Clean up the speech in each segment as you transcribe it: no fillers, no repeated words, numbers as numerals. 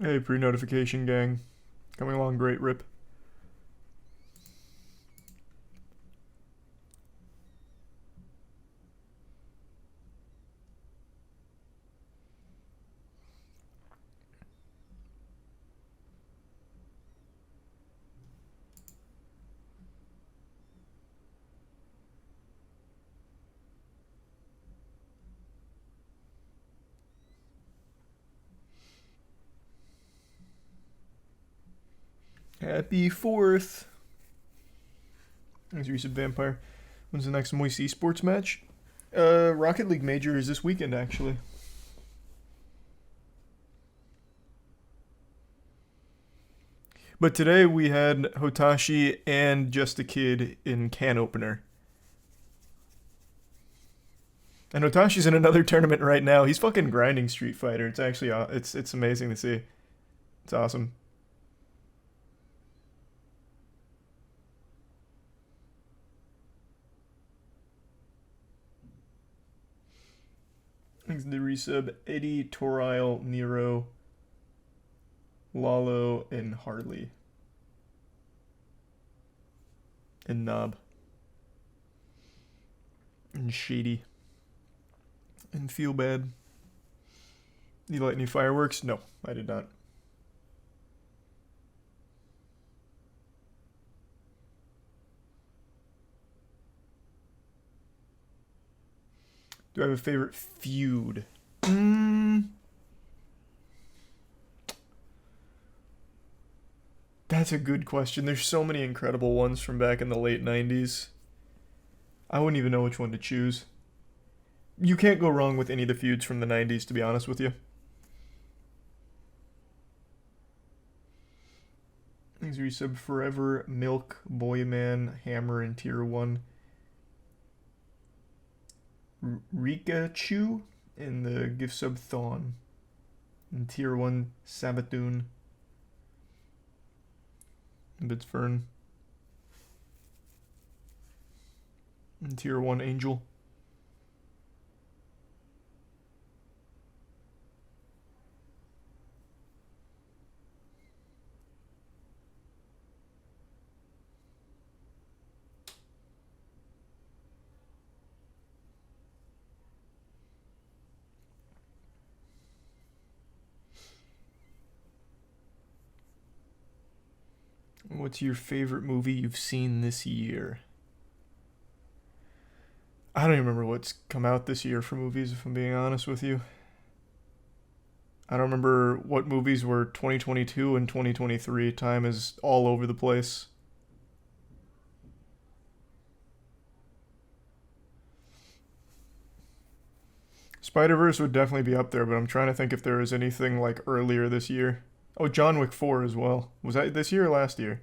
Hey, pre-notification gang. Coming along great, Rip. Happy 4th. Thanks, recent vampire. When's the next Moist Esports match? Rocket League Major is this weekend, actually. But today we had Hotashi and Just a Kid in can opener. And Hotashi's in another tournament right now. He's fucking grinding Street Fighter. It's actually it's amazing to see. It's awesome. Thanks to the resub Eddie, Torile, Nero, Lalo, and Harley. And Knob. And Shady. And Feel Bad. You light any fireworks? No, I did not. Do I have a favorite feud? That's a good question. There's so many incredible ones from back in the late 90s. I wouldn't even know which one to choose. You can't go wrong with any of the feuds from the 90s, to be honest with you. Thanks, resub Forever, Milk, Boyman, Hammer, and Tier 1. Rikachu and the gift sub Thon. And Tier 1 Sabatoon. Bitsfern. And Tier 1 Angel. What's your favorite movie you've seen this year? I don't even remember what's come out this year for movies, if I'm being honest with you. I don't remember what movies were 2022 and 2023. Time is all over the place. Spider-Verse would definitely be up there, but I'm trying to think if there was anything like earlier this year. Oh, John Wick 4 as well. Was that this year or last year?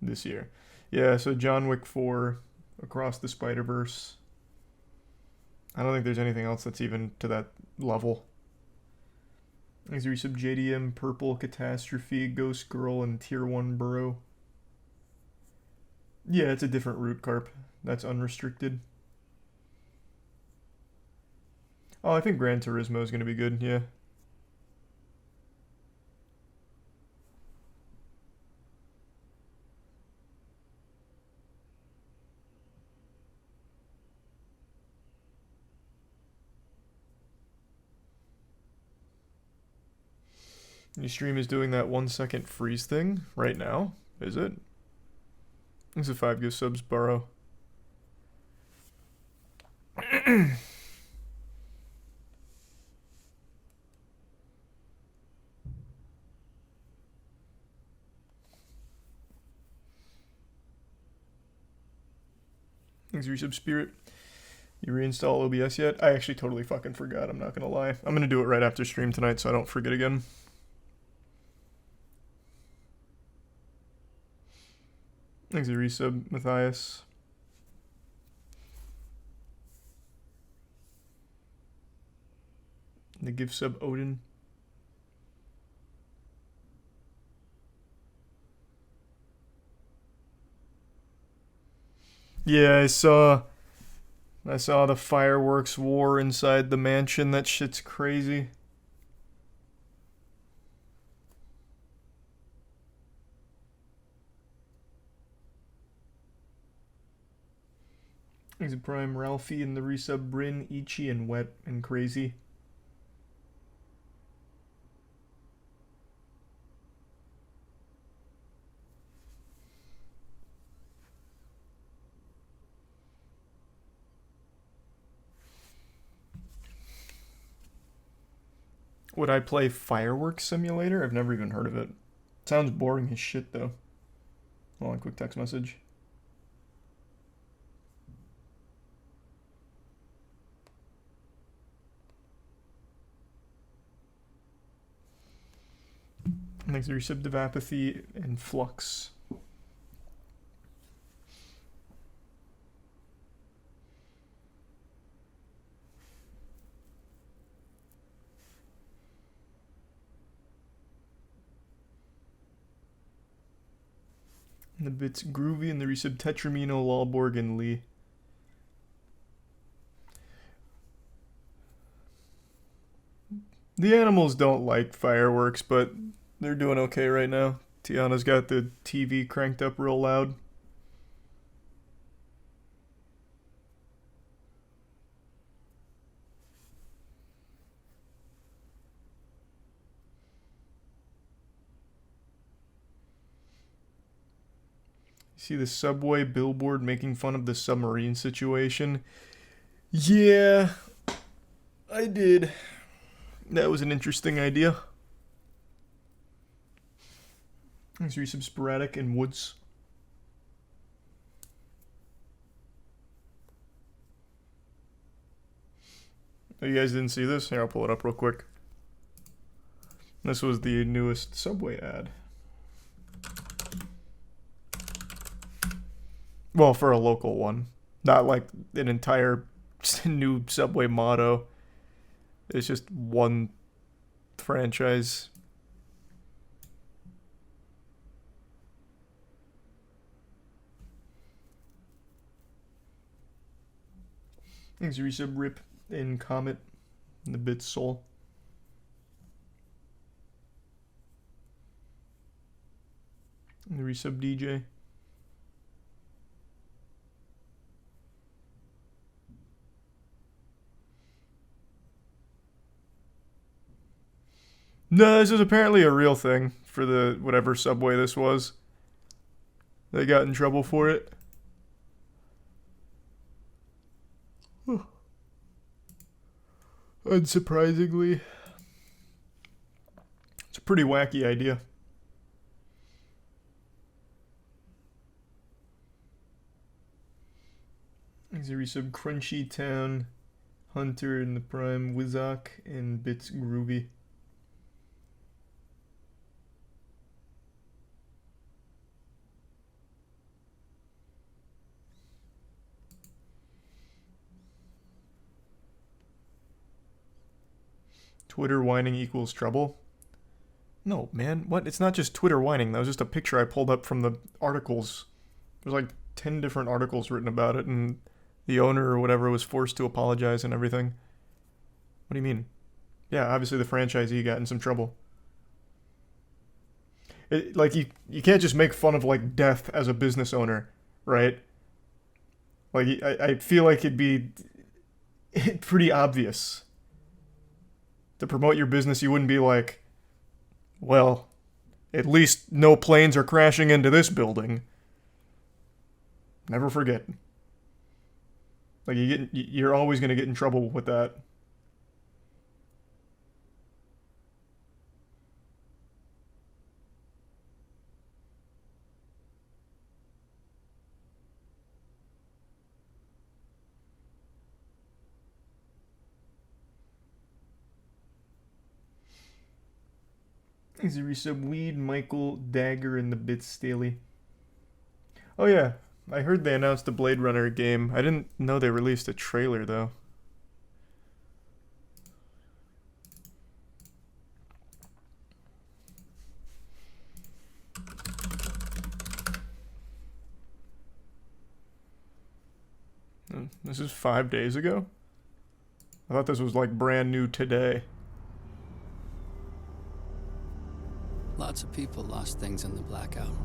This year. Yeah, so John Wick 4, Across the Spider-Verse. I don't think there's anything else that's even to that level. Thanks to resub JDM, Purple, Catastrophe, Ghost Girl, and Tier 1 Burrow. Yeah, it's a different root carp. That's unrestricted. Oh, I think Gran Turismo is going to be good, yeah. Your stream is doing that 1 second freeze thing right now, is it? Thanks to 5 gift subs, Burrow. Thanks for resub, Spirit. You reinstall OBS yet? I actually totally fucking forgot, I'm not gonna lie. I'm gonna do it right after stream tonight so I don't forget again. Thanks for resub, Matthias. The gift sub, Odin. Yeah, I saw the fireworks war inside the mansion. That shit's crazy. He's a prime Ralphie in the resub Bryn, Ichi, and Wet and Crazy. Would I play Fireworks Simulator? I've never even heard of it. Sounds boring as shit though. Hold on, quick text message. Thanks to Receptive Apathy and Flux. And the bits Groovy and the resub Tetramino, Lawborg, and Lee. The animals don't like fireworks, but they're doing okay right now. Tiana's got the TV cranked up real loud. See the subway billboard making fun of the submarine situation? Yeah, I did. That was an interesting idea. Thanks for some sporadic and Woods. Oh, you guys didn't see this? Here, I'll pull it up real quick. This was the newest subway ad. Well, for a local one. Not like an entire new subway motto. It's just one franchise. Thanks, resub Rip in Comet and the Bit Soul. And the resub DJ. No, this is apparently a real thing for the whatever subway this was. They got in trouble for it. Unsurprisingly. It's a pretty wacky idea. There's a resub Crunchy Town, Hunter in the Prime, Wizak, and Bits Groovy. Twitter whining equals trouble. No, man. What? It's not just Twitter whining. That was just a picture I pulled up from the articles. There's like 10 different articles written about it, and the owner or whatever was forced to apologize and everything. What do you mean? Yeah, obviously the franchisee got in some trouble. Like, you can't just make fun of, like, death as a business owner, right? Like, I feel like it'd be pretty obvious. To promote your business, you wouldn't be like, well, at least no planes are crashing into this building. Never forget. Like, you're always going to get in trouble with that. Is a resub Weed, Michael, Dagger, and the Bits Staley. Oh yeah, I heard they announced the Blade Runner game. I didn't know they released a trailer though. This is 5 days ago? I thought this was like brand new today. Lots of people lost things in the blackout.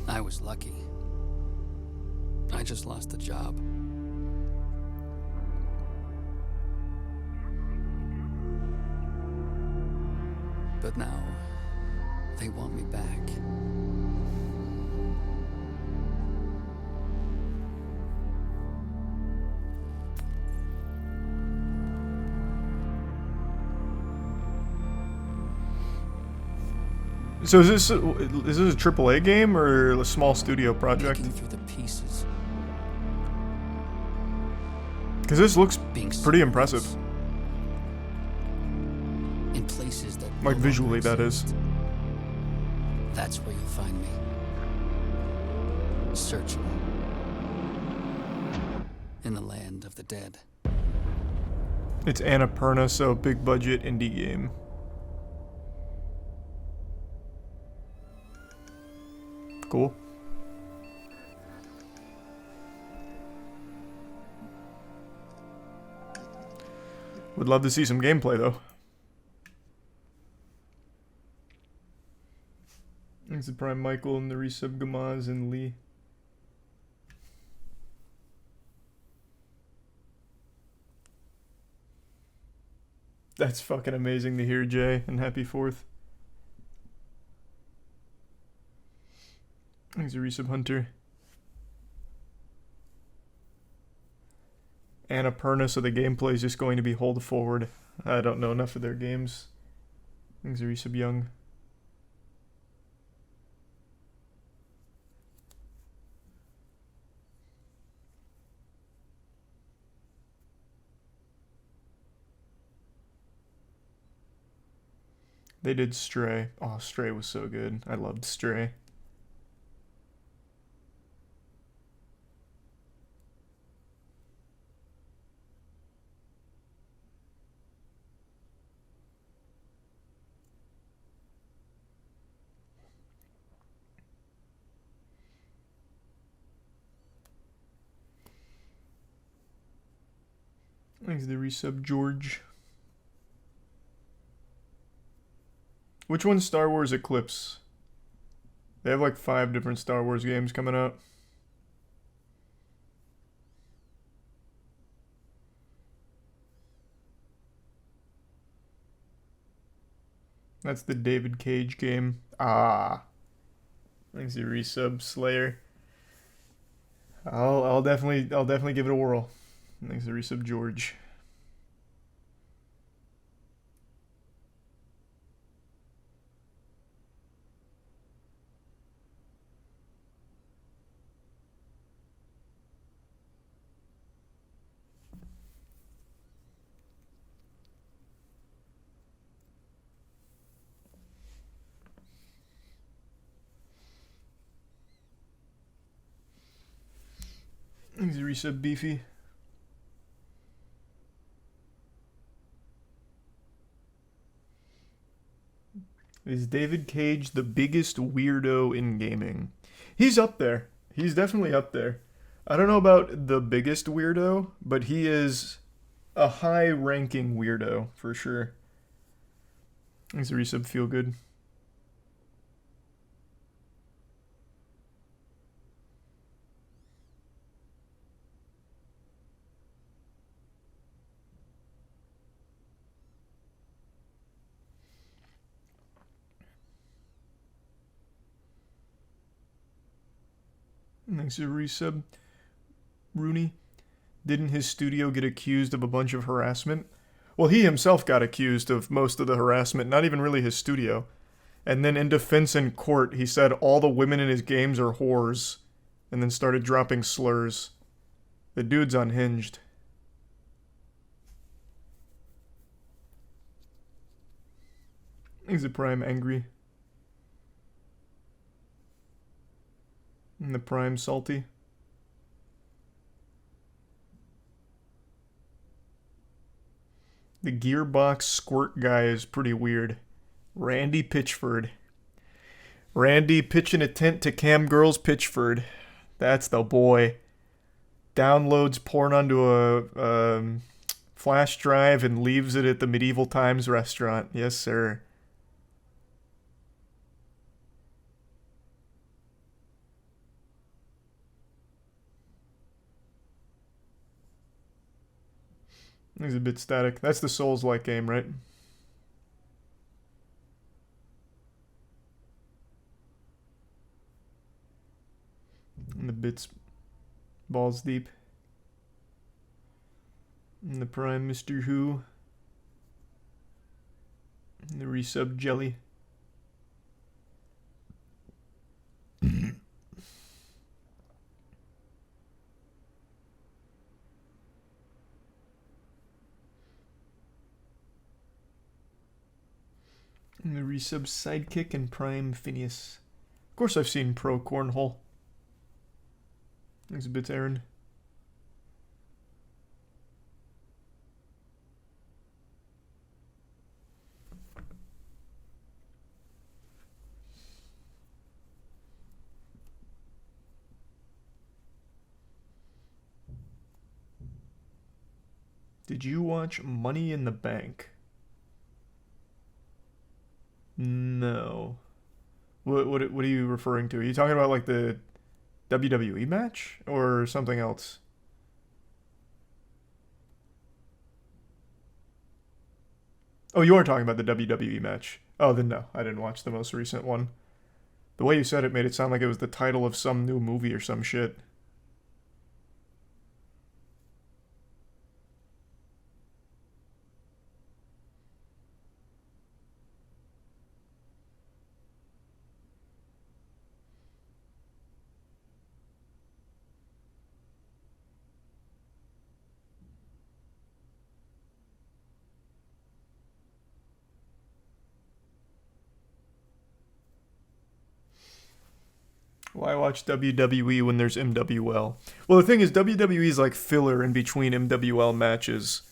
I was lucky. I just lost a job. But now, they want me back. So is this a AAA game or a small studio project? Picking through the pieces. Because this looks pretty impressive. In places that Like visually, that is. That's where you'll find me. Searching. In the land of the dead. It's Annapurna, so big budget indie game. Cool. Would love to see some gameplay though. Thanks to Prime Michael and the resub Gamaz and Lee. That's fucking amazing to hear, Jay, and happy 4th. Thanks to resub Hunter. Annapurna, so the gameplay is just going to be hold forward. I don't know enough of their games. Thanks to resub Young. They did Stray. Oh, Stray was so good. I loved Stray. Thanks to the resub George. Which one's Star Wars Eclipse? They have like 5 different Star Wars games coming out. That's the David Cage game. Ah. Thanks to resub Slayer. I'll definitely give it a whirl. Thanks to resub George. Thanks to resub Beefy. Is David Cage the biggest weirdo in gaming? He's up there. He's definitely up there. I don't know about the biggest weirdo, but he is a high-ranking weirdo, for sure. Thanks to resub Feel Good. Thanks to resub Rooney. Didn't his studio get accused of a bunch of harassment? Well, he himself got accused of most of the harassment, not even really his studio. And then in defense in court, he said all the women in his games are whores, and then started dropping slurs. The dude's unhinged. He's a Prime angry. And the Prime salty. The Gearbox squirt guy is pretty weird. Randy Pitchford. Randy pitching a tent to Cam Girls Pitchford. That's the boy. downloads porn onto a flash drive and leaves it at the Medieval Times restaurant. Yes, sir. He's a bit static. That's the Souls-like game, right? And the bits balls deep. And the Prime Mr. Who. And the resub jelly. And the resub sidekick and Prime Phineas. Of course I've seen Pro Cornhole. Thanks a bit, Aaron. Did you watch Money in the Bank? No. What are you referring to? Are you talking about like the WWE match or something else? Oh, you are talking about the WWE match. Oh, then no, I didn't watch the most recent one. The way you said it made it sound like it was the title of some new movie or some shit. Why watch WWE when there's MWL? Well, the thing is, WWE is like filler in between MWL matches.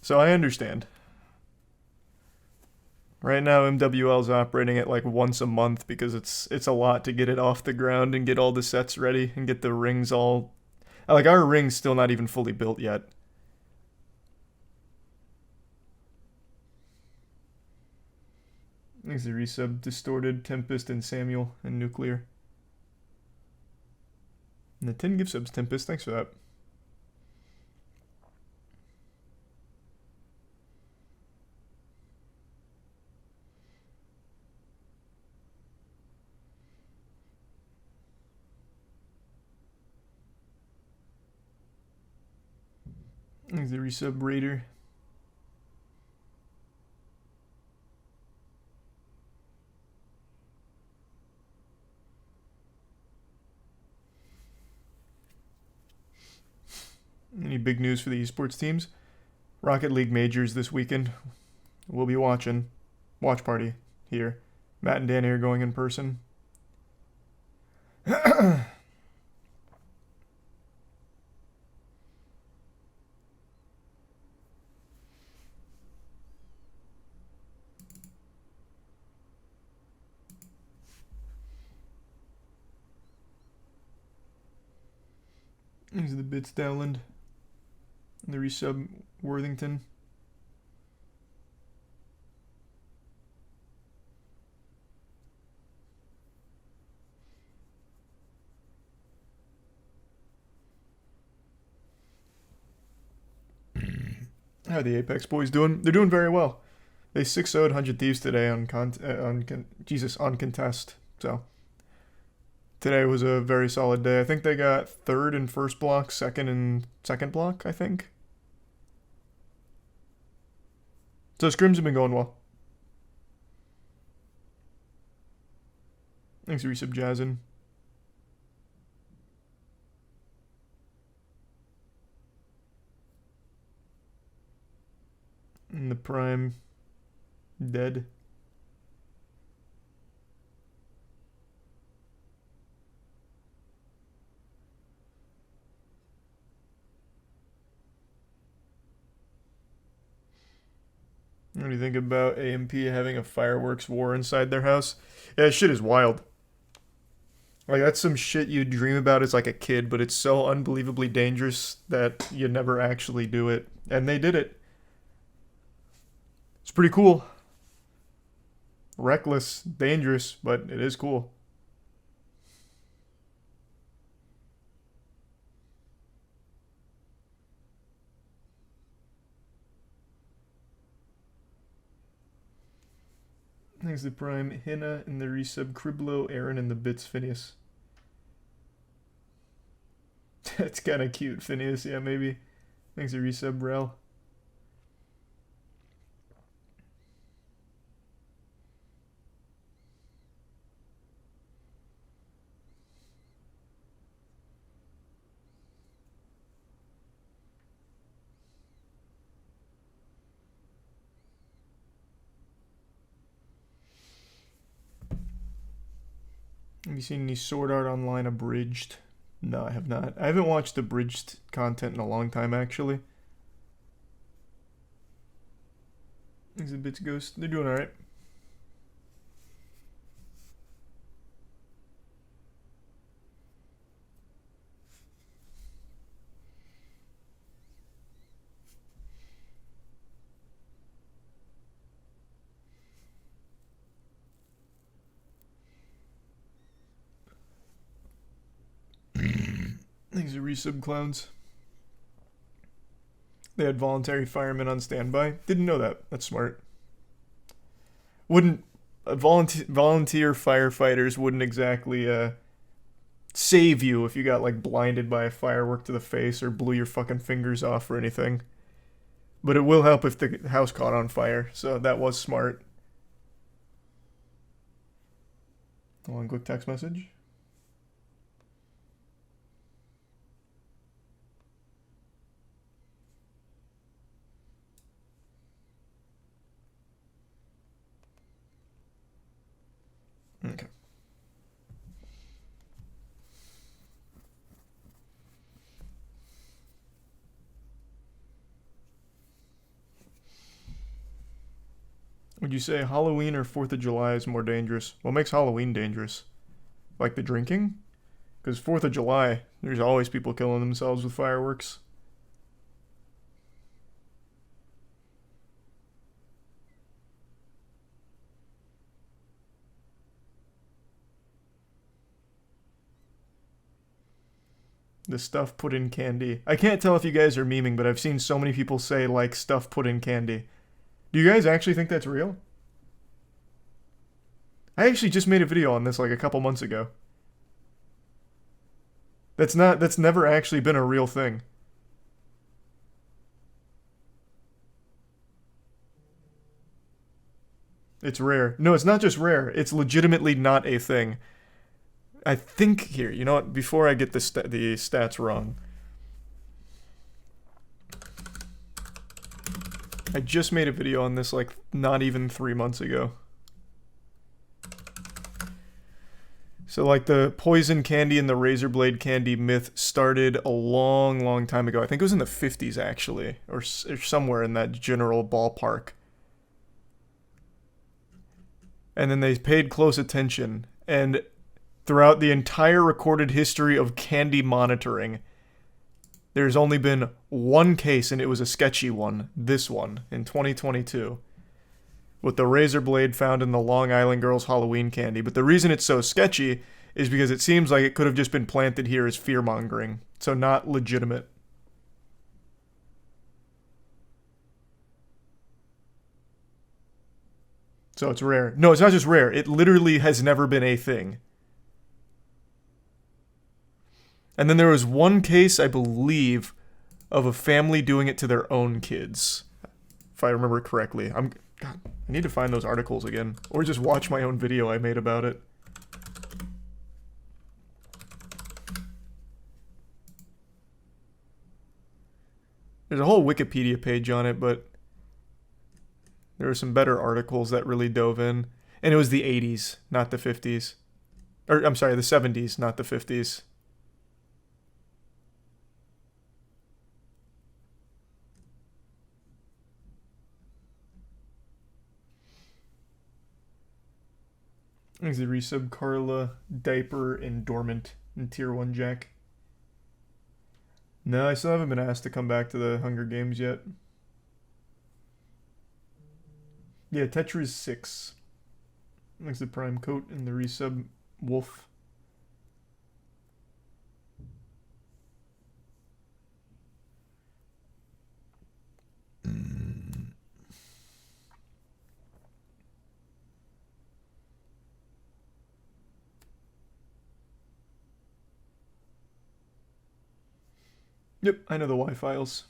So I understand. Right now, MWL is operating at like once a month because it's a lot to get it off the ground and get all the sets ready and get the rings all. Like, our ring's still not even fully built yet. Thanks to resub, Distorted, Tempest, and Samuel, and Nuclear. And the 10 gift subs, Tempest. Thanks for that. Thanks to resub, Raider. Any big news for the esports teams? Rocket League majors this weekend. We'll be watching. Watch party here. Matt and Danny are going in person. These are the bits Dowland. And the resub Worthington. How are the Apex boys doing? They're doing very well. They 6-0'd 100 Thieves today on contest. So today was a very solid day. I think they got third in first block, second in second block, I think. So scrims have been going well. Thanks for resub Jazzin. And the Prime dead. What do you think about AMP having a fireworks war inside their house? Yeah, shit is wild. Like that's some shit you dream about as like a kid, but it's so unbelievably dangerous that you never actually do it. And they did it. It's pretty cool. Reckless, dangerous, but it is cool. Thanks to Prime, Hina in the resub, Criblo, Aaron in the bits, Phineas. That's kind of cute, Phineas. Yeah, maybe. Thanks to resub, Rel. Have you seen any Sword Art Online abridged? No, I have not. I haven't watched abridged content in a long time, actually. Exhibits Ghost. They're doing alright. Thanks to resub clowns. They had voluntary firemen on standby. Didn't know that. That's smart. Wouldn't volunteer firefighters wouldn't exactly save you if you got like blinded by a firework to the face or blew your fucking fingers off or anything. But it will help if the house caught on fire. So that was smart. One quick text message. Okay. Would you say Halloween or 4th of July is more dangerous? What makes Halloween dangerous? Like the drinking? Because 4th of July, there's always people killing themselves with fireworks. The stuff put in candy. I can't tell if you guys are memeing, but I've seen so many people say, like, stuff put in candy. Do you guys actually think that's real? I actually just made a video on this, like, a couple months ago. That's never actually been a real thing. It's rare. No, it's not just rare. It's legitimately not a thing. I think here, you know what? Before I get the stats wrong, I just made a video on this like not even 3 months ago. So like the poison candy and the razor blade candy myth started a long, long time ago. I think it was in the 50s actually, or somewhere in that general ballpark. And then they paid close attention, and throughout the entire recorded history of candy monitoring, there's only been one case, and it was a sketchy one, this one, in 2022, with the razor blade found in the Long Island Girls Halloween candy. But the reason it's so sketchy is because it seems like it could have just been planted here as fear-mongering, so not legitimate. So it's rare. No, it's not just rare. It literally has never been a thing. And then there was one case, I believe, of a family doing it to their own kids, if I remember correctly. God, I need to find those articles again, or just watch my own video I made about it. There's a whole Wikipedia page on it, but there were some better articles that really dove in. And it was the 80s, not the 50s. Or, I'm sorry, the 70s, not the 50s. Thanks to resub Carla, Diaper, and Dormant in Tier 1 Jack. No, I still haven't been asked to come back to the Hunger Games yet. Yeah, Tetris 6. Thanks to Prime Coat and the resub Wolf. Yep, I know the Y files.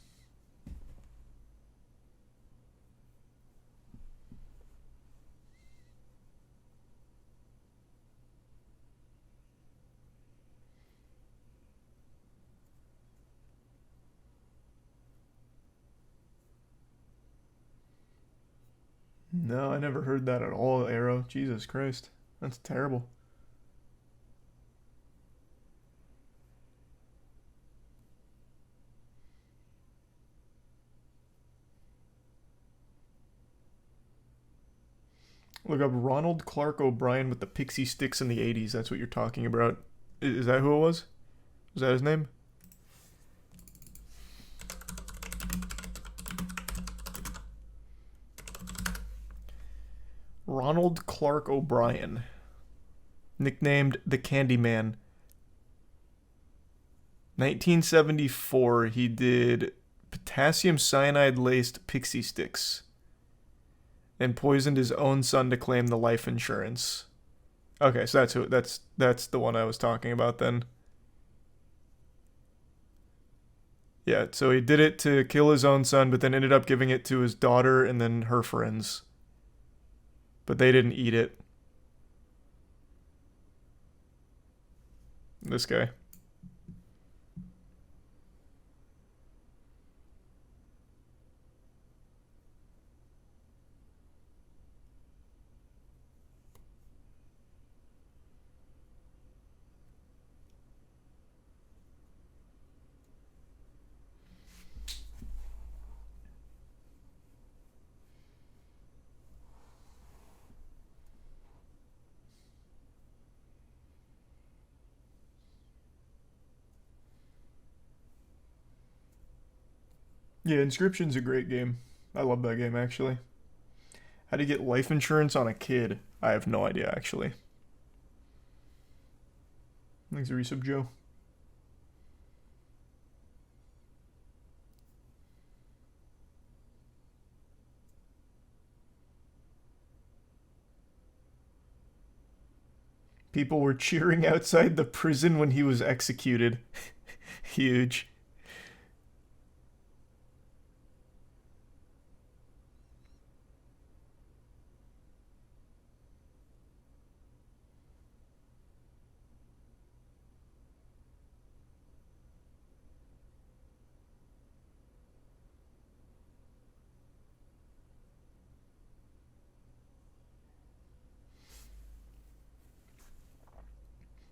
No, I never heard that at all, Arrow. Jesus Christ. That's terrible. Look up Ronald Clark O'Brien with the pixie sticks in the 80s. That's what you're talking about. Is that who it was? Was that his name? Ronald Clark O'Brien. Nicknamed the Candyman. 1974, he did potassium cyanide laced pixie sticks and poisoned his own son to claim the life insurance. Okay, so that's the one I was talking about then. Yeah, so he did it to kill his own son, but then ended up giving it to his daughter and then her friends. But they didn't eat it. This guy. Yeah, Inscription's a great game. I love that game, actually. How to get life insurance on a kid? I have no idea, actually. Thanks, Resub Joe. People were cheering outside the prison when he was executed. Huge.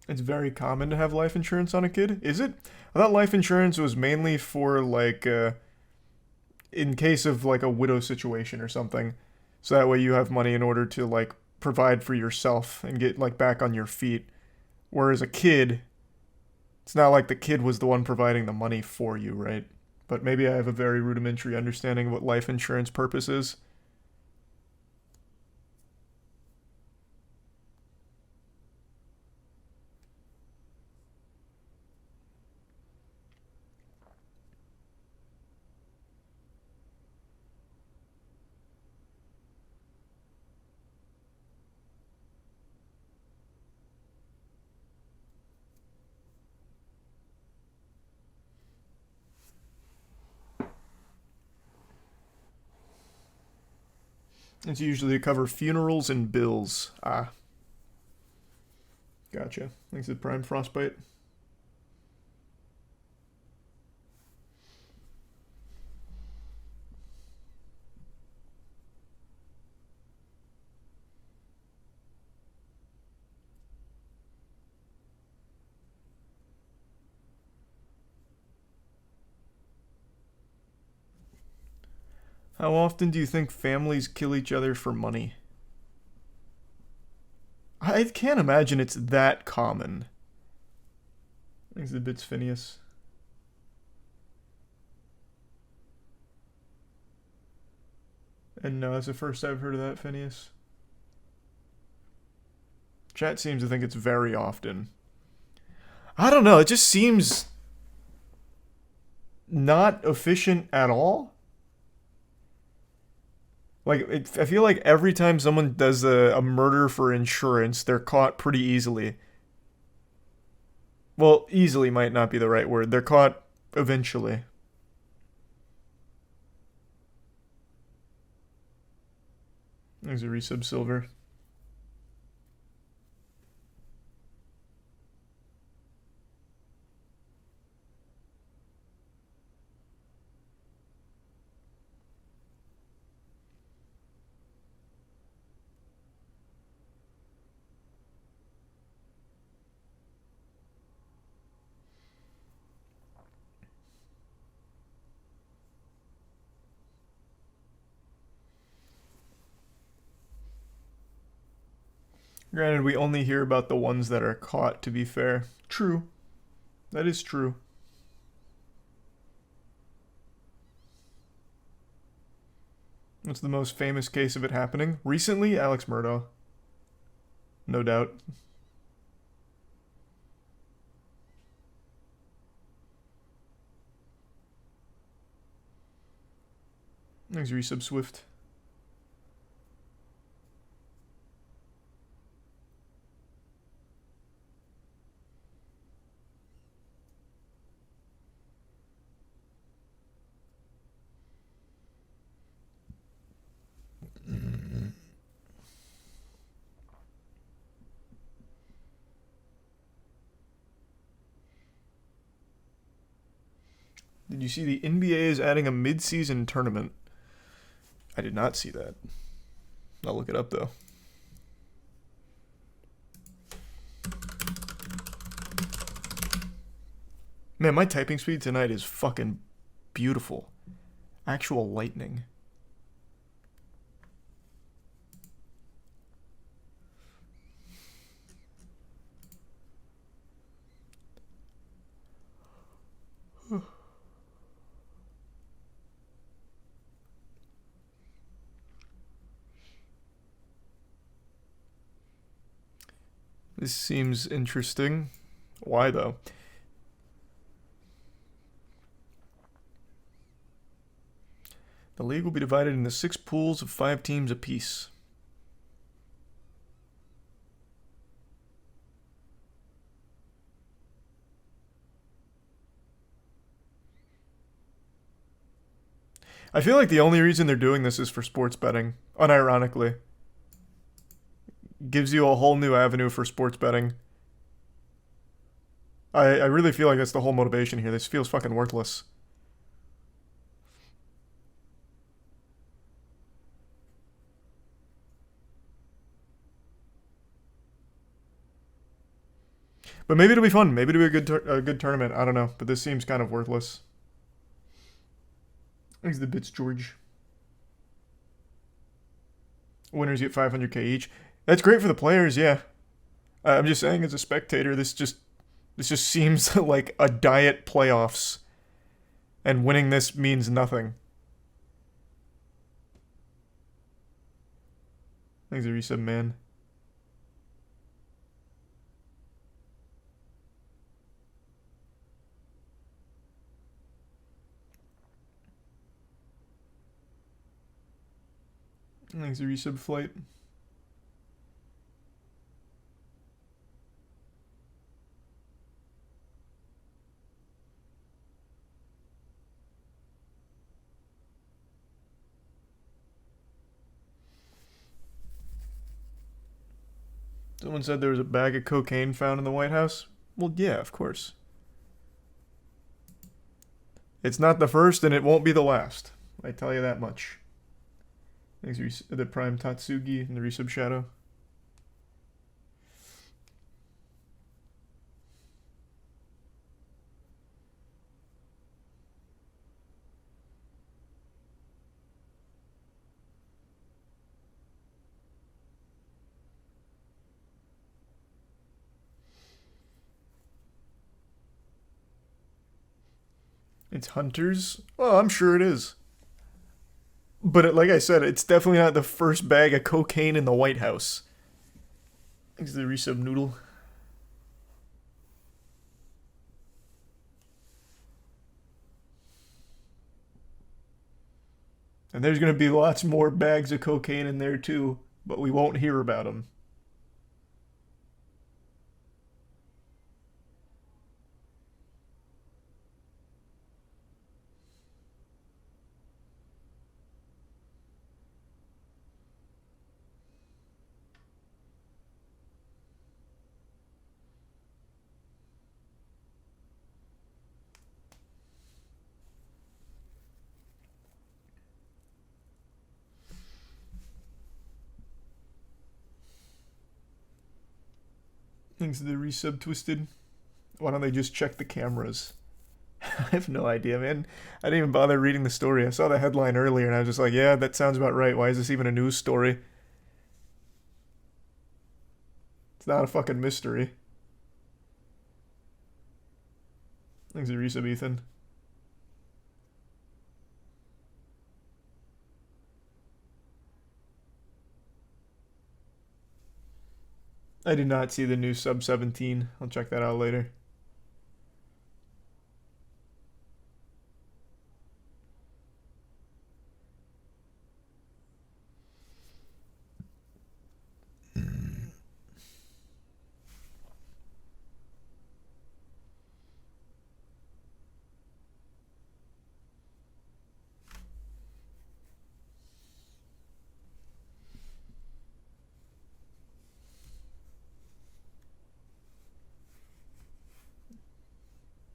It's very common to have life insurance on a kid. Is it? I thought life insurance was mainly for like in case of like a widow situation or something. So that way you have money in order to like provide for yourself and get like back on your feet. Whereas a kid, it's not like the kid was the one providing the money for you, right? But maybe I have a very rudimentary understanding of what life insurance purpose is. It's usually to cover funerals and bills. Ah, gotcha. Thanks to Prime Frostbite. How often do you think families kill each other for money? I can't imagine it's that common. Thanks the bits, Phineas. And no, that's the first I've heard of that, Phineas. Chat seems to think it's very often. I don't know, it just seems not efficient at all. Like, I feel like every time someone does a murder for insurance, they're caught pretty easily. Well, easily might not be the right word. They're caught eventually. There's a resub silver. Granted, we only hear about the ones that are caught, to be fair. True. That is true. What's the most famous case of it happening? Recently, Alex Murdaugh. No doubt. Thanks, resub Swift. Did you see the NBA is adding a mid-season tournament? I did not see that. I'll look it up though. Man, my typing speed tonight is fucking beautiful. Actual lightning. This seems interesting. Why though? The league will be divided into 6 pools of 5 teams apiece. I feel like the only reason they're doing this is for sports betting, unironically. Gives you a whole new avenue for sports betting. I really feel like that's the whole motivation here. This feels fucking worthless. But maybe it'll be fun. Maybe it'll be a good tournament. I don't know. But this seems kind of worthless. Thanks the bits, George. Winners get 500k each. That's great for the players, yeah. I'm just saying, as a spectator, this just seems like a diet playoffs, and winning this means nothing. Thanks, a resub, man. Thanks, a resub, flight. Someone said there was a bag of cocaine found in the White House. Well, yeah, of course. It's not the first, and it won't be the last. I tell you that much. Thanks, the Prime Tatsugi and the resub Shadow. It's Hunter's? Oh, I'm sure it is. Like I said, it's definitely not the first bag of cocaine in the White House. Thanks to the resub noodle. And there's going to be lots more bags of cocaine in there too, but we won't hear about them. Thanks to the resub twisted. Why don't they just check the cameras? I have no idea, man. I didn't even bother reading the story. I saw the headline earlier and I was just like, yeah, that sounds about right. Why is this even a news story? It's not a fucking mystery. Thanks to resub Ethan. I did not see the new sub 17. I'll check that out later.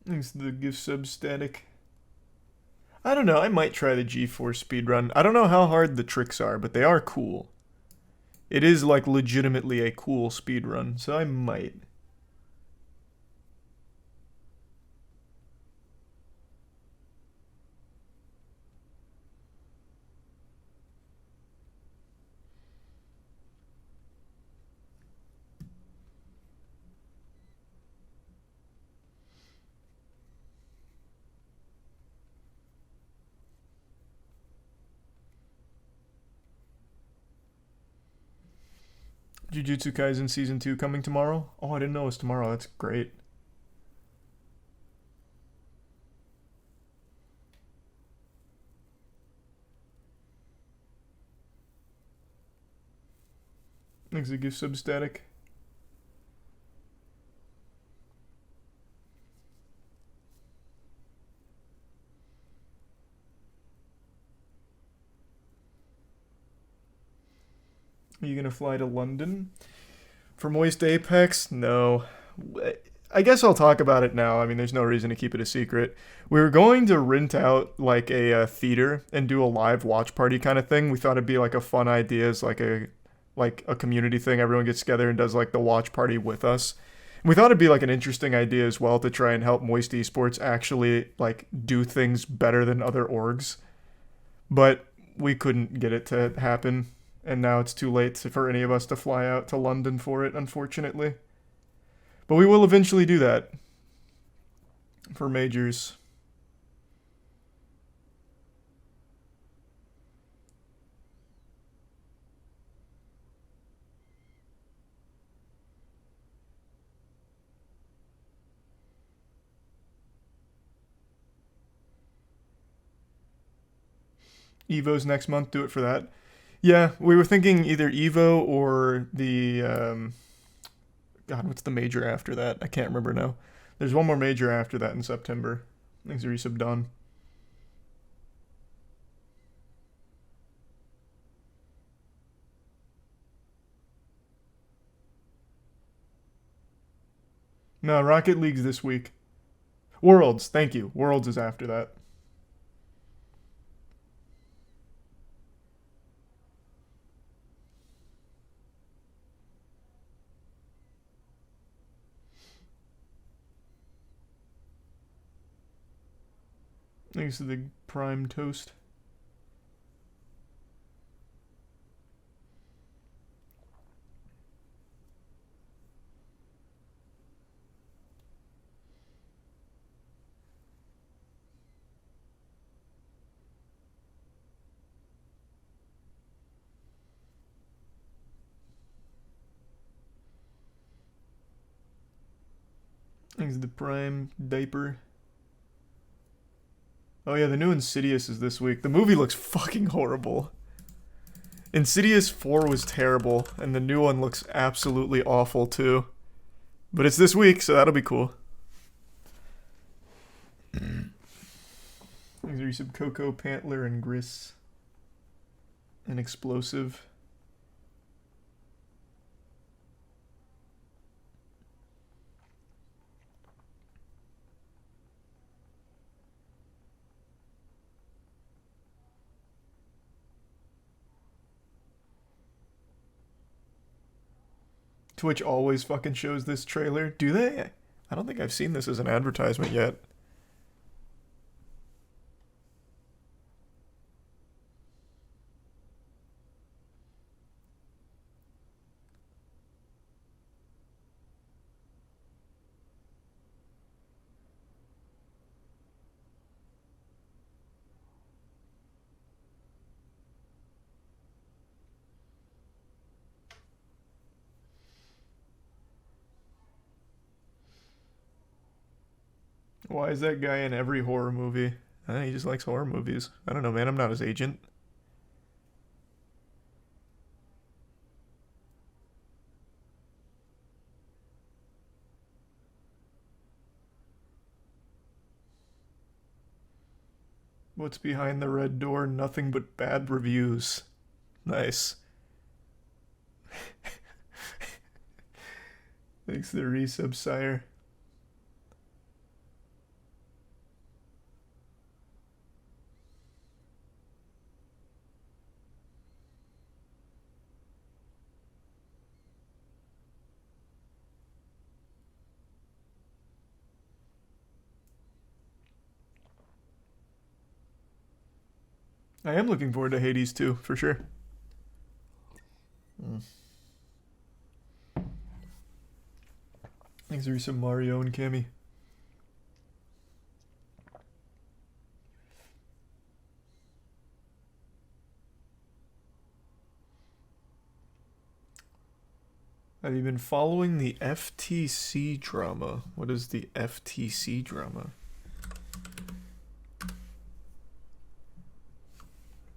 Thanks to the gift sub static. I don't know. I might try the G4 speedrun. I don't know how hard the tricks are, but they are cool. It is like legitimately a cool speedrun, so I might. Jujutsu Kaisen Season 2 coming tomorrow? Oh, I didn't know it was tomorrow. That's great. Thanks to gift sub static. Are you gonna fly to London? For Moist Apex? No. I guess I'll talk about it now. I mean, there's no reason to keep it a secret. We were going to rent out like a theater and do a live watch party kind of thing. We thought it'd be like a fun idea, as like a community thing. Everyone gets together and does like the watch party with us. And we thought it'd be like an interesting idea as well to try and help Moist Esports actually like do things better than other orgs. But we couldn't get it to happen, and now it's too late for any of us to fly out to London for it, unfortunately. But we will eventually do that for majors. Evo's next month, do it for that. Yeah, we were thinking either Evo or the God, what's the major after that? I can't remember now. There's one more major after that in September. Thanks to resub done. No, Rocket League's this week. Worlds, thank you. Worlds is after that. Thanks to the Prime Toast. Thanks to the Prime diaper. Oh yeah, the new Insidious is this week. The movie looks fucking horrible. Insidious 4 was terrible, and the new one looks absolutely awful too. But it's this week, so that'll be cool. These are some Coco, Pantler, and Gris. And Explosive. Twitch always fucking shows this trailer. Do they? I don't think I've seen this as an advertisement yet. Why is that guy in every horror movie? He just likes horror movies. I don't know, man. I'm not his agent. What's behind the red door? Nothing but bad reviews. Nice. Thanks to the resub, sire. I am looking forward to Hades too, for sure. Thanks for some Mario and Cammy. Have you been following the FTC drama? What is the FTC drama?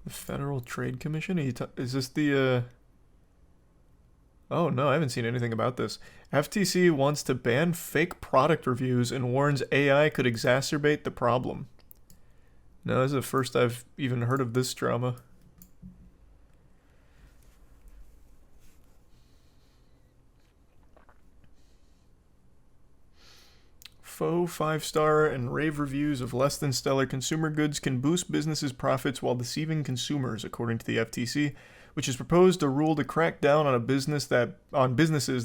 The Federal Trade Commission? Is this the, Oh no, I haven't seen anything about this. FTC wants to ban fake product reviews and warns AI could exacerbate the problem. No, this is the first I've even heard of this drama. Faux 5-star and rave reviews of less than stellar consumer goods can boost businesses' profits while deceiving consumers, according to the FTC, which has proposed a rule to crack down on businesses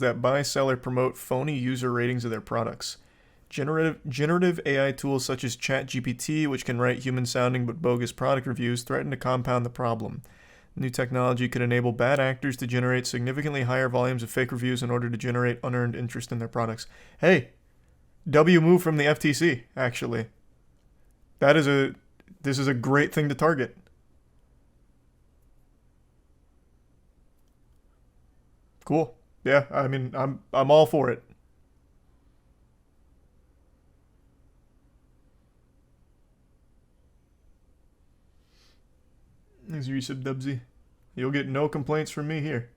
that buy, sell, or promote phony user ratings of their products. Generative AI tools such as ChatGPT, which can write human-sounding but bogus product reviews, threaten to compound the problem. The new technology could enable bad actors to generate significantly higher volumes of fake reviews in order to generate unearned interest in their products. Hey! W move from the FTC, actually. This is a great thing to target. Cool. Yeah, I mean, I'm all for it. Thanks, Resub Dubsy. You'll get no complaints from me here.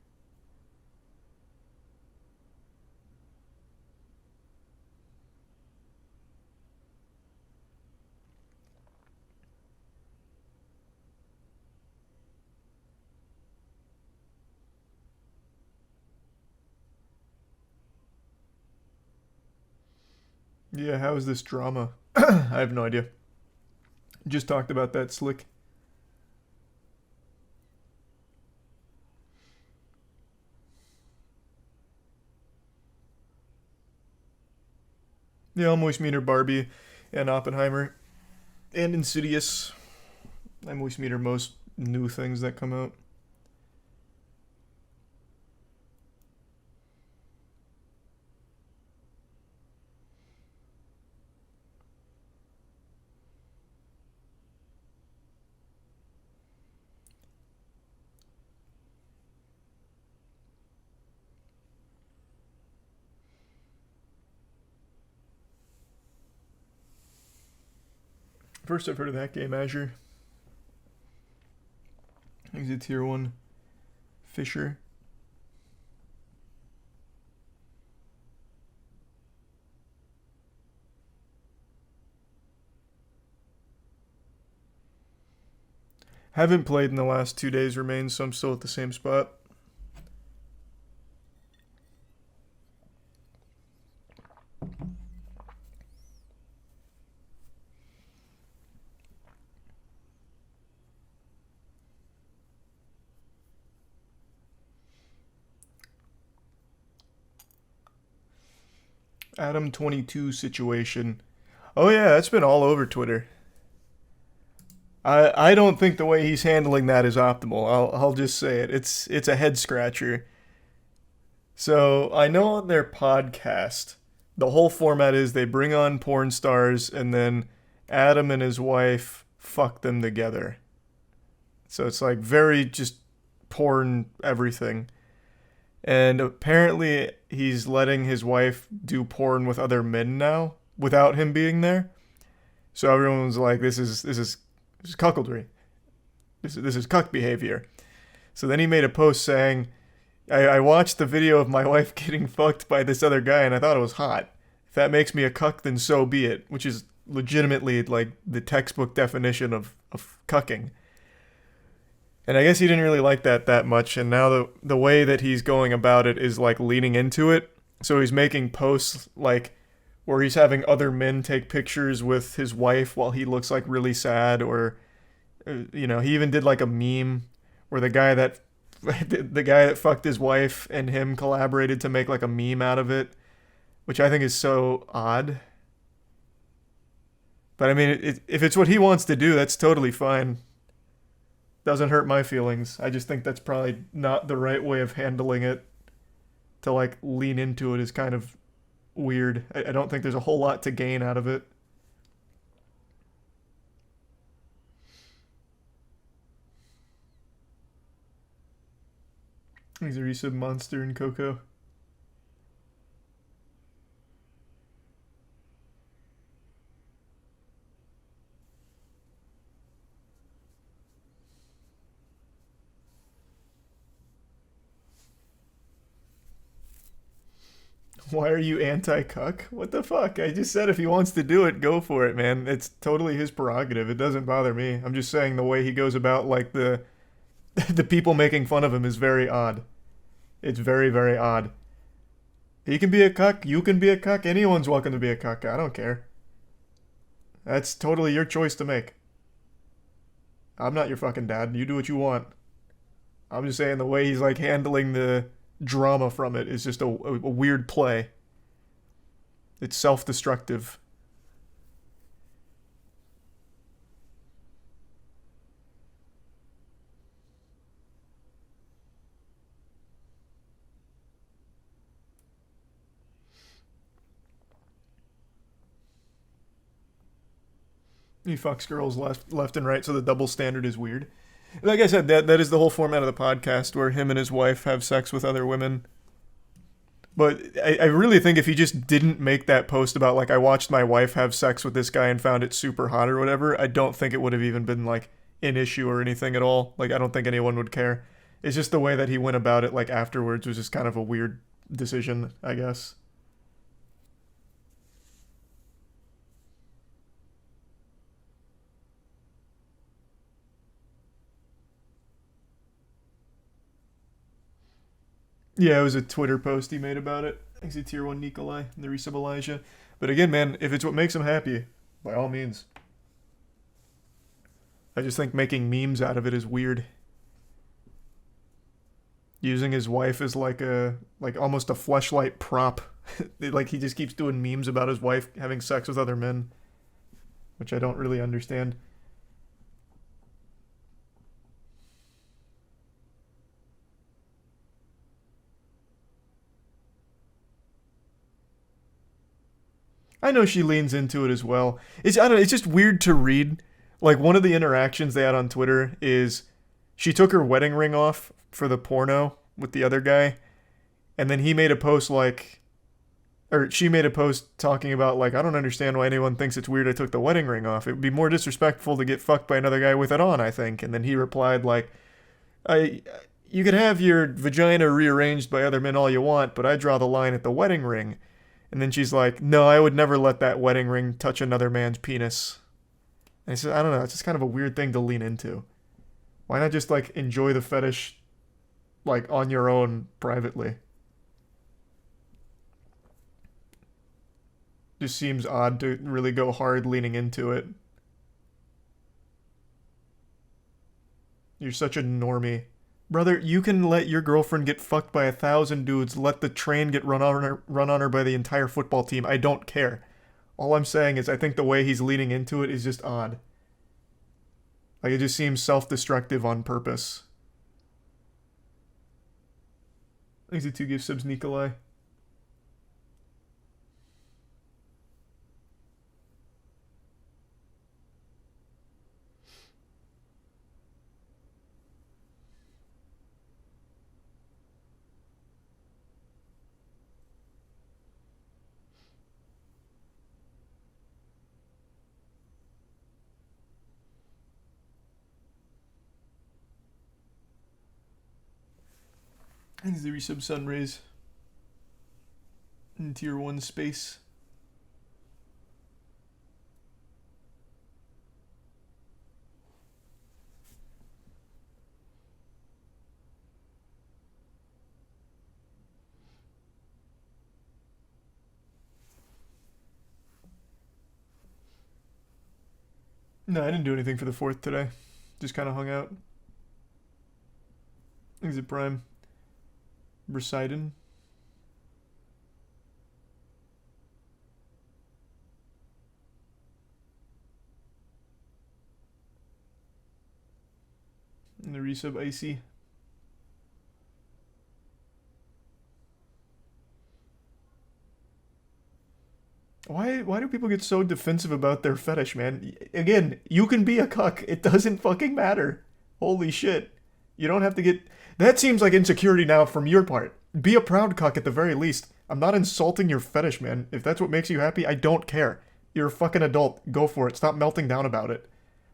Yeah, how is this drama? I have no idea. Just talked about that slick. Yeah, I'll moist meter Barbie and Oppenheimer and Insidious. I moist meter most new things that come out. First I've heard of that game, Azure. He's a tier 1 fisher. Haven't played in the last 2 days remains, so I'm still at the same spot. Adam 22 situation. Oh yeah, that's been all over Twitter. I don't think the way he's handling that is optimal. I'll just say it. It's a head scratcher. So I know on their podcast, the whole format is they bring on porn stars and then Adam and his wife fuck them together. So it's like very just porn everything. And apparently he's letting his wife do porn with other men now without him being there. So everyone's like, this is cuckoldry. This is cuck behavior. So then he made a post saying, I watched the video of my wife getting fucked by this other guy and I thought it was hot. If that makes me a cuck, then so be it. Which is legitimately like the textbook definition of cucking. And I guess he didn't really like that much, and now the way that he's going about it is like leaning into it. So he's making posts like where he's having other men take pictures with his wife while he looks like really sad, or he even did like a meme where the guy that fucked his wife and him collaborated to make like a meme out of it, which I think is so odd. But I mean, if it's what he wants to do, that's totally fine. Doesn't hurt my feelings. I just think that's probably not the right way of handling it. To like lean into it is kind of weird. I don't think there's a whole lot to gain out of it. He's a resub monster in Coco. Why are you anti-cuck? What the fuck? I just said if he wants to do it, go for it, man. It's totally his prerogative. It doesn't bother me. I'm just saying the way he goes about like the people making fun of him is very odd. It's very, very odd. He can be a cuck. You can be a cuck. Anyone's welcome to be a cuck. I don't care. That's totally your choice to make. I'm not your fucking dad. You do what you want. I'm just saying the way he's like handling the drama from it is just a weird play. It's self-destructive. He fucks girls left and right, so the double standard is weird. Like I said, that is the whole format of the podcast, where him and his wife have sex with other women. But I really think if he just didn't make that post about, like, I watched my wife have sex with this guy and found it super hot or whatever, I don't think it would have even been, like, an issue or anything at all. Like, I don't think anyone would care. It's just the way that he went about it, like, afterwards was just kind of a weird decision, I guess. Yeah, it was a Twitter post he made about it. He's a tier 1 Nikolai, the resub Elijah. But again, man, if it's what makes him happy, by all means. I just think making memes out of it is weird. Using his wife as like almost a fleshlight prop. Like he just keeps doing memes about his wife having sex with other men, which I don't really understand. I know she leans into it as well. I don't know, it's just weird to read. Like, one of the interactions they had on Twitter is she took her wedding ring off for the porno with the other guy, and then he made a post like, or she made a post talking about like, I don't understand why anyone thinks it's weird I took the wedding ring off. It would be more disrespectful to get fucked by another guy with it on, I think. And then he replied like, I you could have your vagina rearranged by other men all you want, but I draw the line at the wedding ring. And then she's like, no, I would never let that wedding ring touch another man's penis. And I said, I don't know, it's just kind of a weird thing to lean into. Why not just like enjoy the fetish like on your own privately? Just seems odd to really go hard leaning into it. You're such a normie. Brother, you can let your girlfriend get fucked by 1,000 dudes, let the train get run on her by the entire football team. I don't care. All I'm saying is I think the way he's leaning into it is just odd. Like, it just seems self-destructive on purpose. Thanks to 2 gift subs, Nikolai. Thanks to resub Sunrays. In tier 1 space. No, I didn't do anything for the 4th today. Just kind of hung out. Thanks to Prime. Poseidon. And the resub Icy. Why do people get so defensive about their fetish, man? Again, you can be a cuck. It doesn't fucking matter. Holy shit. You don't have to get... That seems like insecurity now from your part. Be a proud cuck at the very least. I'm not insulting your fetish, man. If that's what makes you happy, I don't care. You're a fucking adult. Go for it. Stop melting down about it.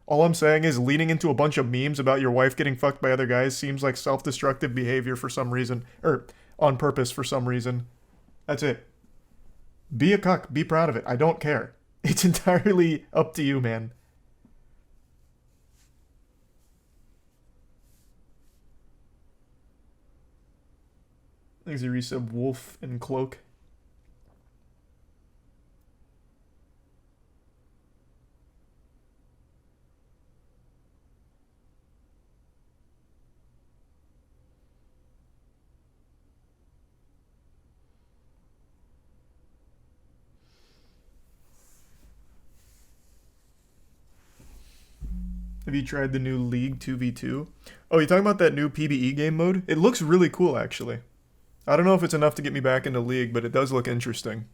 All I'm saying is leaning into a bunch of memes about your wife getting fucked by other guys seems like self-destructive behavior for some reason. Or on purpose for some reason. That's it. Be a cuck. Be proud of it. I don't care. It's entirely up to you, man. Thanks to resub Wolf and Cloak. Have you tried the new League 2v2? Oh, you talking about that new PBE game mode? It looks really cool, actually. I don't know if it's enough to get me back into League, but it does look interesting.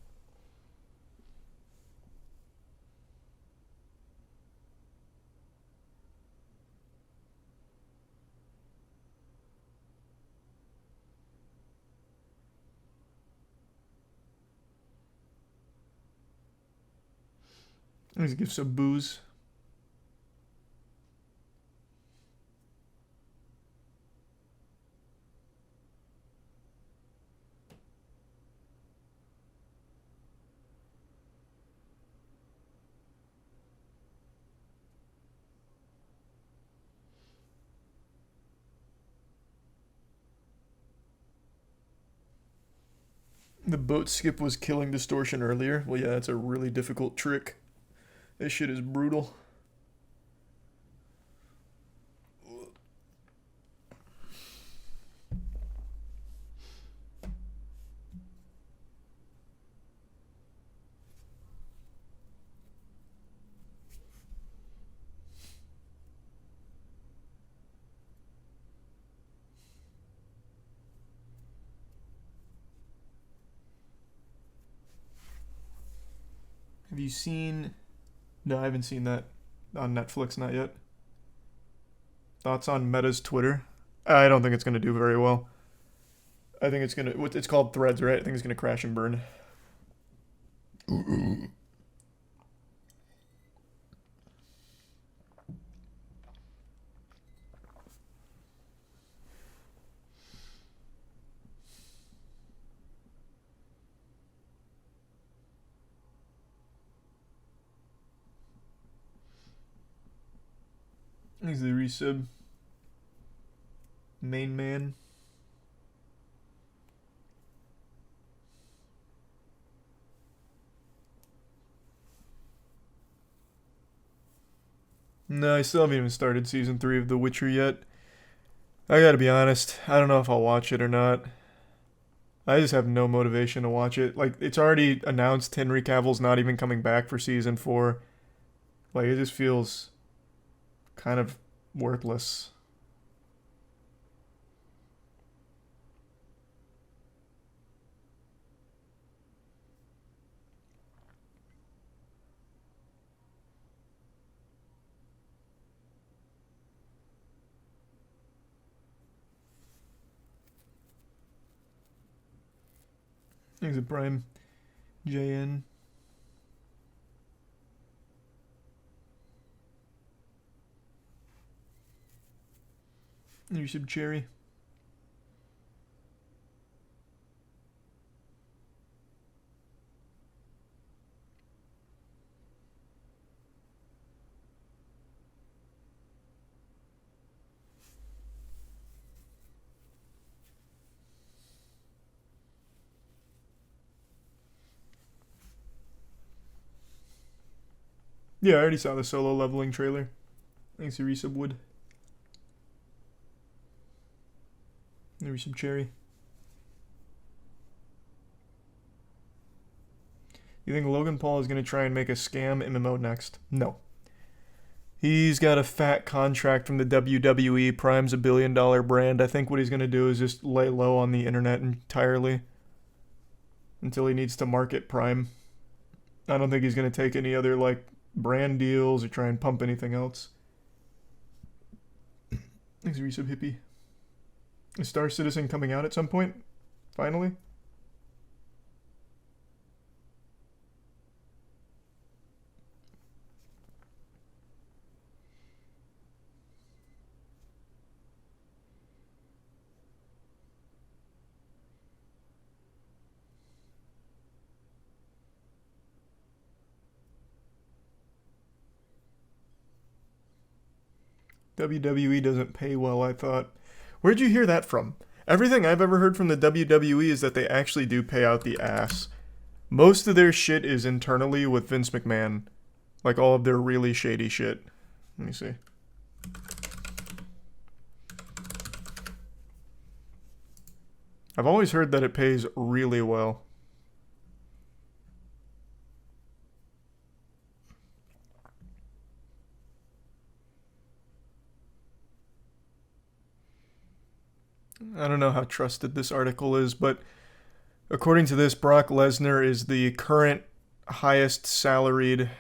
Let's give some booze. The boat skip was killing distortion earlier. Well, yeah, that's a really difficult trick. This shit is brutal. Have you seen... No, I haven't seen that on Netflix, not yet. Thoughts on Meta's Twitter? I don't think it's going to do very well. I think it's going to... It's called Threads, right? I think it's going to crash and burn. He's the resub. Main man. No, I still haven't even started season 3 of The Witcher yet. I gotta be honest, I don't know if I'll watch it or not. I just have no motivation to watch it. Like, it's already announced Henry Cavill's not even coming back for season 4. Like, it just feels kind of worthless. There's a Prime JN. There's some Cherry. Yeah, I already saw the solo leveling trailer. Thanks to Resub Wood. There's some Cherry. You think Logan Paul is going to try and make a scam MMO next? No. He's got a fat contract from the WWE. Prime's $1 billion brand. I think what he's going to do is just lay low on the internet entirely until he needs to market Prime. I don't think he's going to take any other, like, brand deals or try and pump anything else. Thanks, Resub Hippie. Is Star Citizen coming out at some point? Finally? WWE doesn't pay well, I thought. Where'd you hear that from? Everything I've ever heard from the WWE is that they actually do pay out the ass. Most of their shit is internally with Vince McMahon. Like all of their really shady shit. Let me see. I've always heard that it pays really well. I don't know how trusted this article is, but according to this, Brock Lesnar is the current highest salaried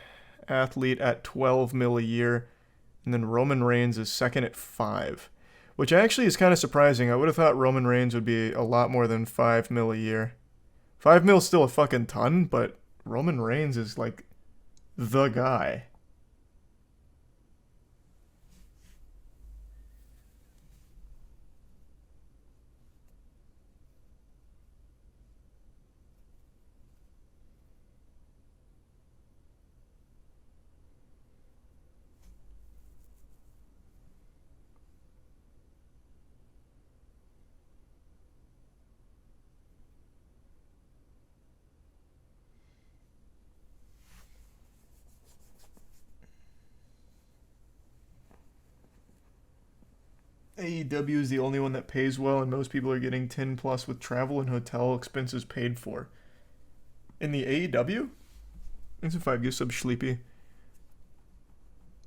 athlete at 12 mil a year, and then Roman Reigns is second at 5, which actually is kind of surprising. I would have thought Roman Reigns would be a lot more than 5 mil a year. 5 mil is still a fucking ton, but Roman Reigns is like the guy. AEW is the only one that pays well, and most people are getting 10 plus with travel and hotel expenses paid for. In the AEW? Thanks a 5 gift sub Sleepy.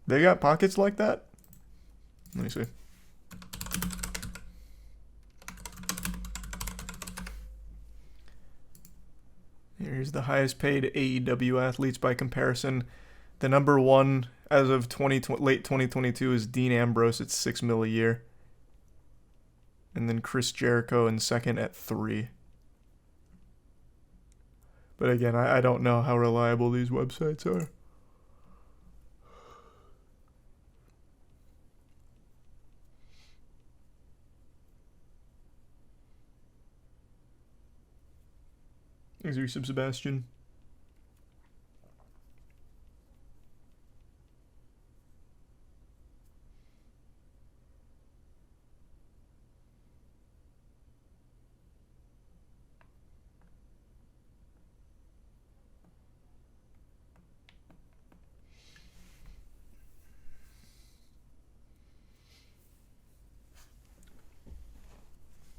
They got pockets like that? Let me see. Here's the highest paid AEW athletes by comparison. The number one as of late 2022 is Dean Ambrose at 6 mil a year. And then Chris Jericho in second at 3. But again, I don't know how reliable these websites are. Thanks, Resub Sebastian.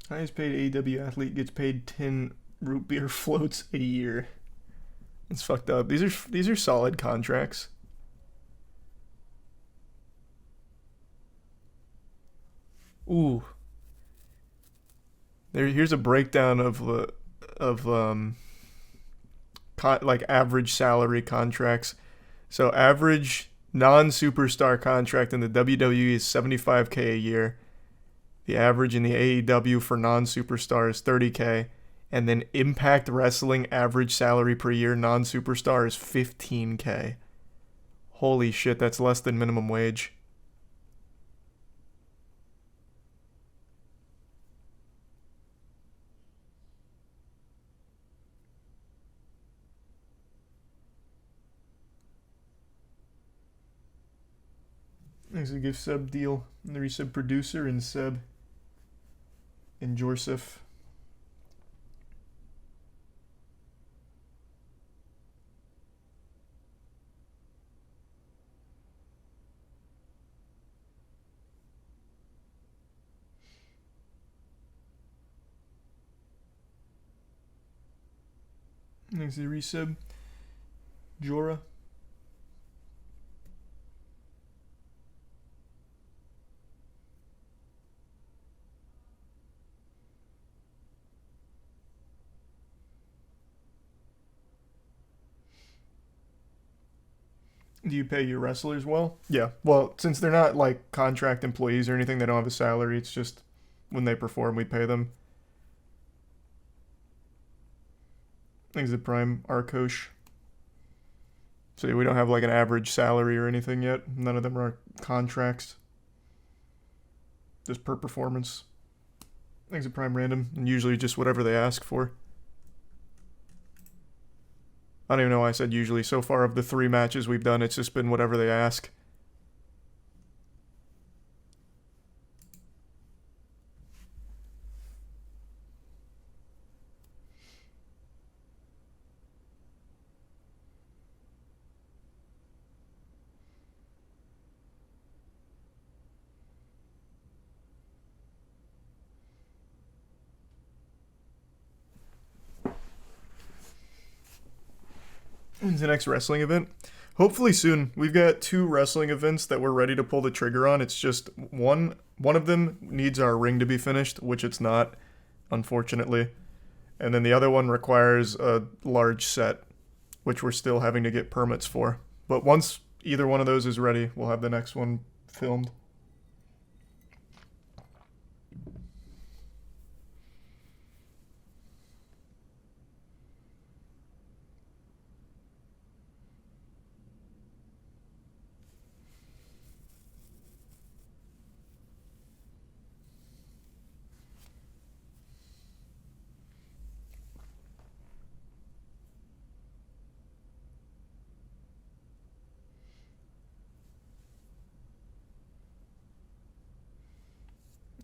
Highest paid AEW athlete gets paid 10 root beer floats a year. It's fucked up. These are solid contracts. Ooh. Here's a breakdown of like average salary contracts. So average non-superstar contract in the WWE is $75K a year. The average in the AEW for non-superstar is $30K. And then Impact Wrestling average salary per year non-superstar is $15K. Holy shit, that's less than minimum wage. There's a gift sub deal. And the resub producer and Seb and Jorsif. There's the resub. Jorah. Do you pay your wrestlers well? Yeah. Well, since they're not like contract employees or anything, they don't have a salary. It's just when they perform, we pay them. Things at Prime Arkosh. So we don't have like an average salary or anything yet. None of them are contracts. Just per performance. Things at Prime Random, and usually just whatever they ask for. I don't even know why I said usually. So far of the 3 matches we've done, it's just been whatever they ask. When's the next wrestling event? Hopefully soon. We've got 2 wrestling events that we're ready to pull the trigger on. It's just one of them needs our ring to be finished, which it's not, unfortunately. And then the other one requires a large set, which we're still having to get permits for. But once either one of those is ready, we'll have the next one filmed.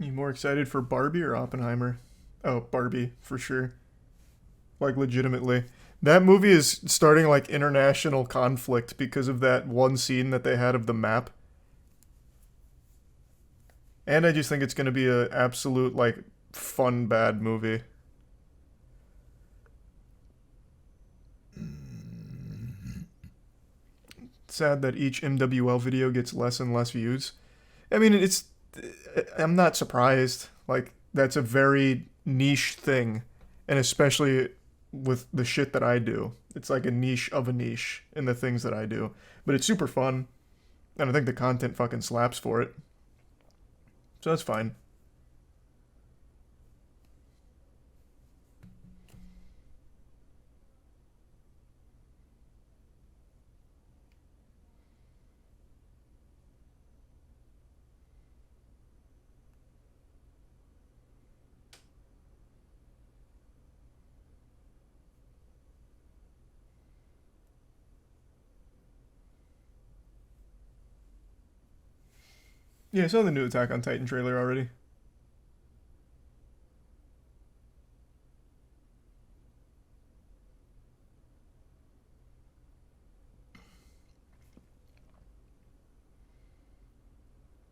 You more excited for Barbie or Oppenheimer? Oh, Barbie, for sure. Like, legitimately. That movie is starting, like, international conflict because of that one scene that they had of the map. And I just think it's going to be an absolute, like, fun, bad movie. Sad that each MWL video gets less and less views. I mean, I'm not surprised. Like, that's a very niche thing. And especially with the shit that I do. It's like a niche of a niche in the things that I do. But it's super fun. And I think the content fucking slaps for it. So that's fine. Yeah, I saw the new Attack on Titan trailer already.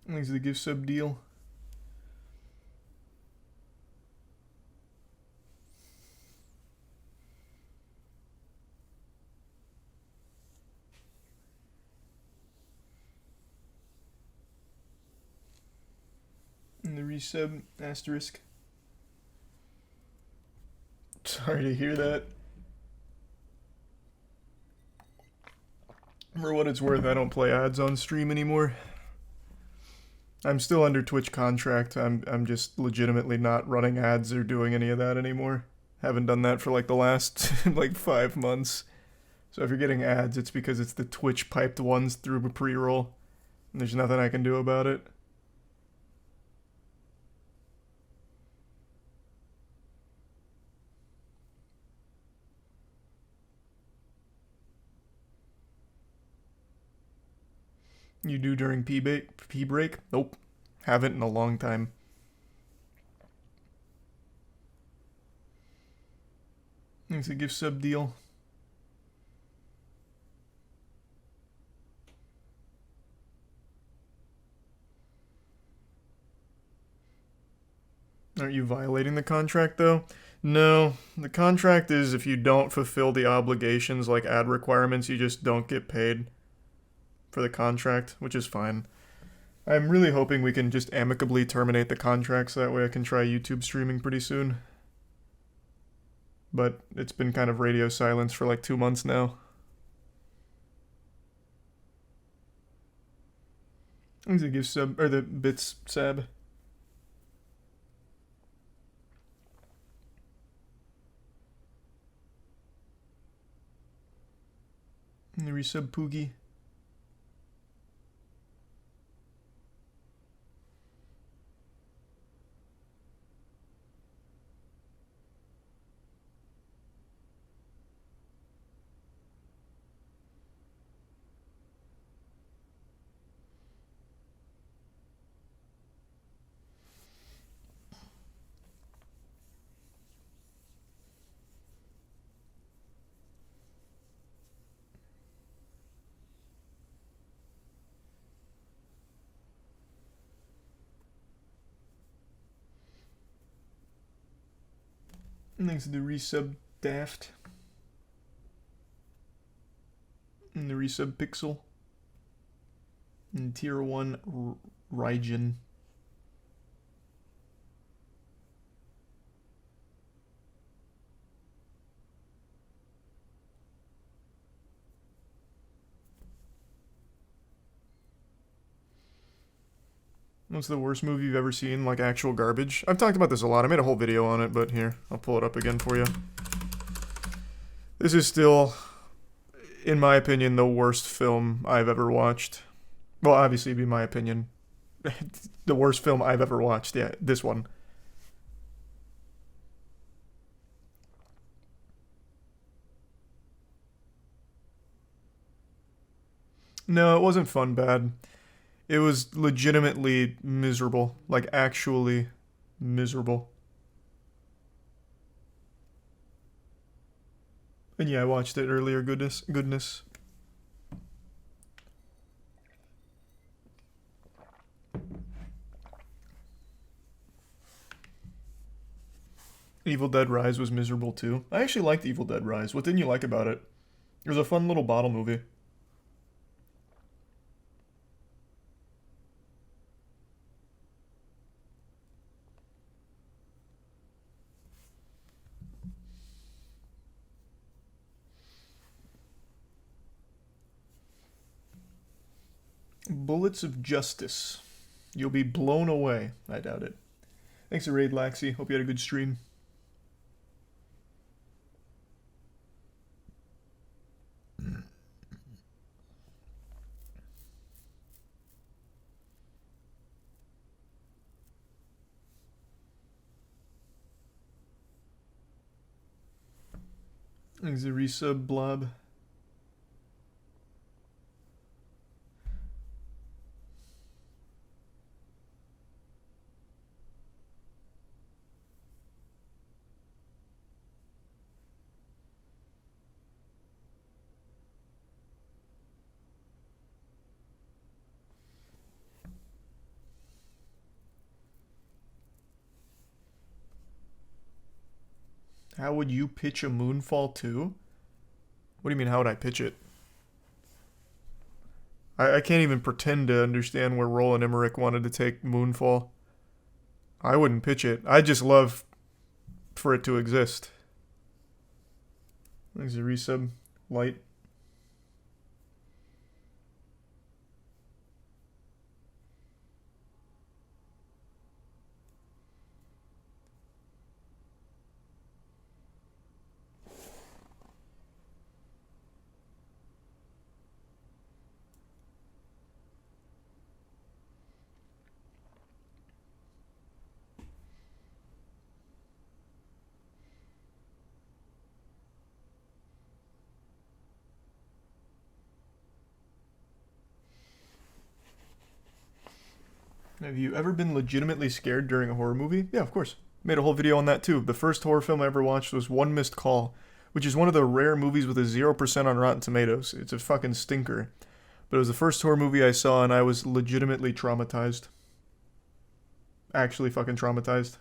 Thanks for the gift sub deal. And the resub asterisk. Sorry to hear that. For what it's worth, I don't play ads on stream anymore. I'm still under Twitch contract. I'm just legitimately not running ads or doing any of that anymore. Haven't done that for like the last like 5 months. So if you're getting ads, it's because it's the Twitch piped ones through a pre-roll. And there's nothing I can do about it. You do during P break? Nope. Haven't in a long time. Thanks a gift sub deal. Aren't you violating the contract though? No, the contract is if you don't fulfill the obligations like ad requirements, you just don't get paid for the contract, which is fine. I'm really hoping we can just amicably terminate the contract so that way I can try YouTube streaming pretty soon. But it's been kind of radio silence for like 2 months now. I'm gonna give sub, or the bits sab. And the resub Poogie. And thanks to the resub Daft. And the resub Pixel. And tier 1 Raijin. What's the worst movie you've ever seen? Like actual garbage? I've talked about this a lot. I made a whole video on it, but here, I'll pull it up again for you. This is still, in my opinion, the worst film I've ever watched. Well, obviously, it'd be my opinion. The worst film I've ever watched. Yeah, this one. No, it wasn't fun bad. It was legitimately miserable. Like, actually miserable. And yeah, I watched it earlier. Goodness. Evil Dead Rise was miserable too. I actually liked Evil Dead Rise. What didn't you like about it? It was a fun little bottle movie. Bullets of Justice. You'll be blown away. I doubt it. Thanks to Raid Laxi. Hope you had a good stream. Thanks to resub Blob. How would you pitch a Moonfall 2? What do you mean, how would I pitch it? I can't even pretend to understand where Roland Emmerich wanted to take Moonfall. I wouldn't pitch it. I just love for it to exist. There's a resub. Light. Have you ever been legitimately scared during a horror movie? Yeah, of course. Made a whole video on that too. The first horror film I ever watched was One Missed Call, which is one of the rare movies with a 0% on Rotten Tomatoes. It's a fucking stinker. But it was the first horror movie I saw and I was legitimately traumatized. Actually fucking traumatized.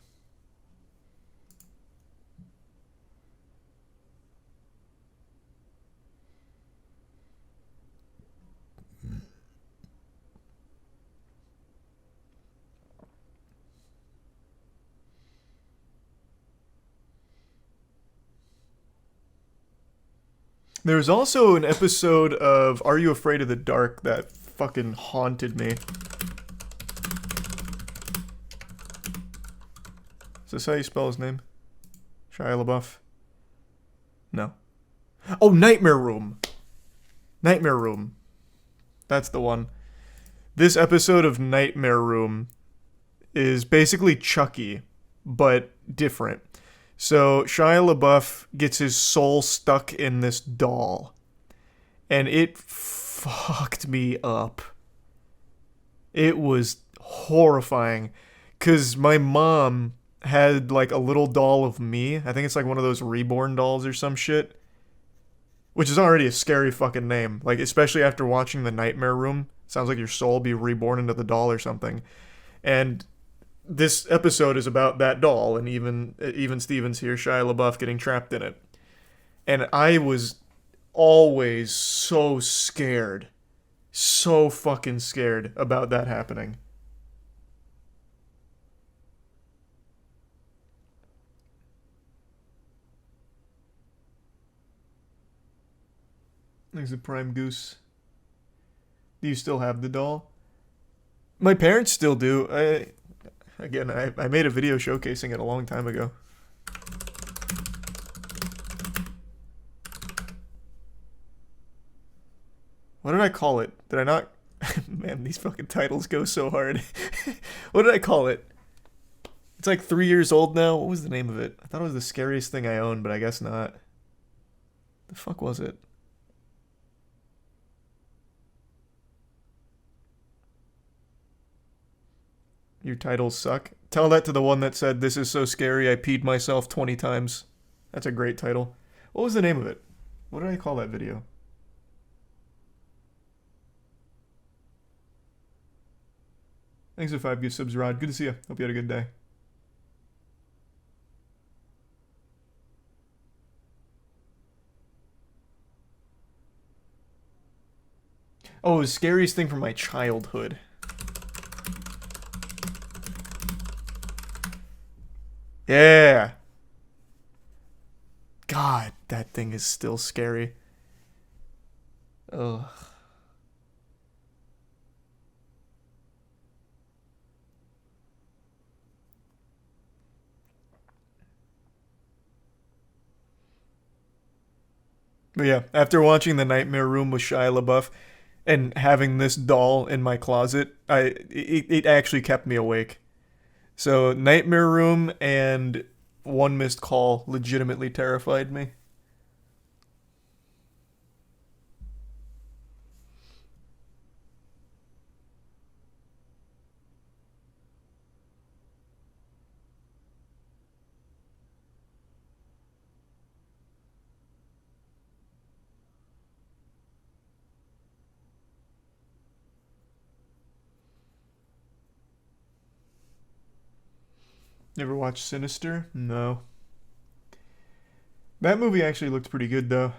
There was also an episode of Are You Afraid of the Dark that fucking haunted me. Is this how you spell his name? Shia LaBeouf? No. Oh, Nightmare Room. Nightmare Room. That's the one. This episode of Nightmare Room is basically Chucky, but different. So Shia LaBeouf gets his soul stuck in this doll. And it fucked me up. It was horrifying. Because my mom had like a little doll of me. I think it's like one of those reborn dolls or some shit. Which is already a scary fucking name. Like, especially after watching The Nightmare Room. Sounds like your soul be reborn into the doll or something. And this episode is about that doll, and even Stevens here, Shia LaBeouf, getting trapped in it. And I was always so scared. So fucking scared about that happening. There's a Prime Goose. Do you still have the doll? My parents still do. I made a video showcasing it a long time ago. What did I call it? Did I not? Man, these fucking titles go so hard. What did I call it? It's like 3 years old now. What was the name of it? I thought it was the scariest thing I owned, but I guess not. The fuck was it? Your titles suck. Tell that to the one that said, "This is so scary, I peed myself 20 times." That's a great title. What was the name of it? What did I call that video? Thanks for 5 good subs, Rod. Good to see you. Hope you had a good day. Oh, it was scariest thing from my childhood. Yeah. God, that thing is still scary. Ugh. But yeah, after watching The Nightmare Room with Shia LaBeouf and having this doll in my closet, it actually kept me awake. So Nightmare Room and One Missed Call legitimately terrified me. You ever watch Sinister? No. That movie actually looked pretty good, though.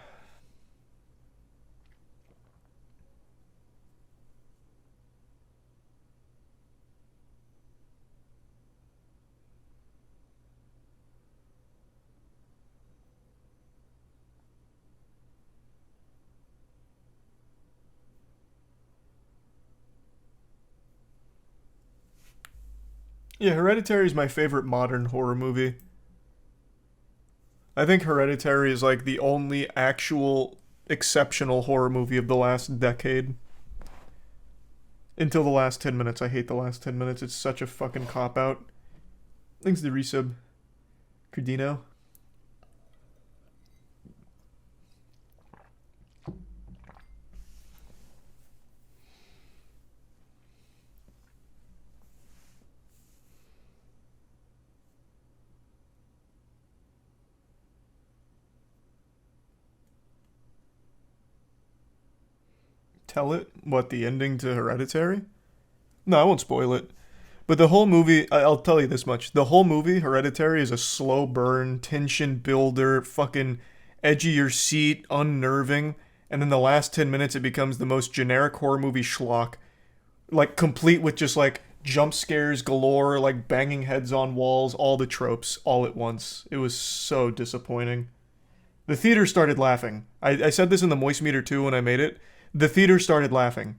Yeah, Hereditary is my favorite modern horror movie. I think Hereditary is like the only actual exceptional horror movie of the last decade. Until the last 10 minutes. I hate the last 10 minutes. It's such a fucking cop out. Thanks to resub. Cardino. Tell it? What, the ending to Hereditary? No, I won't spoil it. But the whole movie, I'll tell you this much. The whole movie, Hereditary, is a slow burn, tension builder, fucking edge of your seat, unnerving. And then the last 10 minutes, it becomes the most generic horror movie schlock. Like, complete with just, like, jump scares galore, like, banging heads on walls, all the tropes, all at once. It was so disappointing. The theater started laughing. I said this in the Moist Meter too when I made it. The theater started laughing.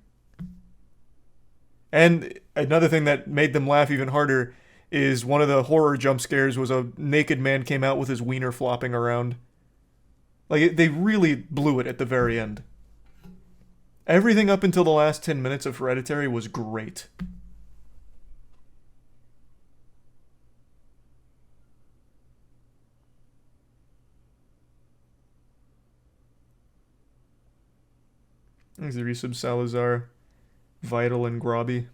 And another thing that made them laugh even harder is one of the horror jump scares was a naked man came out with his wiener flopping around. Like, they really blew it at the very end. Everything up until the last 10 minutes of Hereditary was great. Thanks to Resub Salazar, Vital, and Grobby.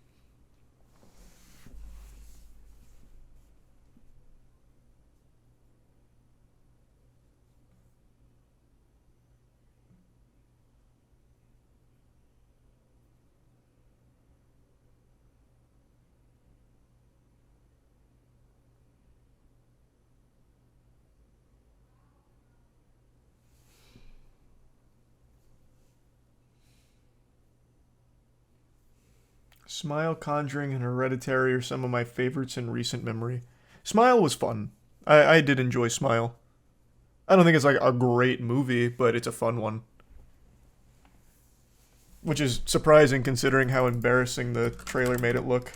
Smile, Conjuring, and Hereditary are some of my favorites in recent memory. Smile was fun. I did enjoy Smile. I don't think it's like a great movie, but it's a fun one. Which is surprising considering how embarrassing the trailer made it look.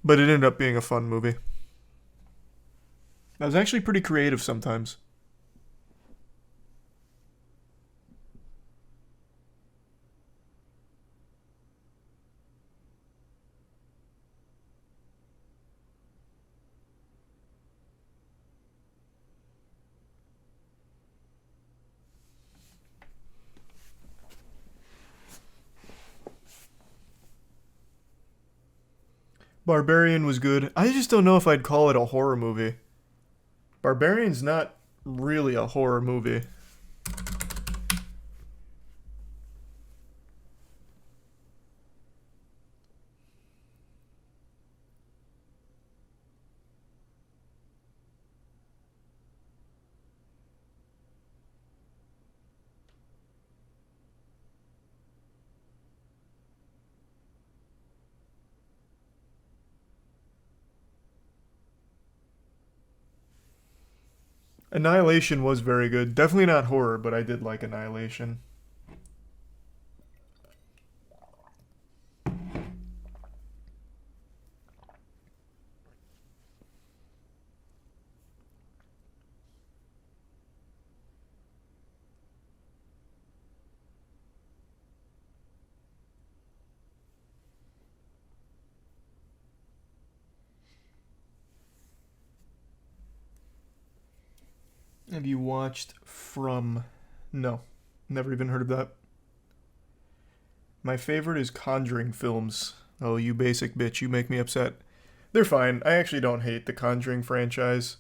But it ended up being a fun movie. That was actually pretty creative sometimes. Barbarian was good. I just don't know if I'd call it a horror movie. Barbarian's not really a horror movie. Annihilation was very good. Definitely not horror, but I did like Annihilation. Have you watched From? No. Never even heard of that. My favorite is Conjuring films. Oh, you basic bitch, you make me upset. They're fine. I actually don't hate the Conjuring franchise.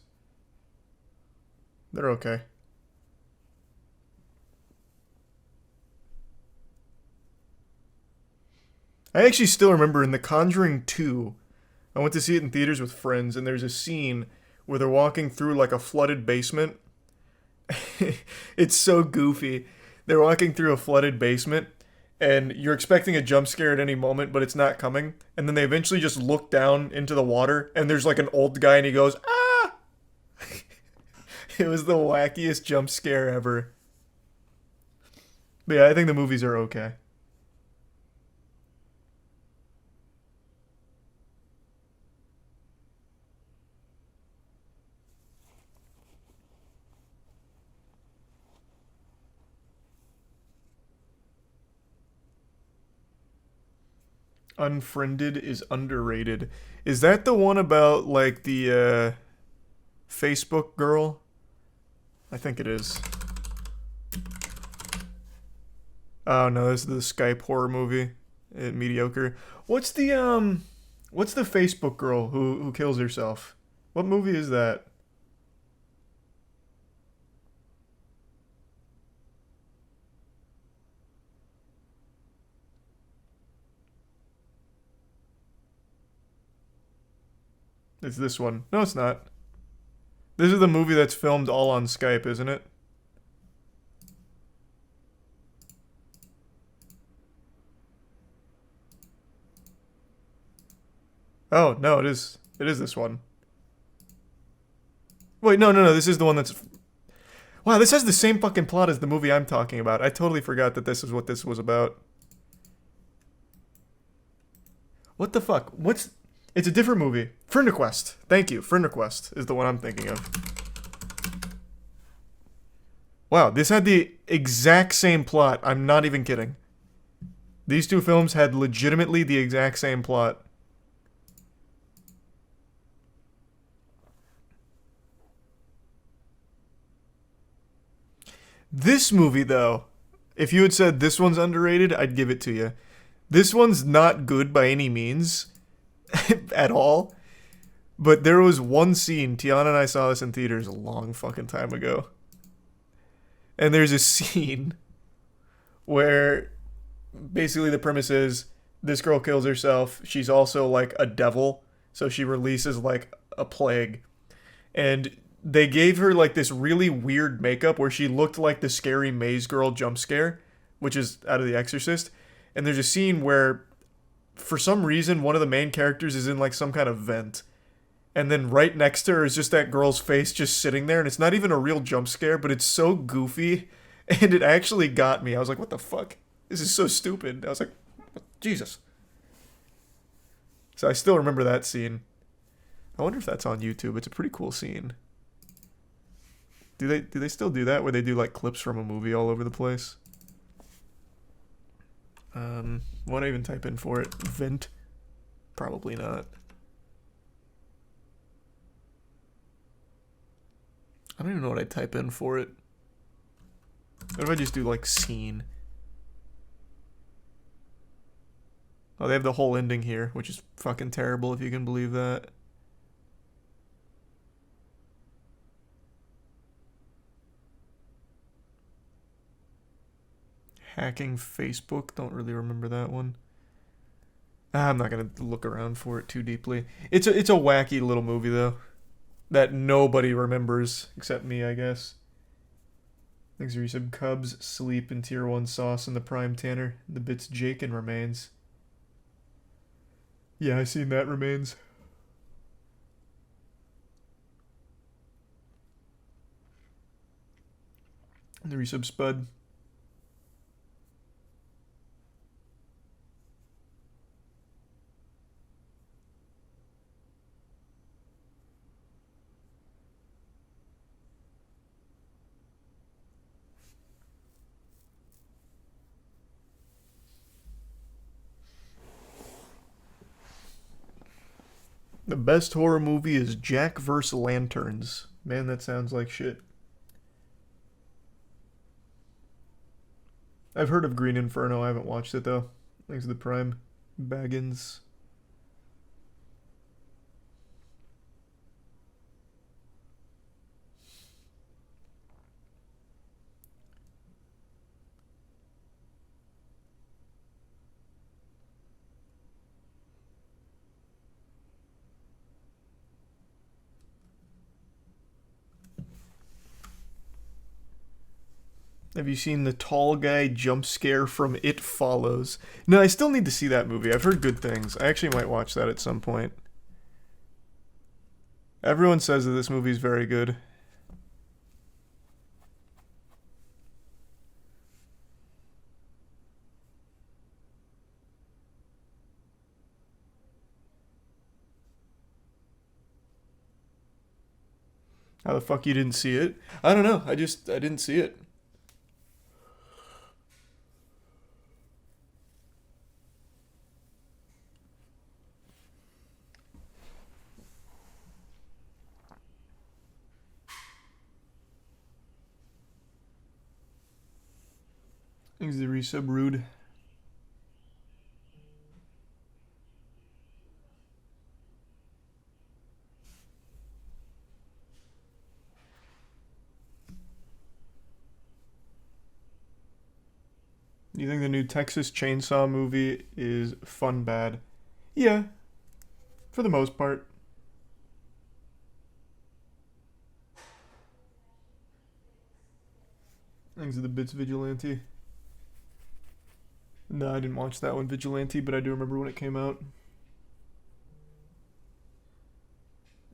They're okay. I actually still remember in The Conjuring 2, I went to see it in theaters with friends, and there's a scene where they're walking through like a flooded basement. It's so goofy. They're walking through a flooded basement, and you're expecting a jump scare at any moment, but it's not coming. And then they eventually just look down into the water, and there's like an old guy, and he goes, "Ah!" It was the wackiest jump scare ever. But yeah, I think the movies are okay. Unfriended is underrated. Is that the one about like the Facebook girl? I think it is. Oh no, this is the Skype horror movie. Mediocre. What's the Facebook girl who kills herself? What movie is that? It's this one. No, it's not. This is the movie that's filmed all on Skype, isn't it? Oh, no, it is. It is this one. Wait, no. This is the one that's. Wow, this has the same fucking plot as the movie I'm talking about. I totally forgot that this is what this was about. What the fuck? What's. It's a different movie. Friend Request. Thank you. Friend Request is the one I'm thinking of. Wow, this had the exact same plot. I'm not even kidding. These two films had legitimately the exact same plot. This movie, though, if you had said this one's underrated, I'd give it to you. This one's not good by any means at all. But there was one scene, Tiana and I saw this in theaters a long fucking time ago. And there's a scene where basically the premise is this girl kills herself. She's also like a devil, so she releases like a plague. And they gave her like this really weird makeup where she looked like the scary maze girl jump scare, which is out of The Exorcist. And there's a scene where for some reason one of the main characters is in like some kind of vent. And then right next to her is just that girl's face just sitting there, and it's not even a real jump scare, but it's so goofy, and it actually got me. I was like, what the fuck? This is so stupid. I was like, Jesus. So I still remember that scene. I wonder if that's on YouTube. It's a pretty cool scene. Do they still do that where they do like clips from a movie all over the place? What do I even type in for it? Vent? Probably not. I don't even know what I type in for it. What if I just do like scene? Oh, they have the whole ending here, which is fucking terrible if you can believe that. Hacking Facebook, don't really remember that one. I'm not gonna look around for it too deeply. It's a wacky little movie though, that nobody remembers except me, I guess. Thanks for some Cubs, Sleep, and Tier 1 Sauce in the Prime Tanner. The bits Jake and Remains. Yeah, I seen that Remains. And the resub Spud. The best horror movie is Jack vs. Lanterns. Man, that sounds like shit. I've heard of Green Inferno. I haven't watched it though. Thanks to the Prime. Baggins. Have you seen the tall guy jump scare from It Follows? No, I still need to see that movie. I've heard good things. I actually might watch that at some point. Everyone says that this movie is very good. How the fuck you didn't see it? I don't know. I didn't see it. Thanks the resub rude. Do you think the new Texas Chainsaw movie is fun bad? Yeah, for the most part. Thanks to the Bits Vigilante. No, I didn't watch that one, Vigilante, but I do remember when it came out.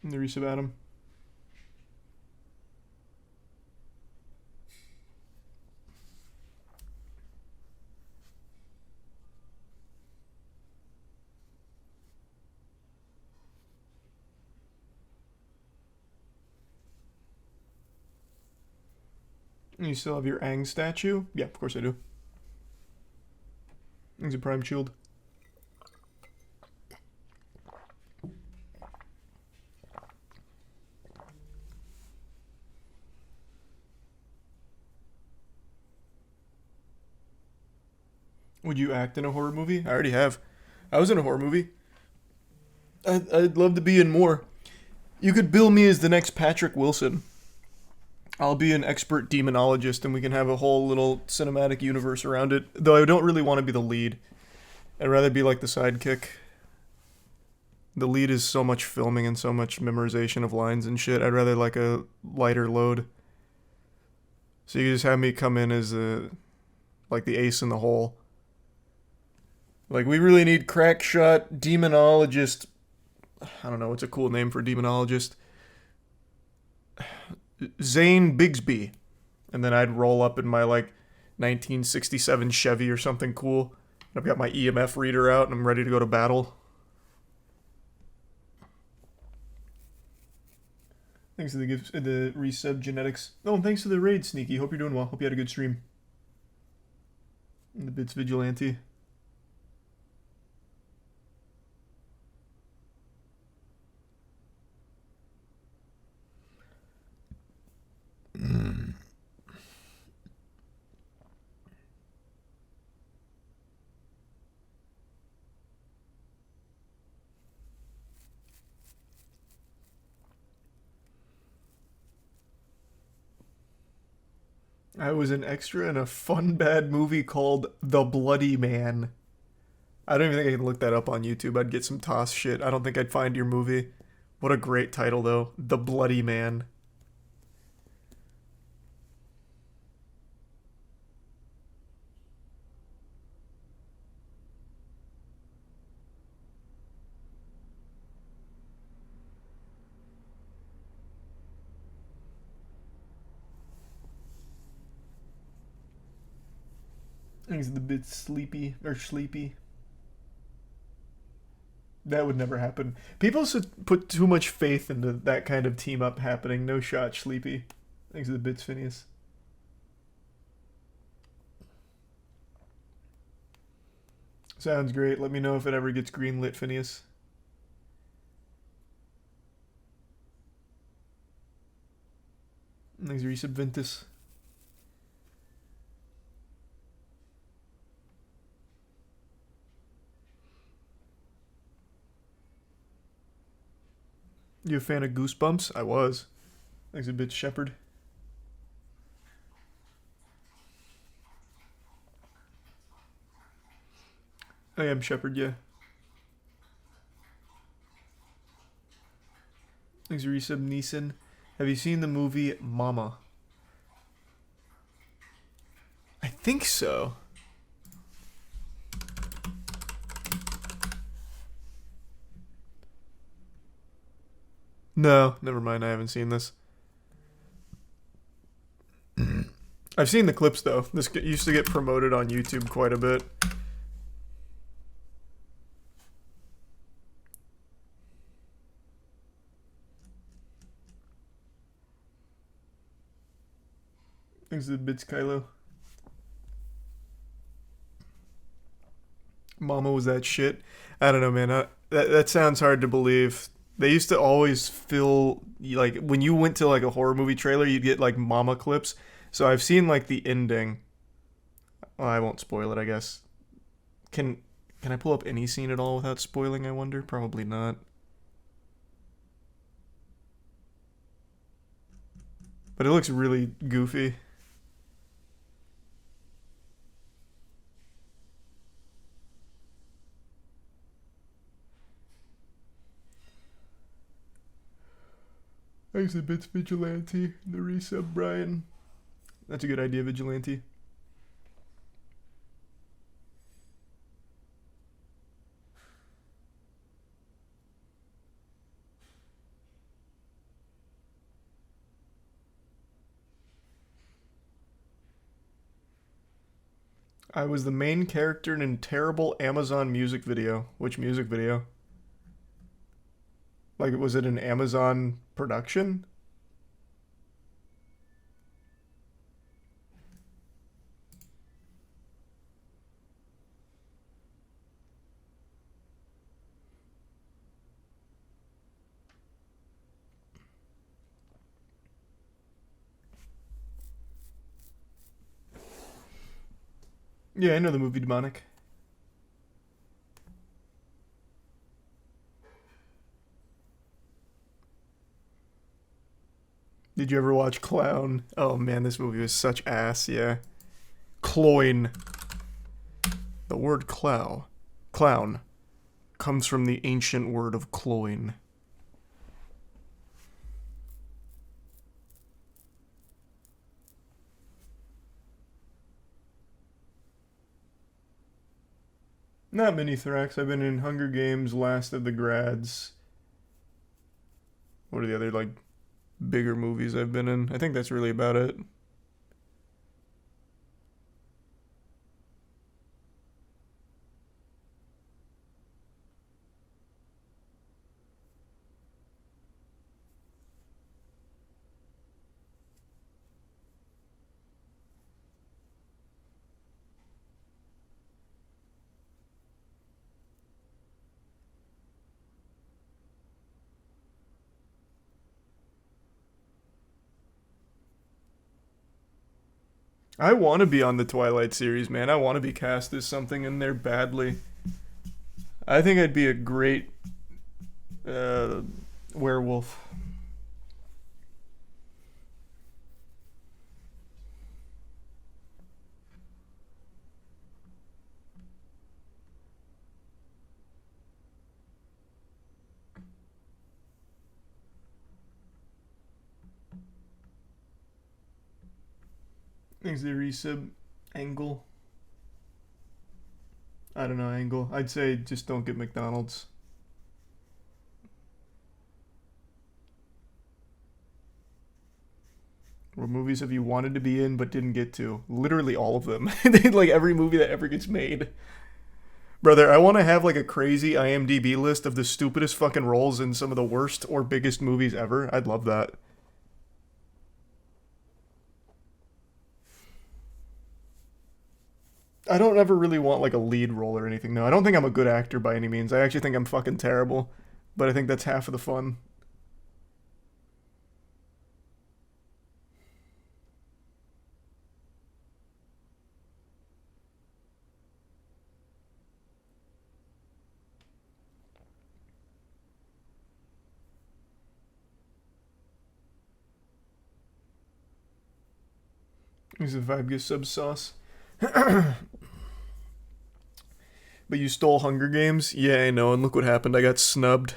And the resub Adam. You still have your Aang statue? Yeah, of course I do. Aang's a Prime Shield. Would you act in a horror movie? I already have. I was in a horror movie. I'd love to be in more. You could bill me as the next Patrick Wilson. I'll be an expert demonologist and we can have a whole little cinematic universe around it. Though I don't really want to be the lead. I'd rather be like the sidekick. The lead is so much filming and so much memorization of lines and shit. I'd rather like a lighter load. So you just have me come in as like the ace in the hole. Like we really need crack shot demonologist. I don't know what's a cool name for demonologist. Zane Bigsby. And then I'd roll up in my like 1967 Chevy or something cool. I've got my EMF reader out and I'm ready to go to battle. Thanks to the resub genetics. Oh, and thanks to the raid, Sneaky. Hope you're doing well. Hope you had a good stream. And the Bits Vigilante. I was an extra in a fun bad movie called The Bloody Man. I don't even think I can look that up on YouTube. I'd get some toss shit. I don't think I'd find your movie. What a great title though. The Bloody Man. He's a bit sleepy or sleepy. That would never happen. People should put too much faith into that kind of team up happening. No shot, Sleepy. Thanks to the bits, Phineas. Sounds great. Let me know if it ever gets greenlit, Phineas. Thanks, Resub Ventus. You a fan of Goosebumps? I was. Thanks a bit, Shepard. I am Shepard, yeah. Thanks, Resub Neeson. Have you seen the movie Mama? think so. No, never mind. I haven't seen this. I've seen the clips though. This used to get promoted on YouTube quite a bit. Thanks to the bits, Kylo. Mama was that shit. I don't know, man. That sounds hard to believe. They used to always fill, like, when you went to like a horror movie trailer, you'd get like mama clips. So I've seen like the ending. Well, I won't spoil it, I guess. Can I pull up any scene at all without spoiling, I wonder? Probably not. But it looks really goofy. Thanks a bit, Vigilante. The resub, Brian. That's a good idea, Vigilante. I was the main character in a terrible Amazon music video. Which music video? Like, was it an Amazon production? Yeah, I know the movie Demonic. Did you ever watch Clown? Oh man, this movie was such ass, yeah. Cloyne. The word clown, comes from the ancient word of cloyne. Not many Thrax. I've been in Hunger Games, Last of the Grads. What are the other, like, bigger movies I've been in? I think that's really about it. I want to be on the Twilight series, man. I want to be cast as something in there badly. I think I'd be a great werewolf. Thanks to the resub. Angle. I don't know, Angle. I'd say just don't get McDonald's. What movies have you wanted to be in but didn't get to? Literally all of them. Like every movie that ever gets made. Brother, I want to have like a crazy IMDb list of the stupidest fucking roles in some of the worst or biggest movies ever. I'd love that. I don't ever really want like a lead role or anything. No, I don't think I'm a good actor by any means. I actually think I'm fucking terrible. But I think that's half of the fun. He's a vibe gives sub sauce. But you stole Hunger Games? Yeah, I know, and look what happened. I got snubbed.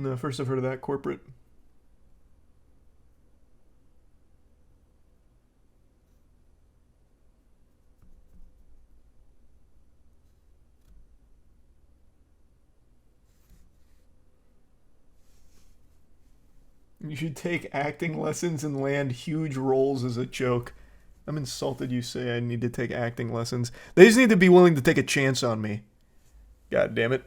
No, first I've heard of that corporate. You should take acting lessons and land huge roles as a joke. I'm insulted you say I need to take acting lessons. They just need to be willing to take a chance on me. God damn it.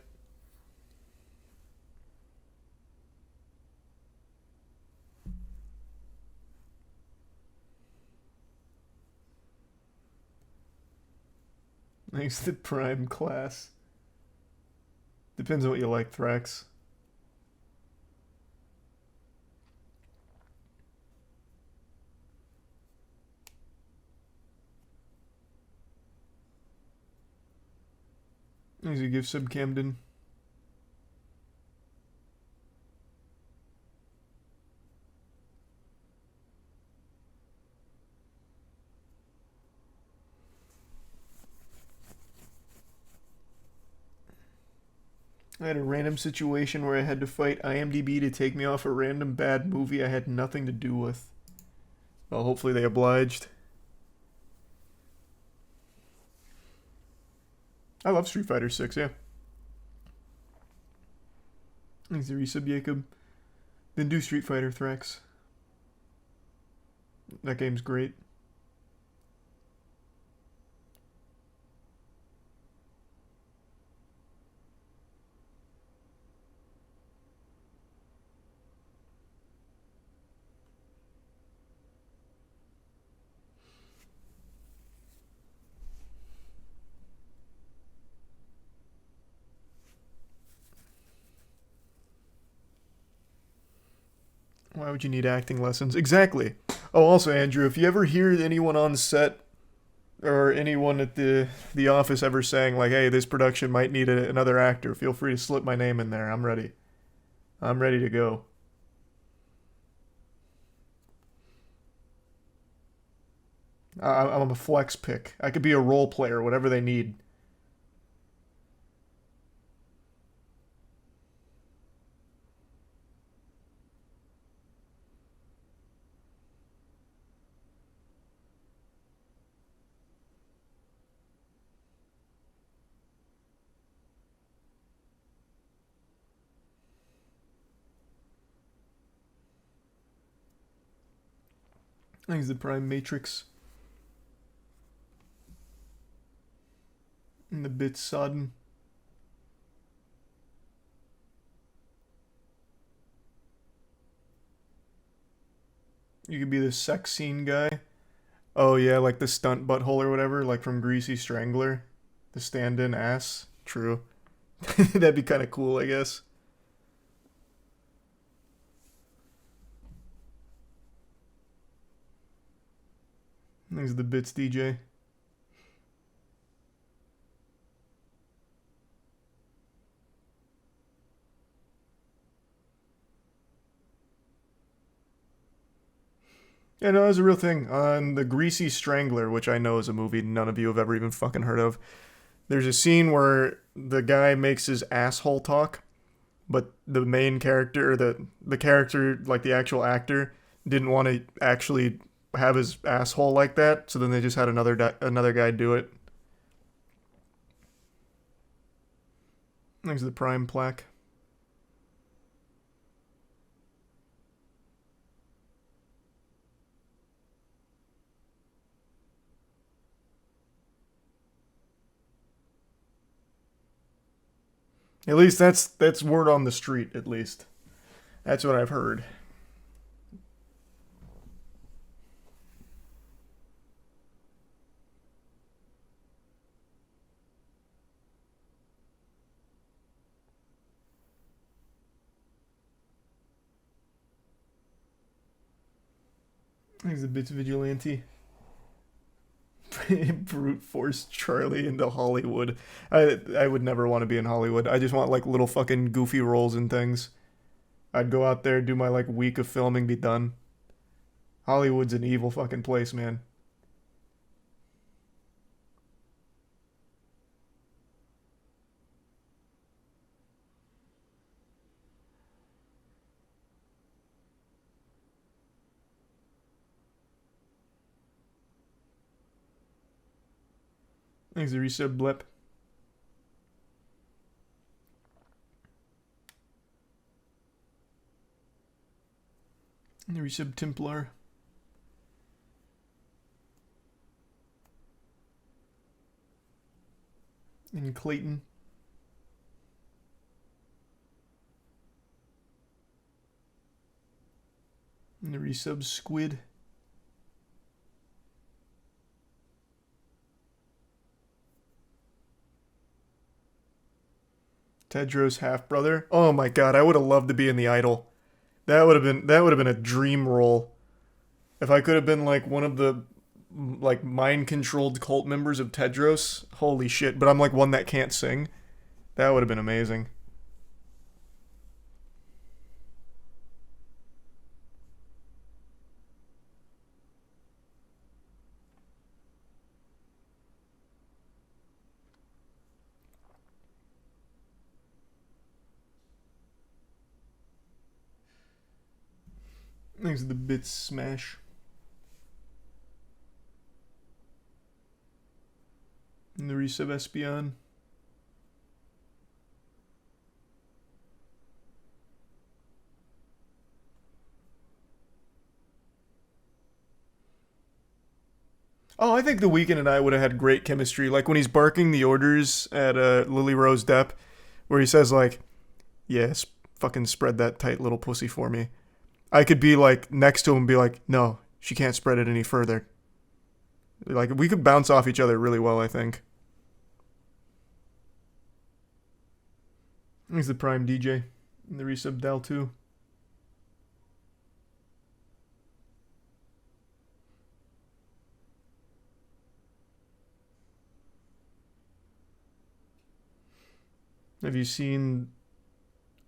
Thanks to Prime class. Depends on what you like, Thrax. Easy give sub Camden. I had a random situation where I had to fight IMDb to take me off a random bad movie I had nothing to do with. Well, hopefully they obliged. I love Street Fighter 6, yeah. Thanks to resub Jacob. Then do Street Fighter, Thrax. That game's great. Why would you need acting lessons? Exactly. Oh, also, Andrew, if you ever hear anyone on set or anyone at the office ever saying like, "Hey, this production might need another actor," feel free to slip my name in there. I'm ready. I'm ready to go. I'm a flex pick. I could be a role player, whatever they need. I think it's the Prime Matrix. And the bit sodden. You could be the sex scene guy. Oh yeah, like the stunt butthole or whatever, like from Greasy Strangler. The stand-in ass. True. That'd be kind of cool, I guess. Thanks to the bits, DJ. Yeah, no, that was a real thing. On The Greasy Strangler, which I know is a movie none of you have ever even fucking heard of, there's a scene where the guy makes his asshole talk, but the main character, or the character, like the actual actor, didn't want to actually have his asshole like that, so then they just had another guy do it. Thanks to the Prime plaque. At least that's word on the street. At least that's what I've heard. He's a bit vigilante. Brute force Charlie into Hollywood. I would never want to be in Hollywood. I just want like little fucking goofy roles and things. I'd go out there, do my like week of filming, be done. Hollywood's an evil fucking place, man. Thanks to resub Blep. And the resub Templar. And Clayton. And the resub Squid. Tedros' half brother. Oh my god, I would have loved to be in the Idol. That would have been a dream role. If I could have been like one of the like mind controlled cult members of Tedros, holy shit, but I'm like one that can't sing. That would have been amazing. Thanks to the Bits Smash. And the resub Espion. Oh, I think The Weeknd and I would have had great chemistry. Like when he's barking the orders at Lily Rose Depp, where he says like, "Yes, fucking spread that tight little pussy for me." I could be like next to him and be like, "No, she can't spread it any further." Like we could bounce off each other really well, I think. He's the Prime DJ in the resub Dal 2. Have you seen...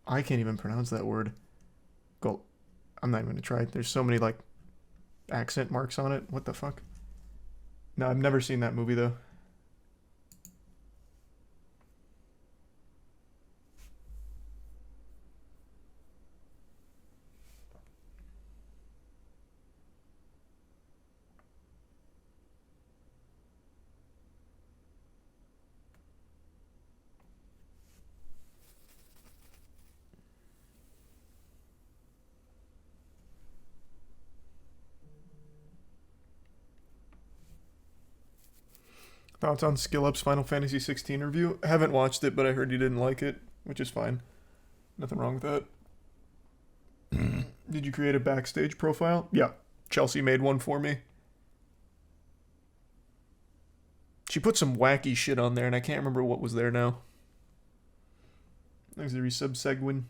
I can't even pronounce that word. Go. I'm not even going to try. There's so many, like, accent marks on it. What the fuck? No, I've never seen that movie, though. Thoughts on Skill Up's Final Fantasy 16 review? I haven't watched it, but I heard you didn't like it, which is fine. Nothing wrong with that. Did you create a backstage profile? Yeah. Chelsea made one for me. She put some wacky shit on there, and I can't remember what was there now. There's the resub Segwin.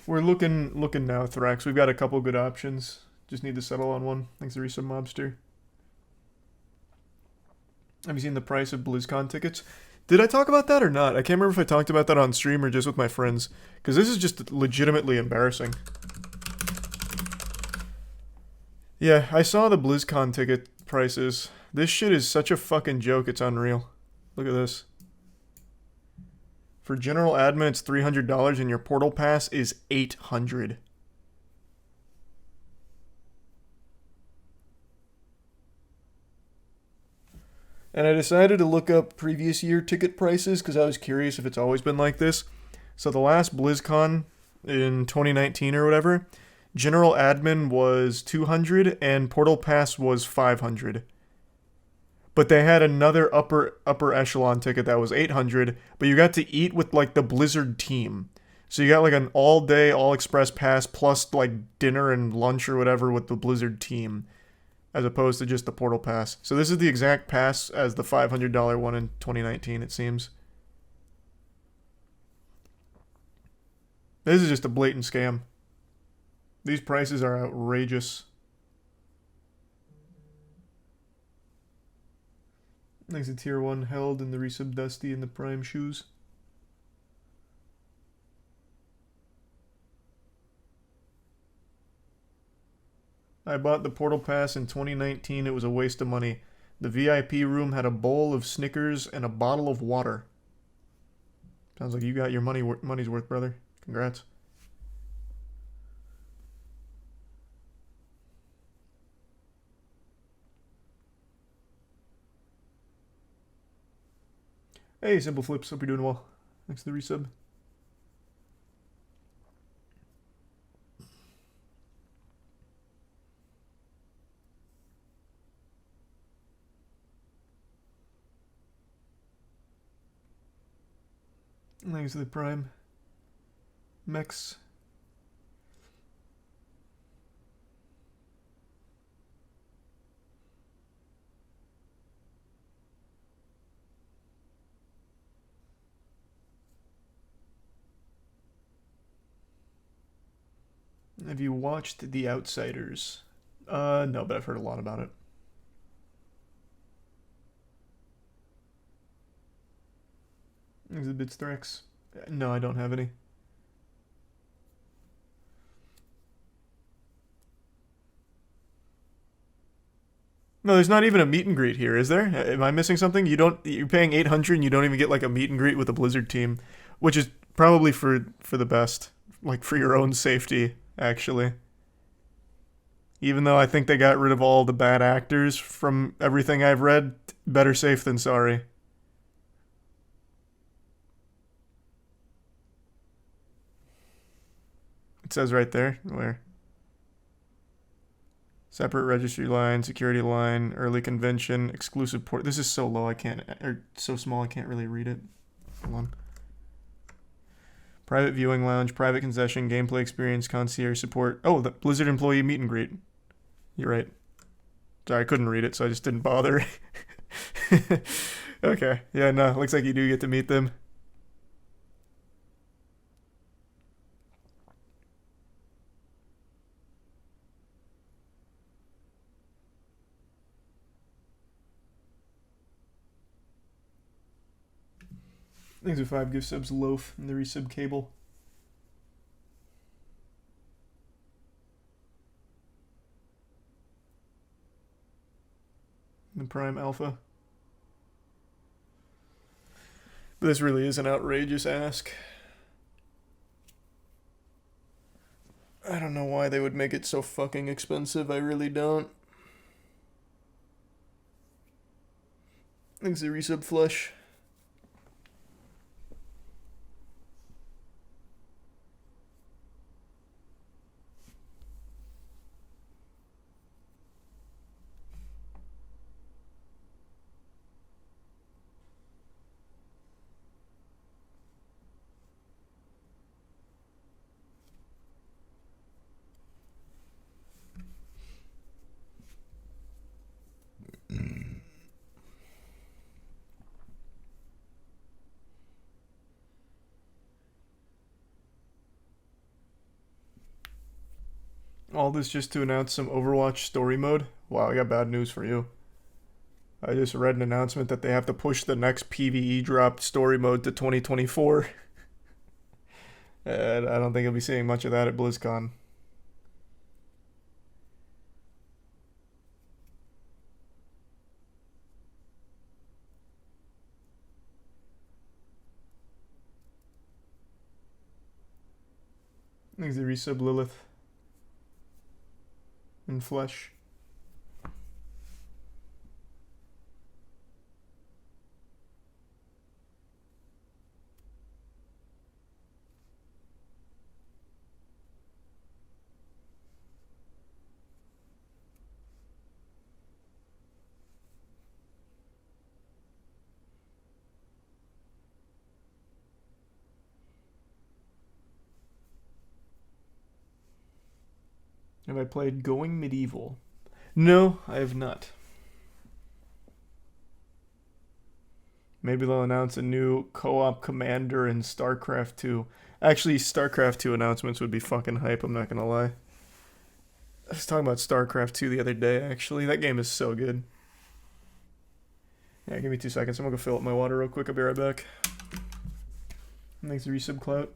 We're looking now, Thrax. We've got a couple good options. Just need to settle on one. Thanks to Resub Mobster. Have you seen the price of BlizzCon tickets? Did I talk about that or not? I can't remember if I talked about that on stream or just with my friends. Because this is just legitimately embarrassing. Yeah, I saw the BlizzCon ticket prices. This shit is such a fucking joke, it's unreal. Look at this. For general admin, it's $300 and your portal pass is $800. And I decided to look up previous year ticket prices because I was curious if it's always been like this. So the last BlizzCon in 2019 or whatever, general admin was $200 and portal pass was $500. But they had another upper echelon ticket that was $800, but you got to eat with like the Blizzard team. So you got like an all day, all express pass plus like dinner and lunch or whatever with the Blizzard team, as opposed to just the portal pass. So this is the exact pass as the $500 one in 2019, it seems. This is just a blatant scam. These prices are outrageous. Thanks to Tier 1 Held and the Resub Dusty and the Prime Shoes. I bought the Portal Pass in 2019. It was a waste of money. The VIP room had a bowl of Snickers and a bottle of water. Sounds like you got your money's worth, brother. Congrats. Hey, Simple Flips. Hope you're doing well. Thanks for the resub. Thanks for the Prime. Mex. Have you watched The Outsiders? No, but I've heard a lot about it. Exhibits Threx. No, I don't have any. No, there's not even a meet and greet here, is there? Am I missing something? You're paying 800 and you don't even get like a meet and greet with a Blizzard team, which is probably for the best, like for your own safety, actually. Even though I think they got rid of all the bad actors from everything I've read, better safe than sorry. It says right there, where? Separate registry line, security line, early convention, exclusive port. This is so low I can't, or so small I can't really read it. Hold on. Private viewing lounge, private concession, gameplay experience, concierge support. Oh, the Blizzard employee meet and greet. You're right. Sorry, I couldn't read it, so I just didn't bother. Okay. Yeah, no, looks like you do get to meet them. Thanks for 5 gift subs, Loaf, and the resub cable. The Prime Alpha. But this really is an outrageous ask. I don't know why they would make it so fucking expensive. I really don't. Thanks for the resub, Flush. All this just to announce some Overwatch story mode? Wow, I got bad news for you. I just read an announcement that they have to push the next PvE drop story mode to 2024. And I don't think you'll be seeing much of that at BlizzCon. Thanks to resub Lilith. And Flesh. Have I played Going Medieval? No, I have not. Maybe they'll announce a new co-op commander in StarCraft 2. Actually, StarCraft 2 announcements would be fucking hype, I'm not gonna lie. I was talking about StarCraft 2 the other day, actually. That game is so good. Yeah, give me 2 seconds. I'm gonna go fill up my water real quick. I'll be right back. Thanks for resub, Clout.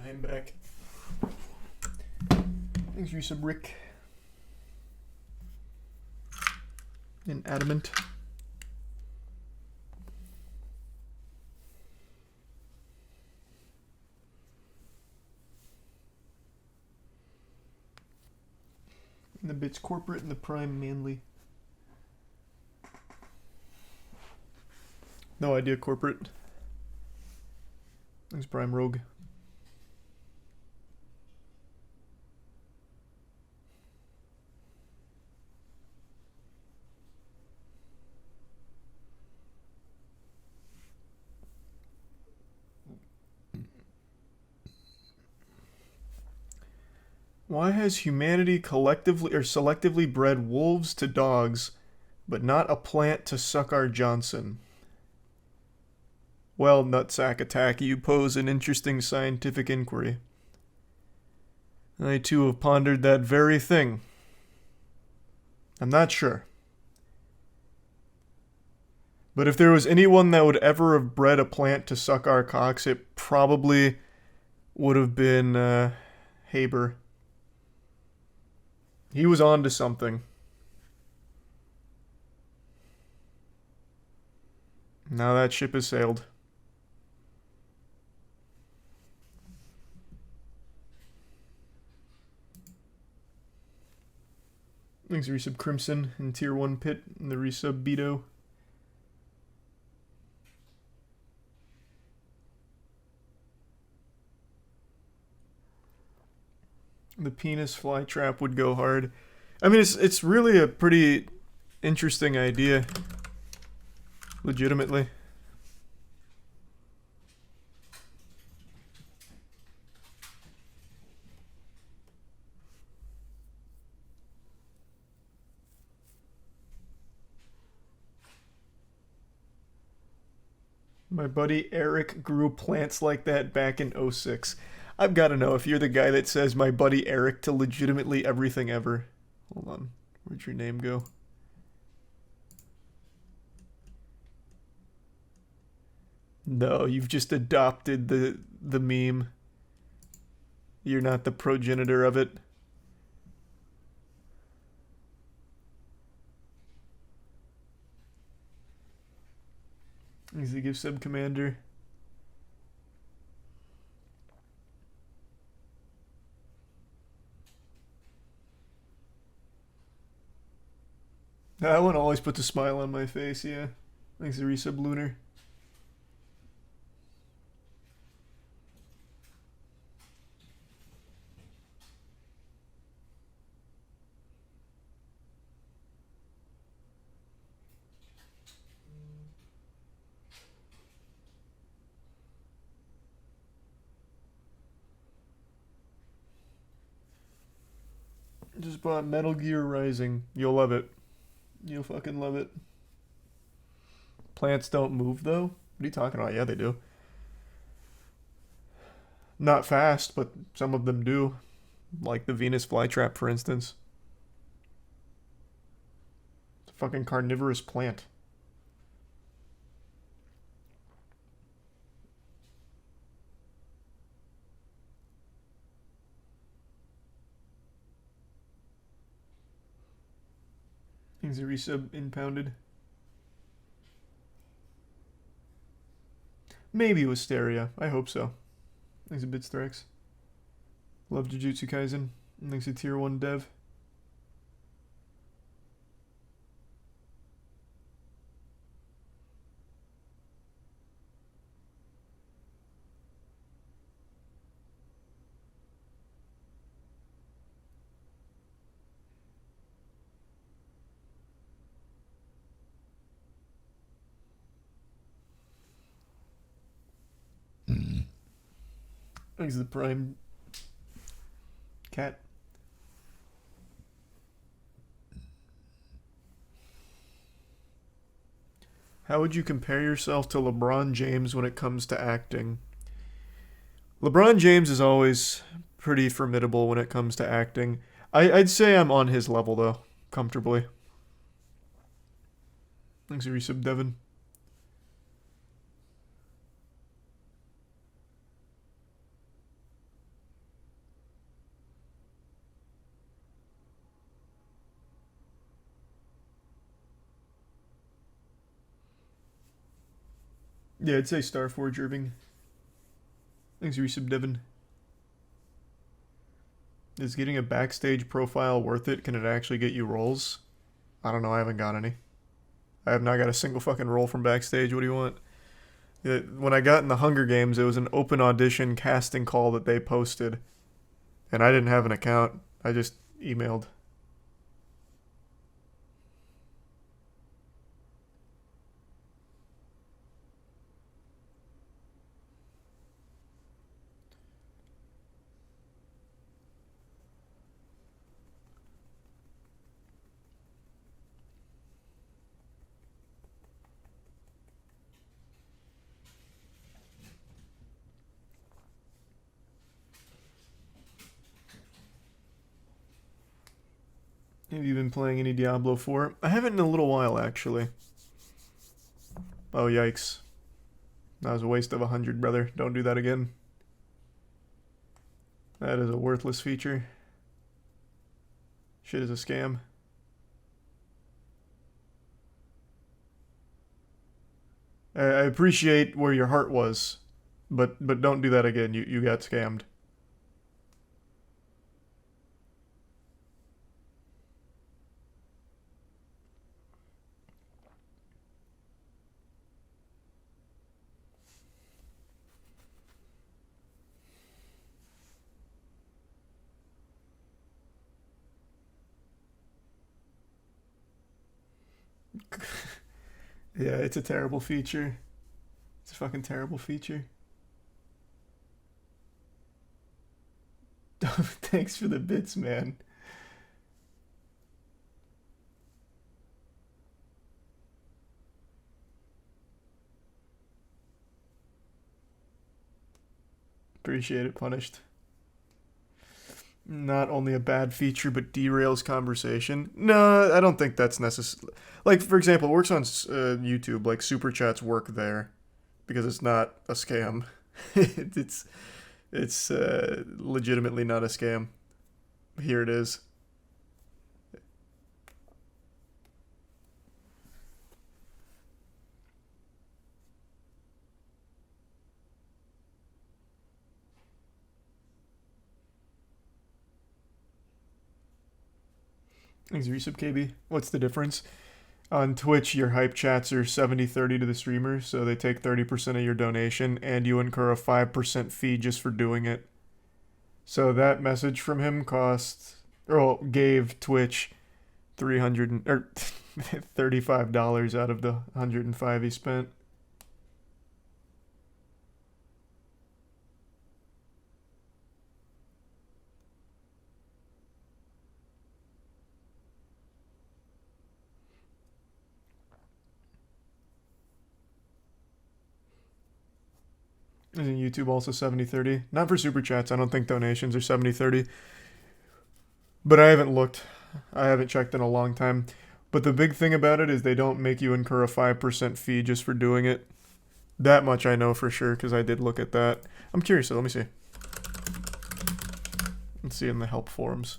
I'm back. Thanks for some Rick. And Adamant. And the bits corporate and the prime manly. No idea corporate. Thanks prime rogue. Why has humanity collectively or selectively bred wolves to dogs, but not a plant to suck our Johnson? Well, nutsack attack, you pose an interesting scientific inquiry. I too have pondered that very thing. I'm not sure. But if there was anyone that would ever have bred a plant to suck our cocks, it probably would have been Haber. He was on to something. Now that ship has sailed. Thanks, resub Crimson in Tier 1 Pit and the resub Beto. The penis flytrap would go hard. I mean, it's really a pretty interesting idea. Legitimately. My buddy Eric grew plants like that back in 06. I've got to know if you're the guy that says my buddy Eric to legitimately everything ever. Hold on. Where'd your name go? No, you've just adopted the meme. You're not the progenitor of it. Easy give sub commander. That one always puts a smile on my face, yeah. Thanks to resub Lunar. Just bought Metal Gear Rising. You'll love it. You'll fucking love it. Plants don't move, though? What are you talking about? Yeah, they do. Not fast, but some of them do. Like the Venus flytrap, for instance. It's a fucking carnivorous plant. Things a resub impounded. Maybe Wisteria. I hope so. Thanks a Bitstrex. Love Jujutsu Kaisen. Thanks a Tier 1 dev. Thanks to the Prime Cat. How would you compare yourself to LeBron James when it comes to acting? LeBron James is always pretty formidable when it comes to acting. I'd say I'm on his level, though, comfortably. Thanks for resub, Devin. Yeah, I'd say Starforge Irving. Thanks, Resub Devon. Is getting a backstage profile worth it? Can it actually get you roles? I don't know. I haven't got any. I have not got a single fucking role from backstage. What do you want? When I got in the Hunger Games, it was an open audition casting call that they posted. And I didn't have an account. I just emailed. Have you been playing any Diablo 4? I haven't in a little while, actually. Oh, yikes. That was a waste of 100, brother. Don't do that again. That is a worthless feature. Shit is a scam. I appreciate where your heart was, but don't do that again. You got scammed. Yeah, it's a terrible feature. It's a fucking terrible feature. Thanks for the bits, man. Appreciate it, Punished. Not only a bad feature, but derails conversation. No, I don't think that's necessary. Like, for example, it works on YouTube. Like, super chats work there because it's not a scam. it's legitimately not a scam. Here it is. Thanks, Resub KB. What's the difference? On Twitch, your hype chats are 70-30 to the streamer, so they take 30% of your donation, and you incur a 5% fee just for doing it. So that message from him gave Twitch $35 out of the $105 he spent. Isn't YouTube also 70-30? Not for super chats. I don't think donations are 70-30. But I haven't looked. I haven't checked in a long time. But the big thing about it is they don't make you incur a 5% fee just for doing it. That much I know for sure because I did look at that. I'm curious, so let me see. Let's see in the help forums.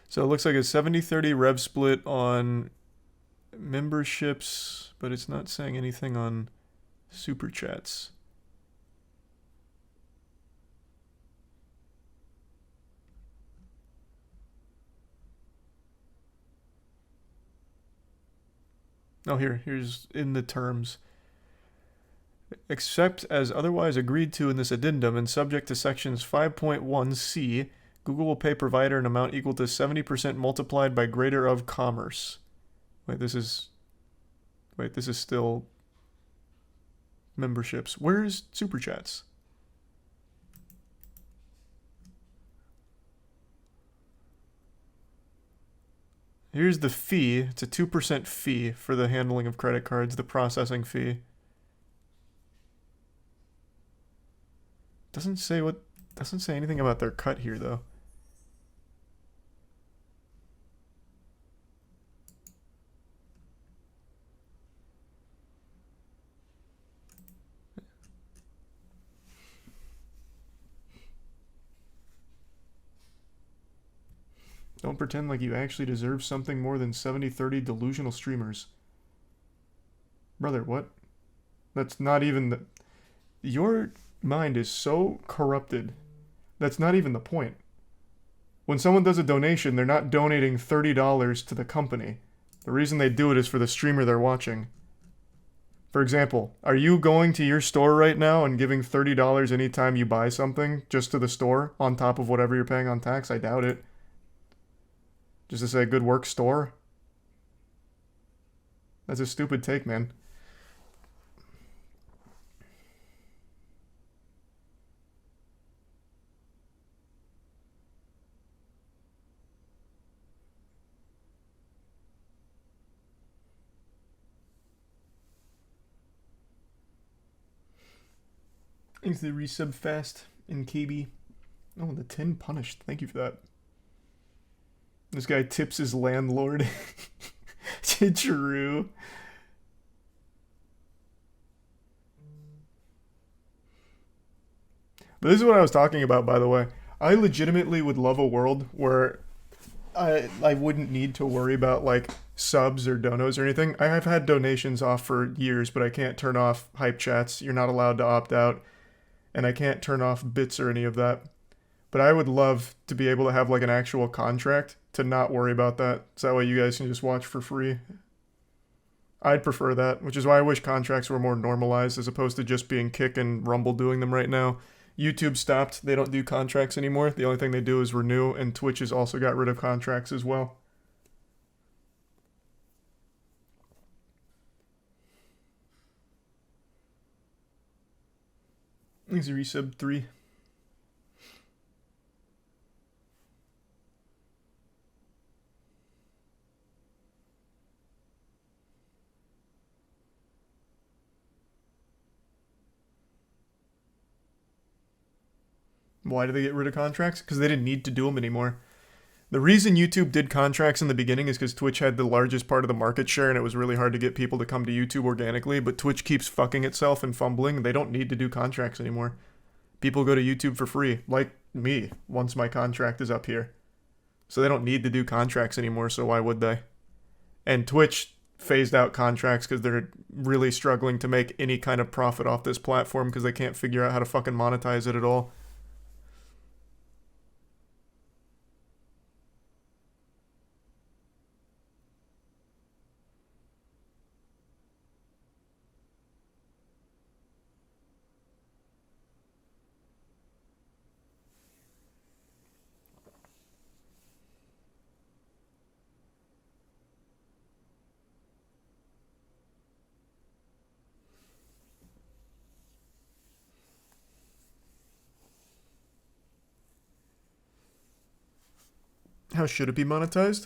So it looks like a 70-30 rev split on memberships, but it's not saying anything on super chats. Oh, here's in the terms. Except as otherwise agreed to in this addendum and subject to sections 5.1c, Google will pay provider an amount equal to 70% multiplied by greater of commerce. Wait, this is still memberships. Where's super chats? Here's the fee. It's a 2% fee for the handling of credit cards, the processing fee. Doesn't say anything about their cut here though. Don't pretend like you actually deserve something more than 70-30 delusional streamers. Brother, what? That's not even the... Your mind is so corrupted. That's not even the point. When someone does a donation, they're not donating $30 to the company. The reason they do it is for the streamer they're watching. For example, are you going to your store right now and giving $30 anytime you buy something just to the store on top of whatever you're paying on tax? I doubt it. Just to say good work store? That's a stupid take, man. Thanks to the resub fast in KB. Oh, the 10 punished. Thank you for that. This guy tips his landlord. True. But this is what I was talking about, by the way. I legitimately would love a world where I wouldn't need to worry about like subs or donos or anything. I have had donations off for years, but I can't turn off hype chats. You're not allowed to opt out. And I can't turn off bits or any of that. But I would love to be able to have like an actual contract to not worry about that. So that way you guys can just watch for free. I'd prefer that, which is why I wish contracts were more normalized as opposed to just being Kick and Rumble doing them right now. YouTube stopped. They don't do contracts anymore. The only thing they do is renew, and Twitch has also got rid of contracts as well. Thanks, resub 3. Why did they get rid of contracts? Because they didn't need to do them anymore. The reason YouTube did contracts in the beginning is because Twitch had the largest part of the market share and it was really hard to get people to come to YouTube organically, but Twitch keeps fucking itself and fumbling. They don't need to do contracts anymore. People go to YouTube for free, like me, once my contract is up here. So they don't need to do contracts anymore, so why would they? And Twitch phased out contracts because they're really struggling to make any kind of profit off this platform because they can't figure out how to fucking monetize it at all. How should it be monetized?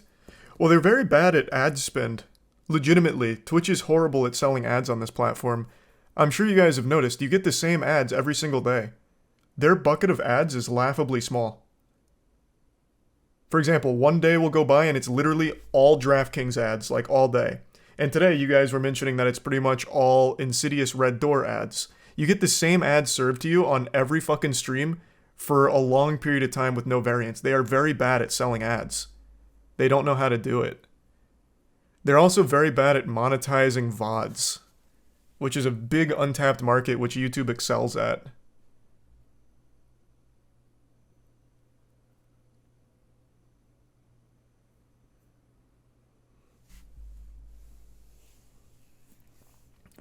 Well, they're very bad at ad spend. Legitimately, Twitch is horrible at selling ads on this platform. I'm sure you guys have noticed, you get the same ads every single day. Their bucket of ads is laughably small. For example, one day will go by and it's literally all DraftKings ads, like all day. And today you guys were mentioning that it's pretty much all Insidious Red Door ads. You get the same ads served to you on every fucking stream for a long period of time with no variance. They are very bad at selling ads. They don't know how to do it. They're also very bad at monetizing VODs, which is a big untapped market which YouTube excels at.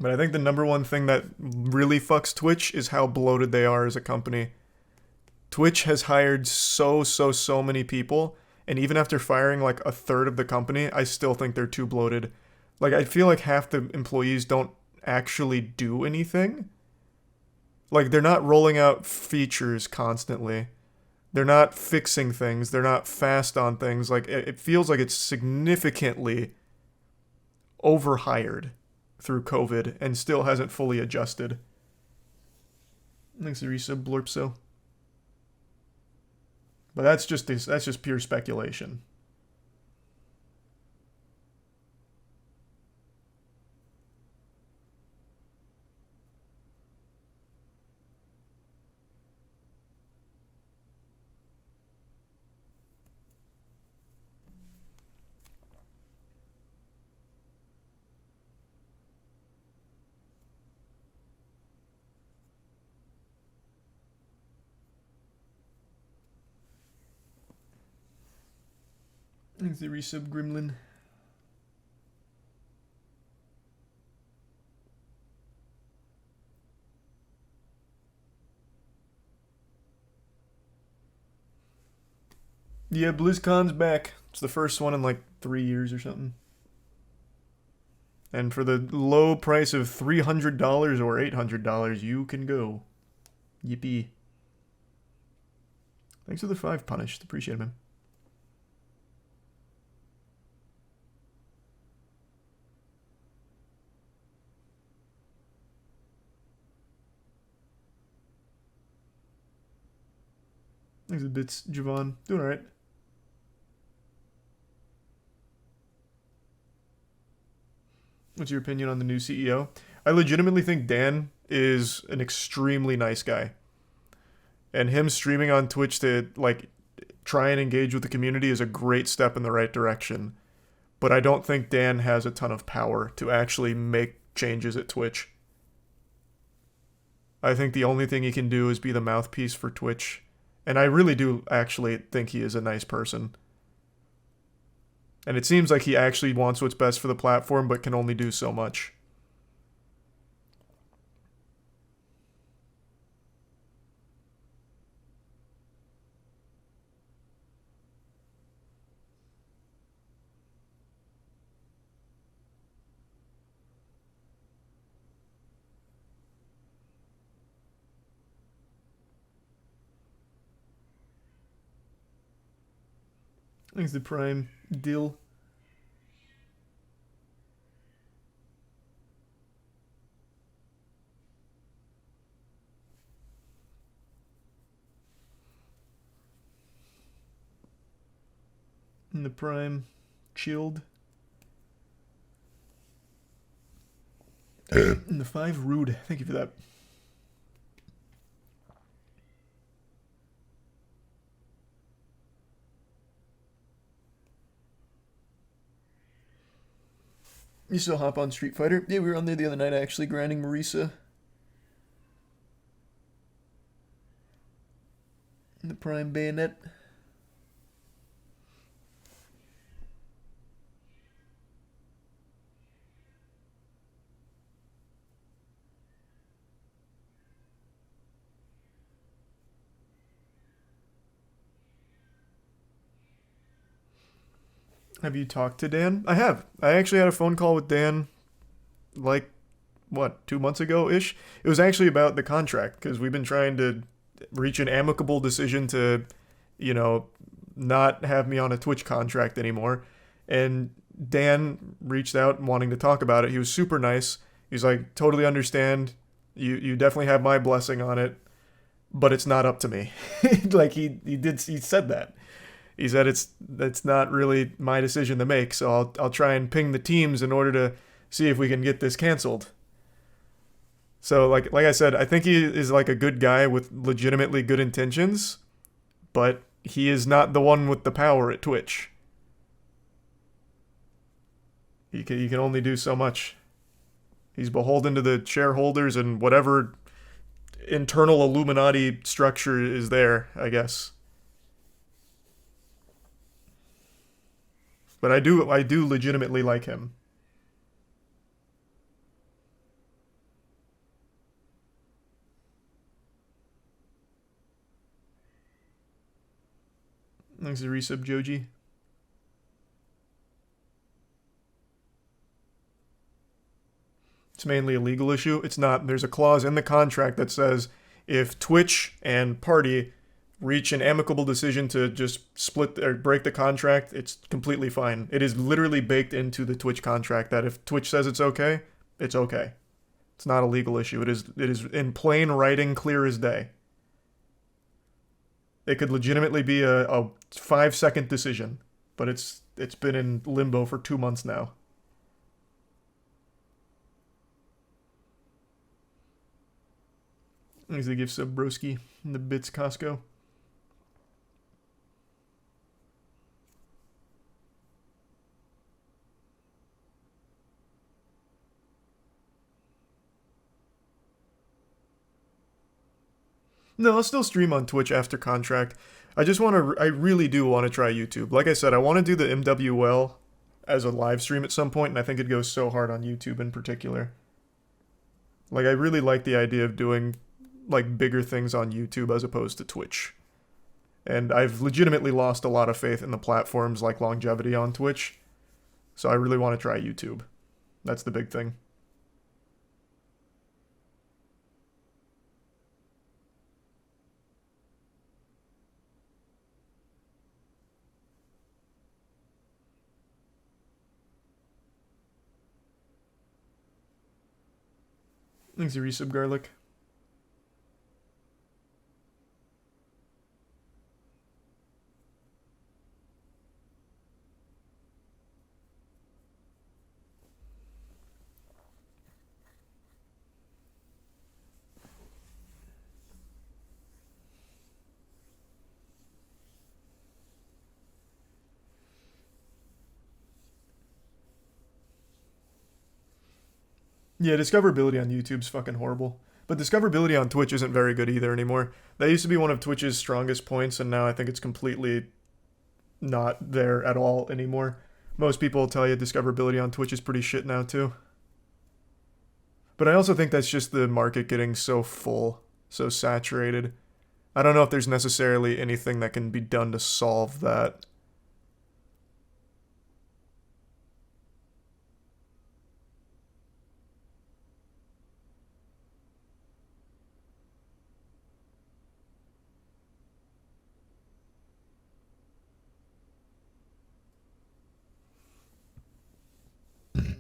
But I think the number one thing that really fucks Twitch is how bloated they are as a company. Twitch has hired so many people, and even after firing like a third of the company, I still think they're too bloated. Like, I feel like half the employees don't actually do anything. Like, they're not rolling out features constantly. They're not fixing things. They're not fast on things. Like, it feels like it's significantly overhired through COVID and still hasn't fully adjusted. Thanks to resub Blurpso. But that's just pure speculation. Thanks the resub Gremlin. Yeah, BlizzCon's back. It's the first one in like 3 years or something. And for the low price of $300 or $800, you can go. Yippee. Thanks for the 5 punished. Appreciate it, man. Thanks a bits, Javon. Doing alright. What's your opinion on the new CEO? I legitimately think Dan is an extremely nice guy. And him streaming on Twitch to like try and engage with the community is a great step in the right direction. But I don't think Dan has a ton of power to actually make changes at Twitch. I think the only thing he can do is be the mouthpiece for Twitch. And I really do actually think he is a nice person. And it seems like he actually wants what's best for the platform, but can only do so much. Thanks the Prime Dill. And the Prime Chilled. And the 5 Rude. Thank you for that. You still hop on Street Fighter? Yeah, we were on there the other night actually grinding Marisa. And the Prime Bayonet. Have you talked to Dan? I have. I actually had a phone call with Dan like, what, 2 months ago-ish? It was actually about the contract, because we've been trying to reach an amicable decision to, you know, not have me on a Twitch contract anymore. And Dan reached out wanting to talk about it. He was super nice. He's like, totally understand. You definitely have my blessing on it, but it's not up to me. Like he said that. He said it's not really my decision to make, so I'll try and ping the teams in order to see if we can get this canceled. So like I said, I think he is like a good guy with legitimately good intentions, but he is not the one with the power at Twitch. He can only do so much. He's beholden to the shareholders and whatever internal Illuminati structure is there, I guess. But I do legitimately like him. Thanks to resub Joji. It's mainly a legal issue. It's not. There's a clause in the contract that says if Twitch and party reach an amicable decision to just split or break the contract, it's completely fine. It is literally baked into the Twitch contract that if Twitch says it's okay, it's okay. It's not a legal issue. It is in plain writing, clear as day. It could legitimately be a 5-second decision, but it's been in limbo for 2 months now. Thanks to give sub broski and the bits Costco. No, I'll still stream on Twitch after contract. I really do want to try YouTube. Like I said, I want to do the MWL as a live stream at some point, and I think it goes so hard on YouTube in particular. Like, I really like the idea of doing, like, bigger things on YouTube as opposed to Twitch. And I've legitimately lost a lot of faith in the platforms like longevity on Twitch. So I really want to try YouTube. That's the big thing. Thanks, you resub garlic. Yeah, discoverability on YouTube's fucking horrible. But discoverability on Twitch isn't very good either anymore. That used to be one of Twitch's strongest points, and now I think it's completely not there at all anymore. Most people will tell you discoverability on Twitch is pretty shit now, too. But I also think that's just the market getting so full, so saturated. I don't know if there's necessarily anything that can be done to solve that.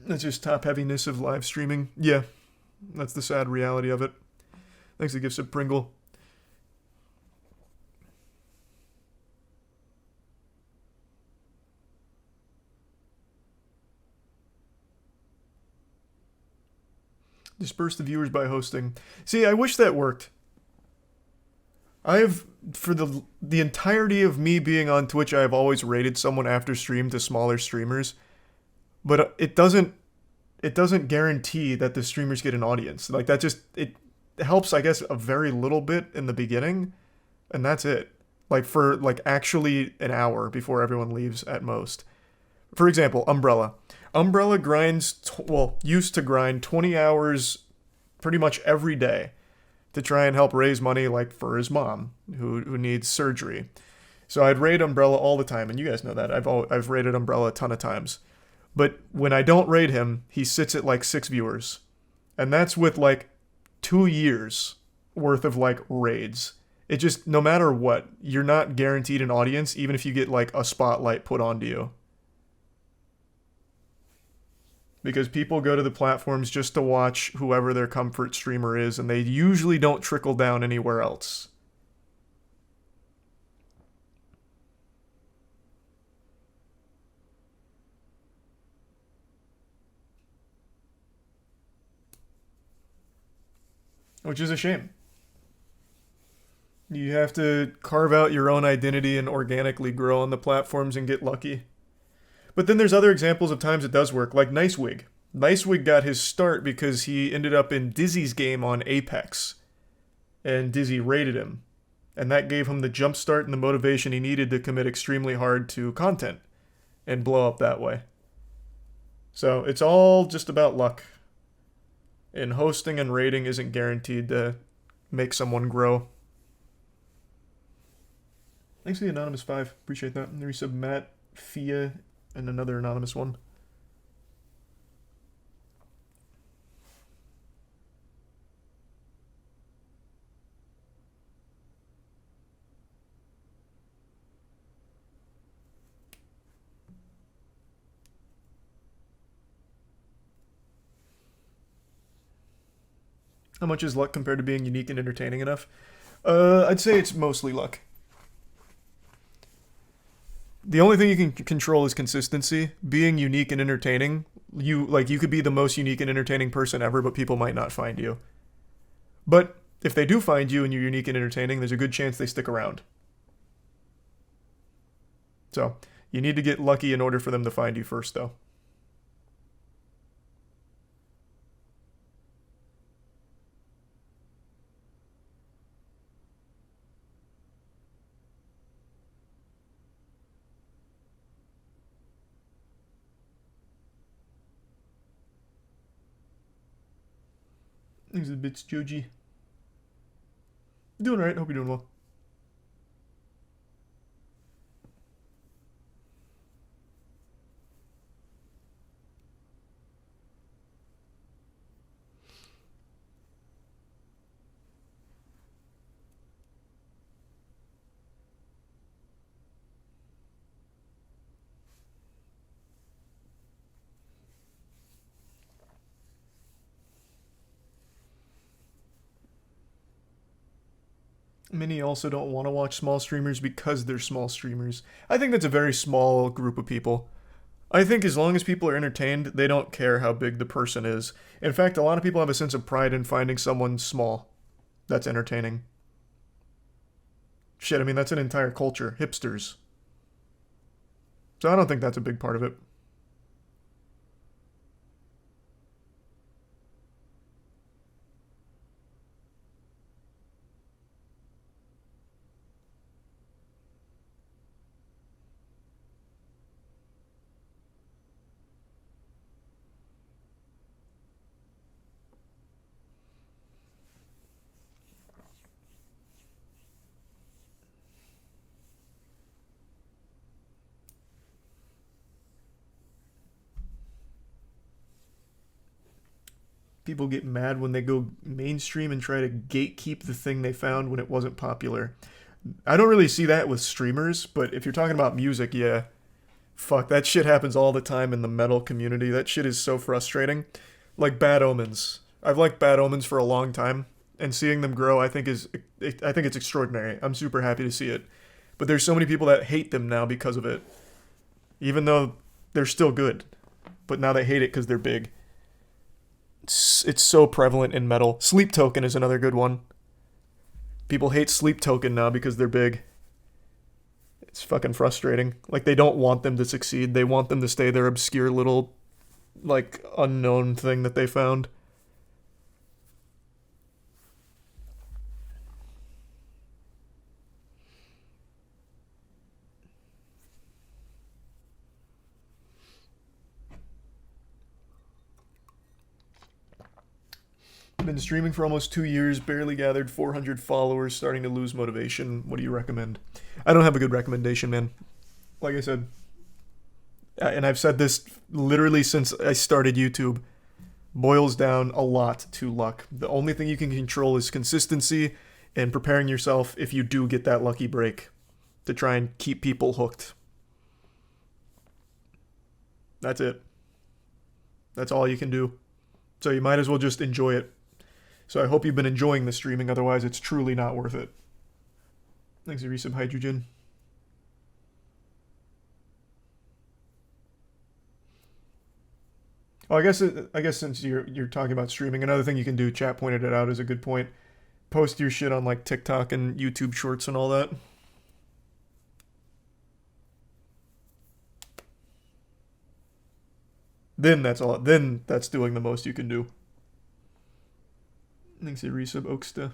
That's just top heaviness of live streaming. Yeah, that's the sad reality of it. Thanks to Gifts of Pringle. Disperse the viewers by hosting. See, I wish that worked. For the entirety of me being on Twitch, I have always rated someone after stream to smaller streamers. But it doesn't guarantee that the streamers get an audience. Like, that just, it helps, I guess, a very little bit in the beginning, and that's it. Like, for, like, actually an hour before everyone leaves at most. For example, Umbrella. Umbrella used to grind 20 hours pretty much every day to try and help raise money, like, for his mom, who needs surgery. So I'd raid Umbrella all the time, and you guys know that. I've raided Umbrella a ton of times. But when I don't raid him, he sits at like 6 viewers. And that's with like 2 years worth of like raids. It just, no matter what, you're not guaranteed an audience, even if you get like a spotlight put onto you. Because people go to the platforms just to watch whoever their comfort streamer is, and they usually don't trickle down anywhere else. Which is a shame. You have to carve out your own identity and organically grow on the platforms and get lucky. But then there's other examples of times it does work, like Nicewig. Nicewig got his start because he ended up in Dizzy's game on Apex. And Dizzy raided him. And that gave him the jump start and the motivation he needed to commit extremely hard to content and blow up that way. So it's all just about luck. And hosting and rating isn't guaranteed to make someone grow. Thanks for the Anonymous 5. Appreciate that. And there's some Matt, Fia, and another anonymous one. How much is luck compared to being unique and entertaining enough? I'd say it's mostly luck. The only thing you can control is consistency. Being unique and entertaining, you could be the most unique and entertaining person ever, but people might not find you. But if they do find you and you're unique and entertaining, there's a good chance they stick around. So, you need to get lucky in order for them to find you first, though. Thanks a bits, Joji. Doing alright, hope you're doing well. Many also don't want to watch small streamers because they're small streamers. I think that's a very small group of people. I think as long as people are entertained, they don't care how big the person is. In fact, a lot of people have a sense of pride in finding someone small that's entertaining. Shit, I mean, that's an entire culture. Hipsters. So I don't think that's a big part of it. People get mad when they go mainstream and try to gatekeep the thing they found when it wasn't popular. I don't really see that with streamers, but if you're talking about music, yeah. Fuck, that shit happens all the time in the metal community. That shit is so frustrating. Like Bad Omens. I've liked Bad Omens for a long time, and seeing them grow I think it's extraordinary. I'm super happy to see it. But there's so many people that hate them now because of it. Even though they're still good. But now they hate it because they're big. It's so prevalent in metal. Sleep Token is another good one. People hate Sleep Token now because they're big. It's fucking frustrating. Like, they don't want them to succeed. They want them to stay their obscure little, like, unknown thing that they found. Been streaming for almost 2 years, barely gathered 400 followers, starting to lose motivation. What do you recommend? I don't have a good recommendation, man. Like I said, and I've said this literally since I started YouTube, boils down a lot to luck. The only thing you can control is consistency and preparing yourself if you do get that lucky break to try and keep people hooked. That's it. That's all you can do. So you might as well just enjoy it. So I hope you've been enjoying the streaming, otherwise it's truly not worth it. Thanks, Resub Hydrogen. Oh, I guess since you're talking about streaming, another thing you can do, chat pointed it out, is a good point. Post your shit on like TikTok and YouTube Shorts and all that. Then that's doing the most you can do. Thanks, Resub Oaksta.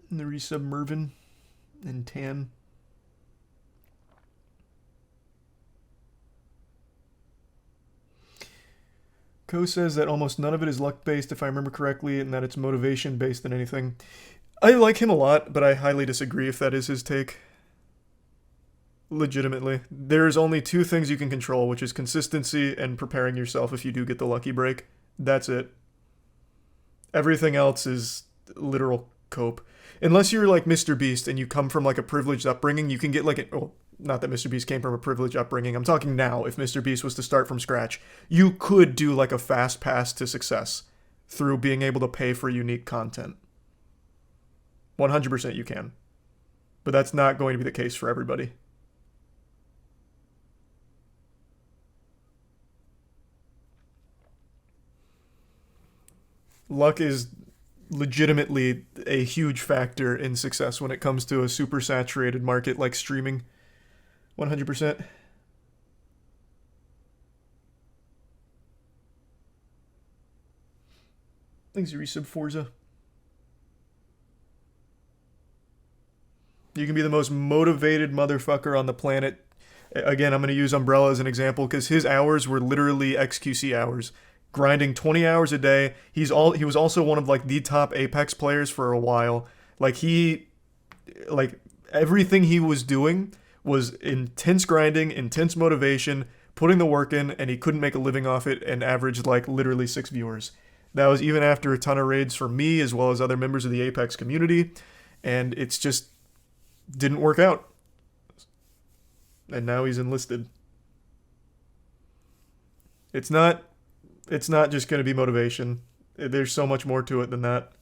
And the Resub Mervin and Tan. Ko says that almost none of it is luck based, if I remember correctly, and that it's motivation based than anything. I like him a lot, but I highly disagree if that is his take. Legitimately. There's only two things you can control, which is consistency and preparing yourself if you do get the lucky break. That's it. Everything else is literal cope. Unless you're like Mr. Beast and you come from like a privileged upbringing, you can get like not that Mr. Beast came from a privileged upbringing. I'm talking now. If Mr. Beast was to start from scratch, you could do like a fast pass to success through being able to pay for unique content. 100% you can. But that's not going to be the case for everybody. Luck is legitimately a huge factor in success when it comes to a super saturated market like streaming. 100%. Thanks, Resub Forza. You can be the most motivated motherfucker on the planet. Again, I'm going to use Umbrella as an example because his hours were literally XQC hours, grinding 20 hours a day. He was also one of like the top Apex players for a while. Like everything he was doing was intense grinding, intense motivation, putting the work in, and he couldn't make a living off it and averaged like literally 6 viewers. That was even after a ton of raids for me as well as other members of the Apex community, and it's just didn't work out. And now he's enlisted. It's not just going to be motivation. There's so much more to it than that.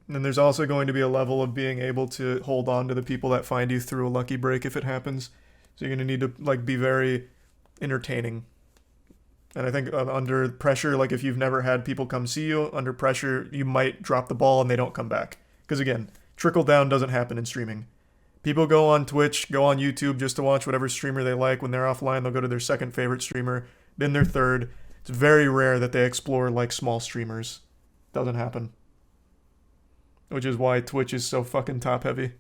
And there's also going to be a level of being able to hold on to the people that find you through a lucky break if it happens. So you're going to need to like be very entertaining. And I think under pressure, like if you've never had people come see you, under pressure, you might drop the ball and they don't come back. Because again, trickle down doesn't happen in streaming. People go on Twitch, go on YouTube just to watch whatever streamer they like. When they're offline, they'll go to their second favorite streamer, then their third. It's very rare that they explore like small streamers. Doesn't happen. Which is why Twitch is so fucking top heavy.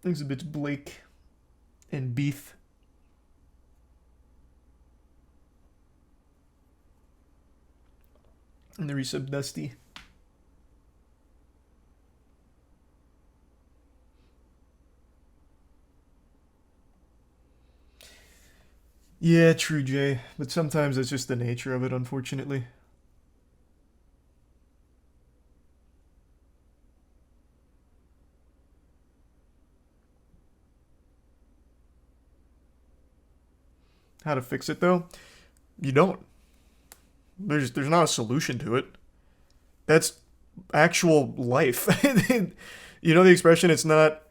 Exhibits Blake and Beef. And the resub Dusty. Yeah, true, Jay. But sometimes it's just the nature of it, unfortunately. How to fix it, though? You don't. There's not a solution to it. That's actual life. You know the expression, it's not,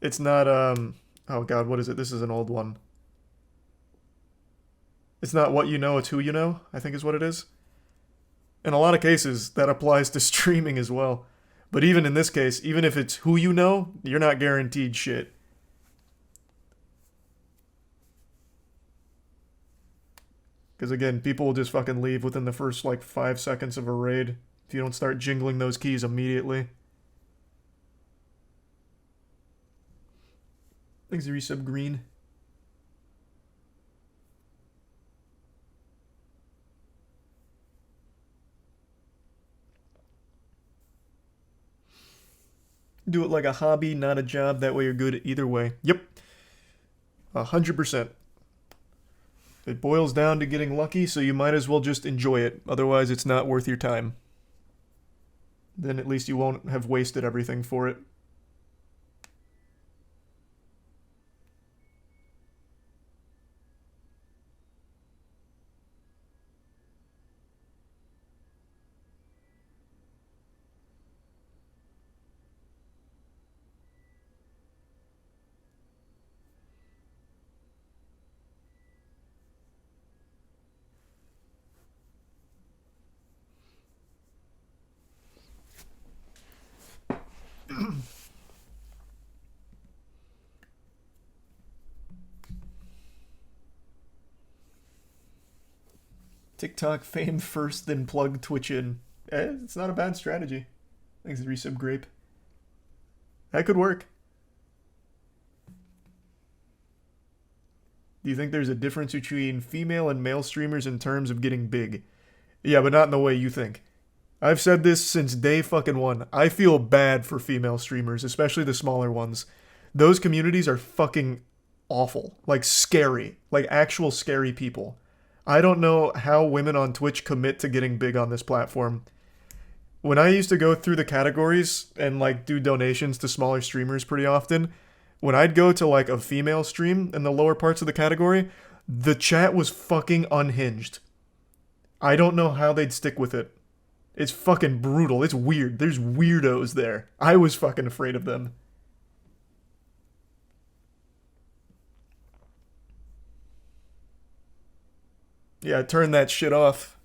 oh god, what is it? This is an old one. It's not what you know, it's who you know, I think is what it is. In a lot of cases, that applies to streaming as well. But even in this case, even if it's who you know, you're not guaranteed shit. Because again, people will just fucking leave within the first like 5 seconds of a raid if you don't start jingling those keys immediately. Thanks, Resub Green. Do it like a hobby, not a job. That way you're good either way. Yep. 100%. It boils down to getting lucky, so you might as well just enjoy it. Otherwise, it's not worth your time. Then at least you won't have wasted everything for it. TikTok fame first, then plug Twitch in. It's not a bad strategy. Thanks, Resub Grape. That could work. Do you think there's a difference between female and male streamers in terms of getting big? Yeah, but not in the way you think. I've said this since day fucking one. I feel bad for female streamers, especially the smaller ones. Those communities are fucking awful. Like scary. Like actual scary people. I don't know how women on Twitch commit to getting big on this platform. When I used to go through the categories and like do donations to smaller streamers pretty often, when I'd go to like a female stream in the lower parts of the category, the chat was fucking unhinged. I don't know how they'd stick with it. It's fucking brutal. It's weird. There's weirdos there. I was fucking afraid of them. Yeah, turn that shit off.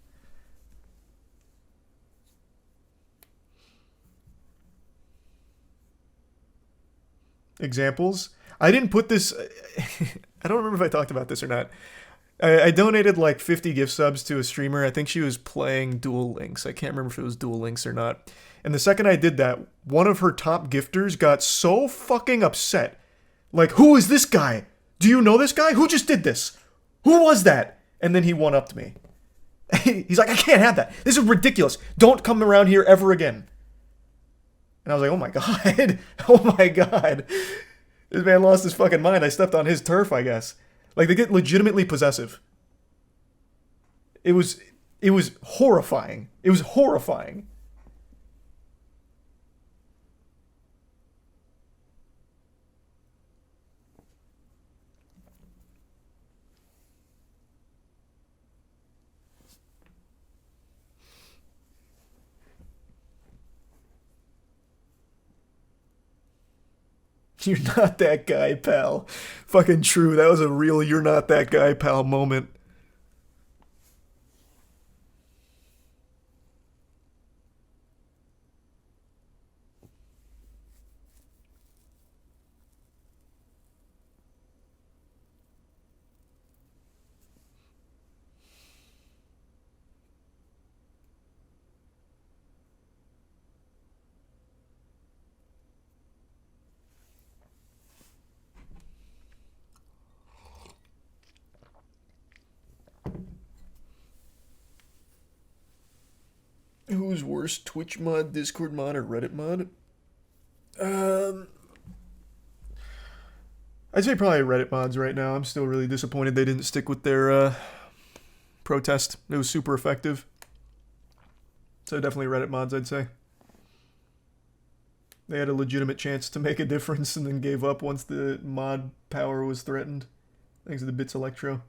Examples? I didn't put this... I don't remember if I talked about this or not. I donated like 50 gift subs to a streamer. I think she was playing Duel Links. I can't remember if it was Duel Links or not. And the second I did that, one of her top gifters got so fucking upset. Like, who is this guy? Do you know this guy? Who just did this? Who was that? And then he one-upped me. He's like, I can't have that. This is ridiculous. Don't come around here ever again. And I was like, oh my god. Oh my god. This man lost his fucking mind. I stepped on his turf, I guess. Like, they get legitimately possessive. It was horrifying. It was horrifying. You're not that guy, pal. Fucking true. That was a real you're not that guy, pal moment. Who's worse, Twitch mod, Discord mod, or Reddit mod? I'd say probably Reddit mods right now. I'm still really disappointed they didn't stick with their protest. It was super effective. So definitely Reddit mods, I'd say. They had a legitimate chance to make a difference and then gave up once the mod power was threatened. Thanks to the Bits Electro.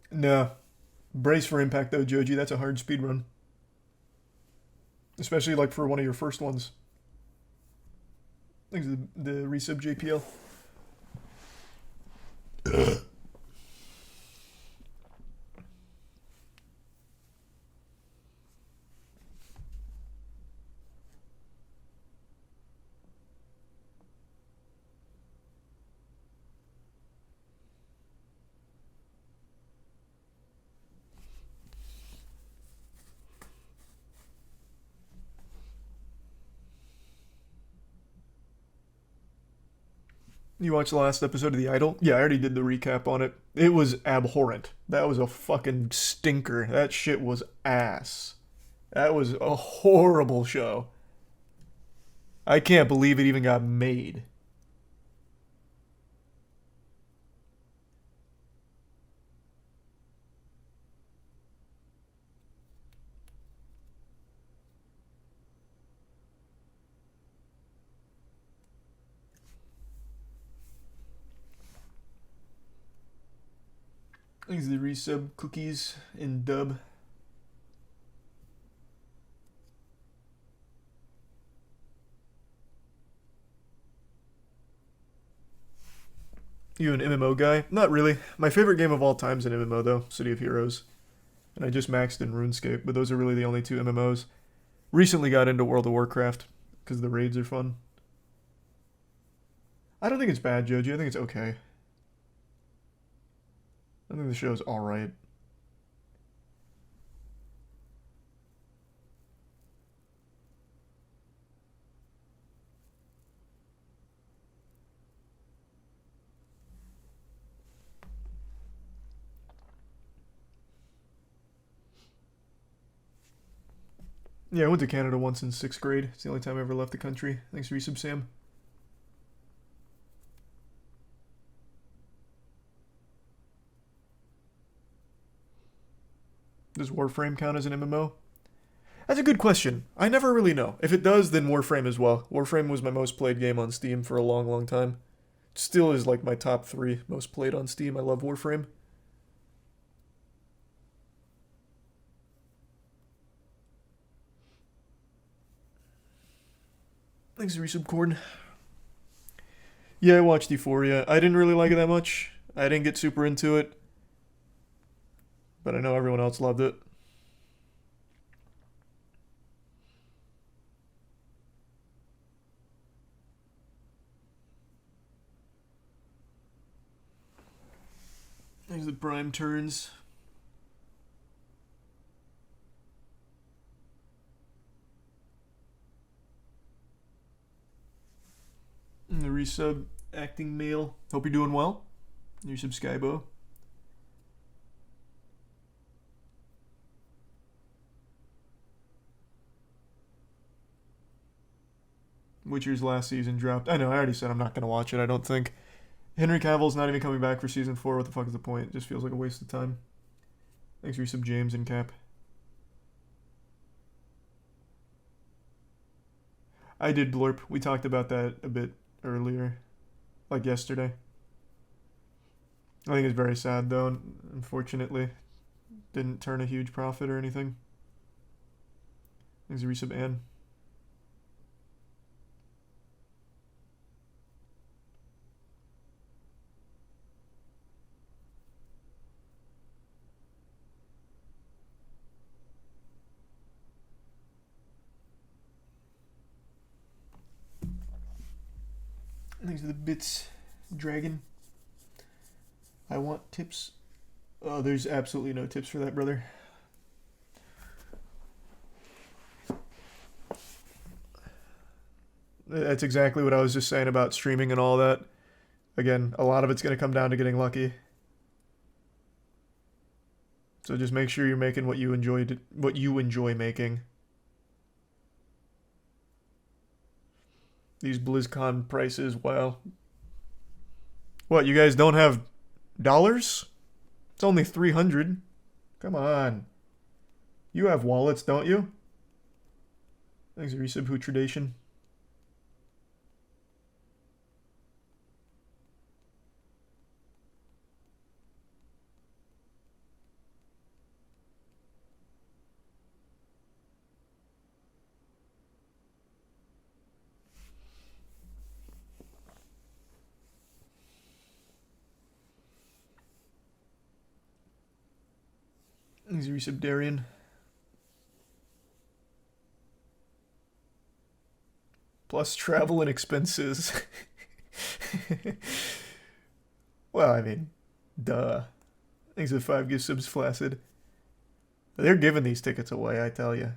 No. Brace for impact though, Joji. That's a hard speed run. Especially like for one of your first ones. Thanks to the resub JPL. You watched the last episode of The Idol? Yeah, I already did the recap on it. It was abhorrent. That was a fucking stinker. That shit was ass. That was a horrible show. I can't believe it even got made. These are the resub cookies in dub. You an MMO guy? Not really. My favorite game of all time is an MMO though, City of Heroes. And I just maxed in RuneScape, but those are really the only two MMOs. Recently got into World of Warcraft, because the raids are fun. I don't think it's bad, Joji. I think it's okay. I think the show's alright. Yeah, I went to Canada once in 6th grade. It's the only time I ever left the country. Thanks, Resub Sam. Does Warframe count as an MMO? That's a good question. I never really know. If it does, then Warframe as well. Warframe was my most played game on Steam for a long, long time. It still is like my top 3 most played on Steam. I love Warframe. Thanks, Resubcorn. Yeah, I watched Euphoria. I didn't really like it that much. I didn't get super into it, but I know everyone else loved it. There's the prime turns. And the resub acting male. Hope you're doing well. Your subscribo. Witcher's last season dropped. I know, I already said I'm not going to watch it, I don't think. Henry Cavill's not even coming back for season 4. What the fuck is the point? It just feels like a waste of time. Thanks, resub James and Cap. I did Blorp. We talked about that a bit earlier. Like yesterday. I think it's very sad though, unfortunately. Didn't turn a huge profit or anything. Thanks, resub Ann. Thanks for the bits, Dragon. I want tips. Oh, there's absolutely no tips for that, brother. That's exactly what I was just saying about streaming and all that. Again, a lot of it's going to come down to getting lucky. So just make sure you're making what you enjoy making. These BlizzCon prices, wow. What, you guys don't have dollars? It's only 300. Come on. You have wallets, don't you? Thanks, resub Who Tradition. Thanks, resub Darian. Plus travel and expenses. Well, I mean, duh. Thanks for 5 gift subs, Flaccid. They're giving these tickets away, I tell you.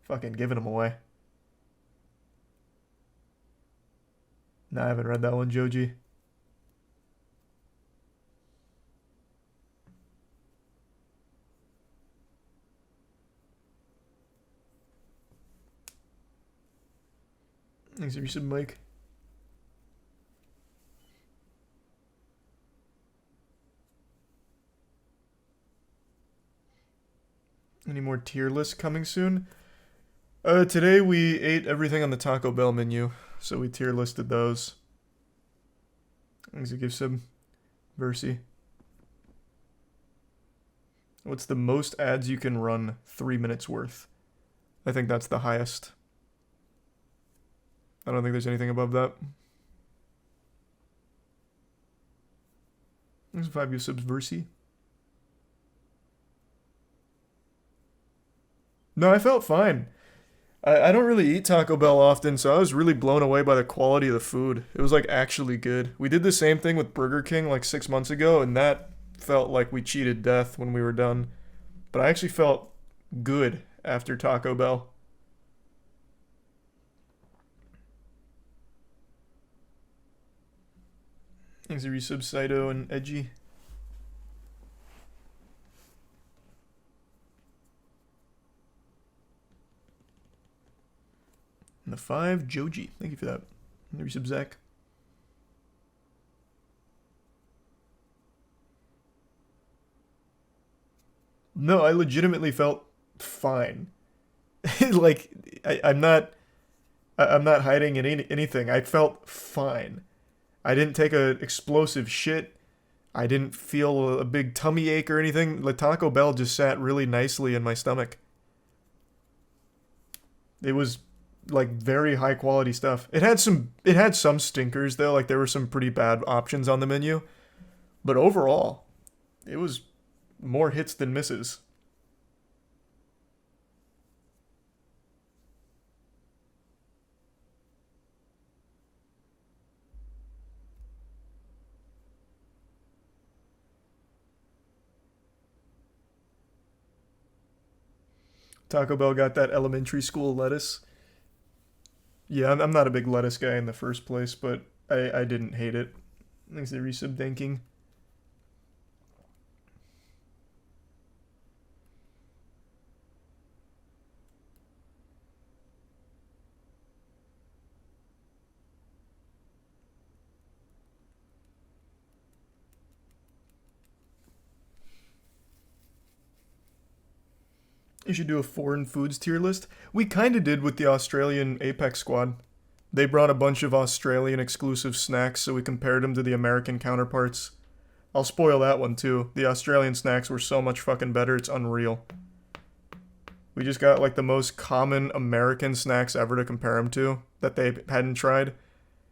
Fucking giving them away. No, I haven't read that one, Joji. Thanks for resub, Mike. Any more tier lists coming soon? Today we ate everything on the Taco Bell menu, so we tier listed those. Thanks for give sub, Versi. What's the most ads you can run 3 minutes worth? I think that's the highest. I don't think there's anything above that. There's 5 gift subs, Versi. No, I felt fine. I don't really eat Taco Bell often, so I was really blown away by the quality of the food. It was like actually good. We did the same thing with Burger King like 6 months ago, and that felt like we cheated death when we were done. But I actually felt good after Taco Bell. Thanks to resub Saito and Edgy. And the 5, Joji. Thank you for that. And the resub Zach. No, I legitimately felt fine. Like I'm not hiding anything. I felt fine. I didn't take a explosive shit. I didn't feel a big tummy ache or anything. The Taco Bell just sat really nicely in my stomach. It was like very high quality stuff. It had some stinkers though, like there were some pretty bad options on the menu, but overall, it was more hits than misses. Taco Bell got that elementary school lettuce. Yeah, I'm not a big lettuce guy in the first place, but I didn't hate it. Thanks to resub thanking. You should do a foreign foods tier list. We kind of did with the Australian Apex squad. They brought a bunch of Australian exclusive snacks, so we compared them to the American counterparts. I'll spoil that one too. The Australian snacks were so much fucking better, it's unreal. We just got like the most common American snacks ever to compare them to that they hadn't tried.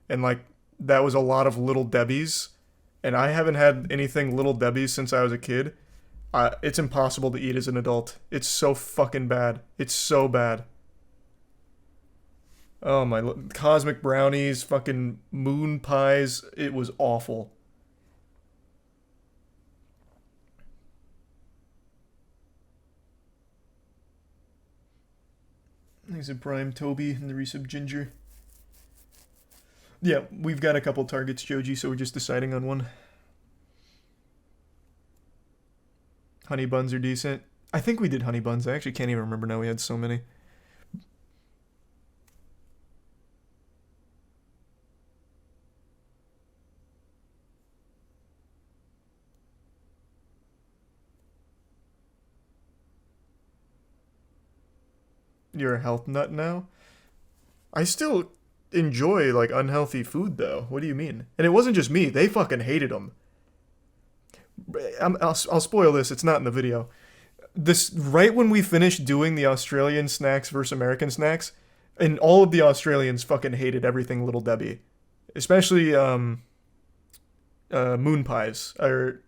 And like, that was a lot of Little Debbie's. And I haven't had anything Little Debbie's since I was a kid. It's impossible to eat as an adult. It's so fucking bad. It's so bad. Oh my, cosmic brownies, fucking moon pies. It was awful. Thanks to Prime Toby and the resub Ginger. Yeah, we've got a couple targets, Joji, so we're just deciding on one. Honey buns are decent. I think we did honey buns. I actually can't even remember now. We had so many. You're a health nut now? I still enjoy like unhealthy food though. What do you mean? And it wasn't just me. They fucking hated them. I'll spoil this. It's not in the video. This right when we finished doing the Australian snacks versus American snacks, and all of the Australians fucking hated everything Little Debbie, especially moon pies, or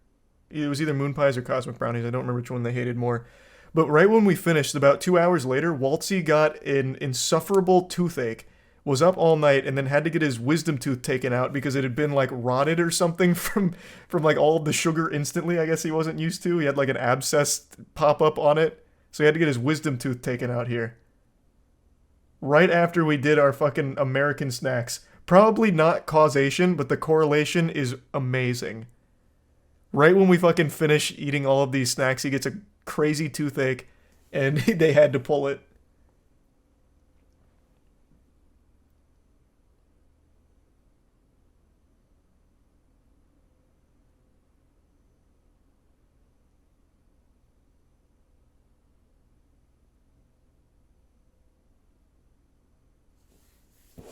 it was either moon pies or cosmic brownies. I don't remember which one they hated more. But right when we finished, about 2 hours later, Waltzy got an insufferable toothache, was up all night, and then had to get his wisdom tooth taken out because it had been like rotted or something from like all of the sugar instantly. I guess he wasn't used to. He had like an abscess pop up on it, so he had to get his wisdom tooth taken out here. Right after we did our fucking American snacks. Probably not causation, but the correlation is amazing. Right when we fucking finish eating all of these snacks, he gets a crazy toothache, and they had to pull it.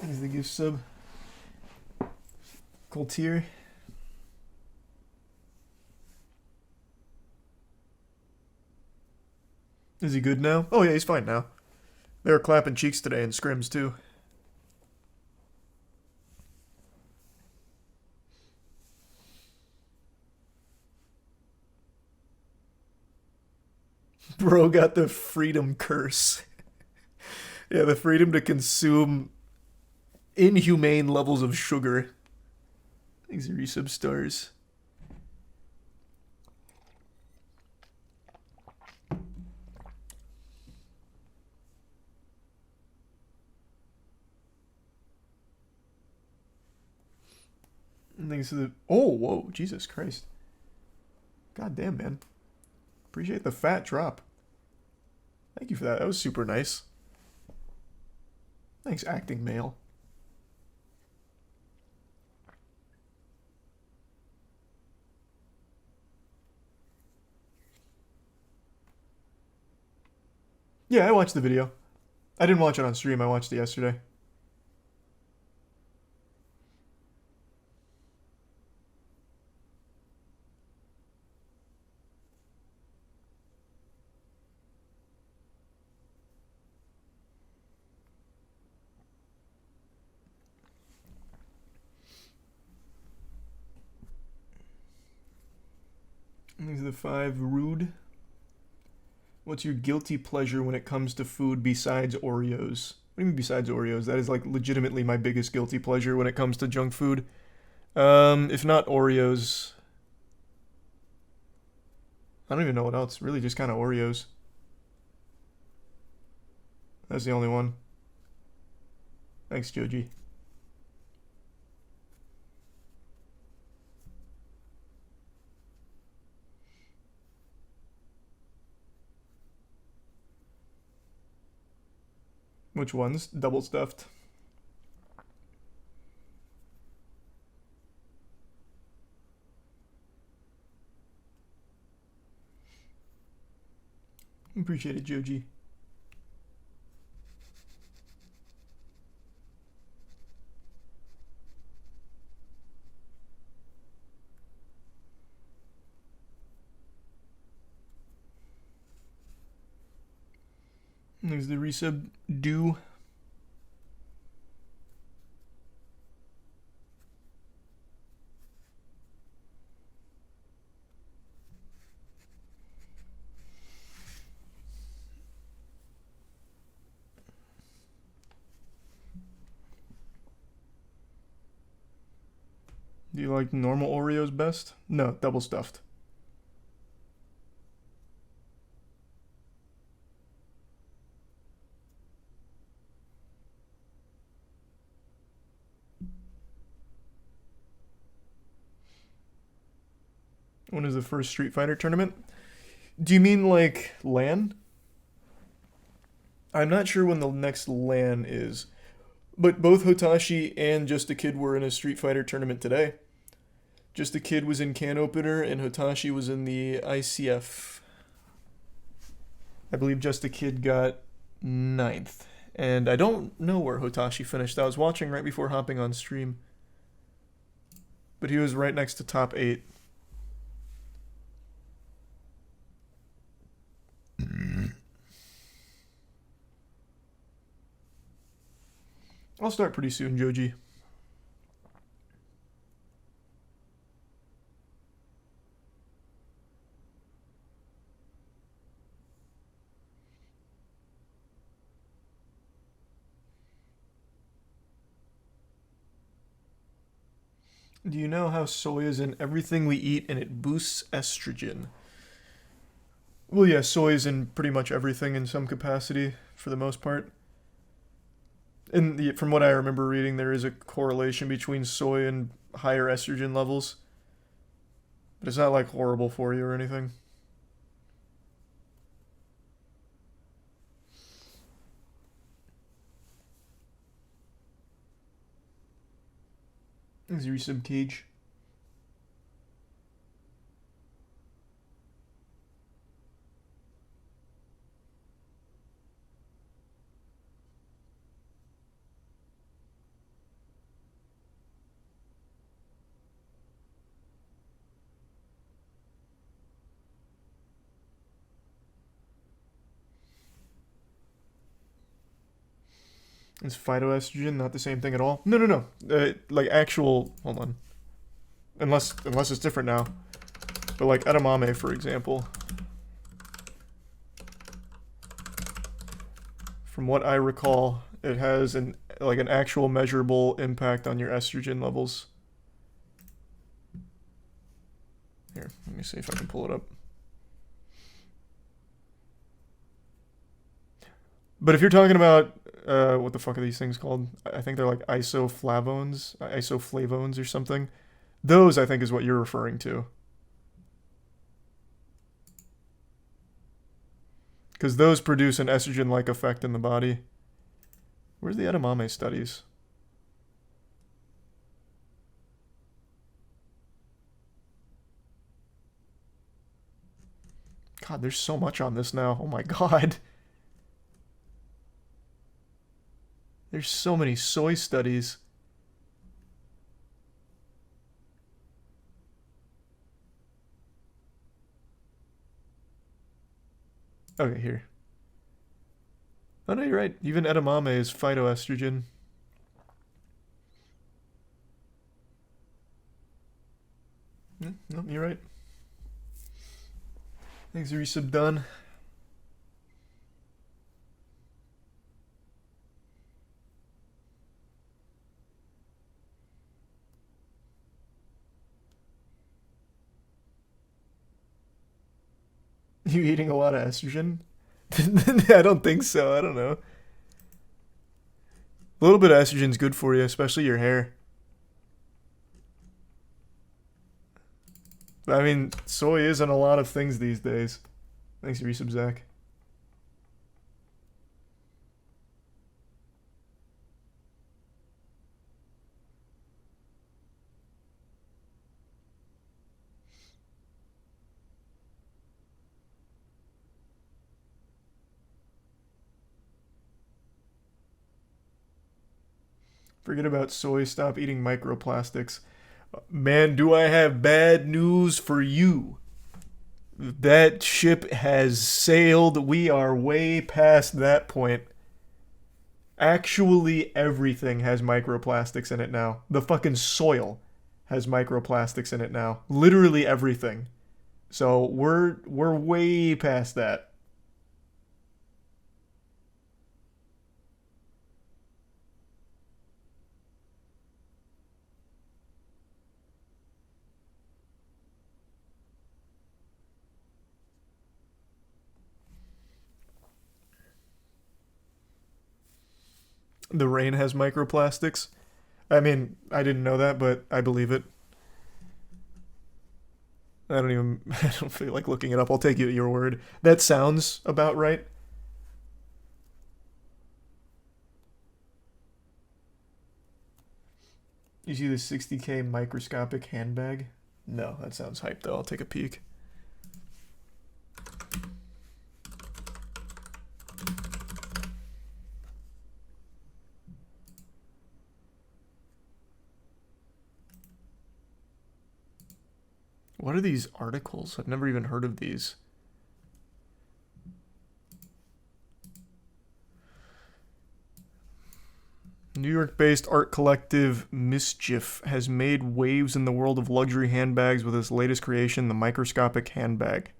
Here's the gift sub. Cool tier. Is he good now? Oh yeah, he's fine now. They were clapping cheeks today in scrims too. Bro got the freedom curse. Yeah, the freedom to consume inhumane levels of sugar. Thanks, resub stars. And thanks to the. Oh, whoa, Jesus Christ. God damn, man. Appreciate the fat drop. Thank you for that. That was super nice. Thanks, acting male. Yeah, I watched the video. I didn't watch it on stream. I watched it yesterday. These are the 5 rude. What's your guilty pleasure when it comes to food besides Oreos? What do you mean besides Oreos? That is like legitimately my biggest guilty pleasure when it comes to junk food. If not Oreos, I don't even know what else. Really just kind of Oreos. That's the only one. Thanks, Joji. Which ones? Double stuffed. Appreciate it, Joji. There's the resub do. Do you like normal Oreos best? No, double stuffed. When is the first Street Fighter tournament? Do you mean like LAN? I'm not sure when the next LAN is, but both Hotashi and Just a Kid were in a Street Fighter tournament today. Just a Kid was in Can Opener and Hotashi was in the ICF. I believe Just a Kid got 9th. And I don't know where Hotashi finished. I was watching right before hopping on stream. But he was right next to top 8. I'll start pretty soon, Joji. Do you know how soy is in everything we eat and it boosts estrogen? Well, yeah, soy is in pretty much everything in some capacity, for the most part. From what I remember reading, there is a correlation between soy and higher estrogen levels. But it's not like horrible for you or anything. Is your resub Cage? Is phytoestrogen not the same thing at all? No. Like actual. Hold on. Unless it's different now. But like edamame, for example. From what I recall, it has an actual measurable impact on your estrogen levels. Here, let me see if I can pull it up. But if you're talking about what the fuck are these things called? I think they're like isoflavones or something. Those, I think, is what you're referring to. Because those produce an estrogen-like effect in the body. Where's the edamame studies? God, there's so much on this now. Oh my god. There's so many soy studies. Okay, here. Oh no, you're right. Even edamame is phytoestrogen. No, you're right. Thanks, resub done. You eating a lot of estrogen? I don't think so. I don't know. A little bit of estrogen's good for you, especially your hair. I mean, soy is in a lot of things these days. Thanks, resub, Zach. Forget about soy. Stop eating microplastics. Man, do I have bad news for you. That ship has sailed. We are way past that point. Actually, everything has microplastics in it now. The fucking soil has microplastics in it now. Literally everything. So we're way past that. The rain has microplastics. I mean, I didn't know that, but I believe it. I don't feel like looking it up. I'll take you at your word. That sounds about right. You see the 60K microscopic handbag? No, that sounds hype though. I'll take a peek. What are these articles? I've never even heard of these. New York-based art collective Mischief has made waves in the world of luxury handbags with its latest creation, the microscopic handbag.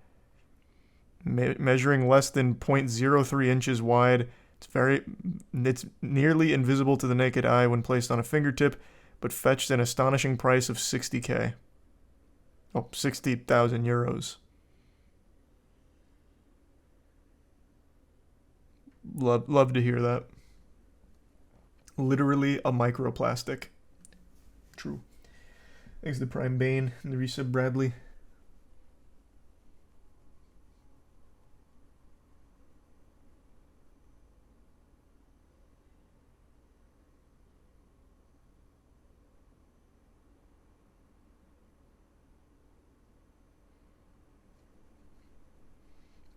Measuring less than 0.03 inches wide, it's nearly invisible to the naked eye when placed on a fingertip, but fetched an astonishing price of 60K. Oh, 60,000 euros. Love to hear that. Literally a microplastic. True. Thanks to Prime Bane and the resub Bradley.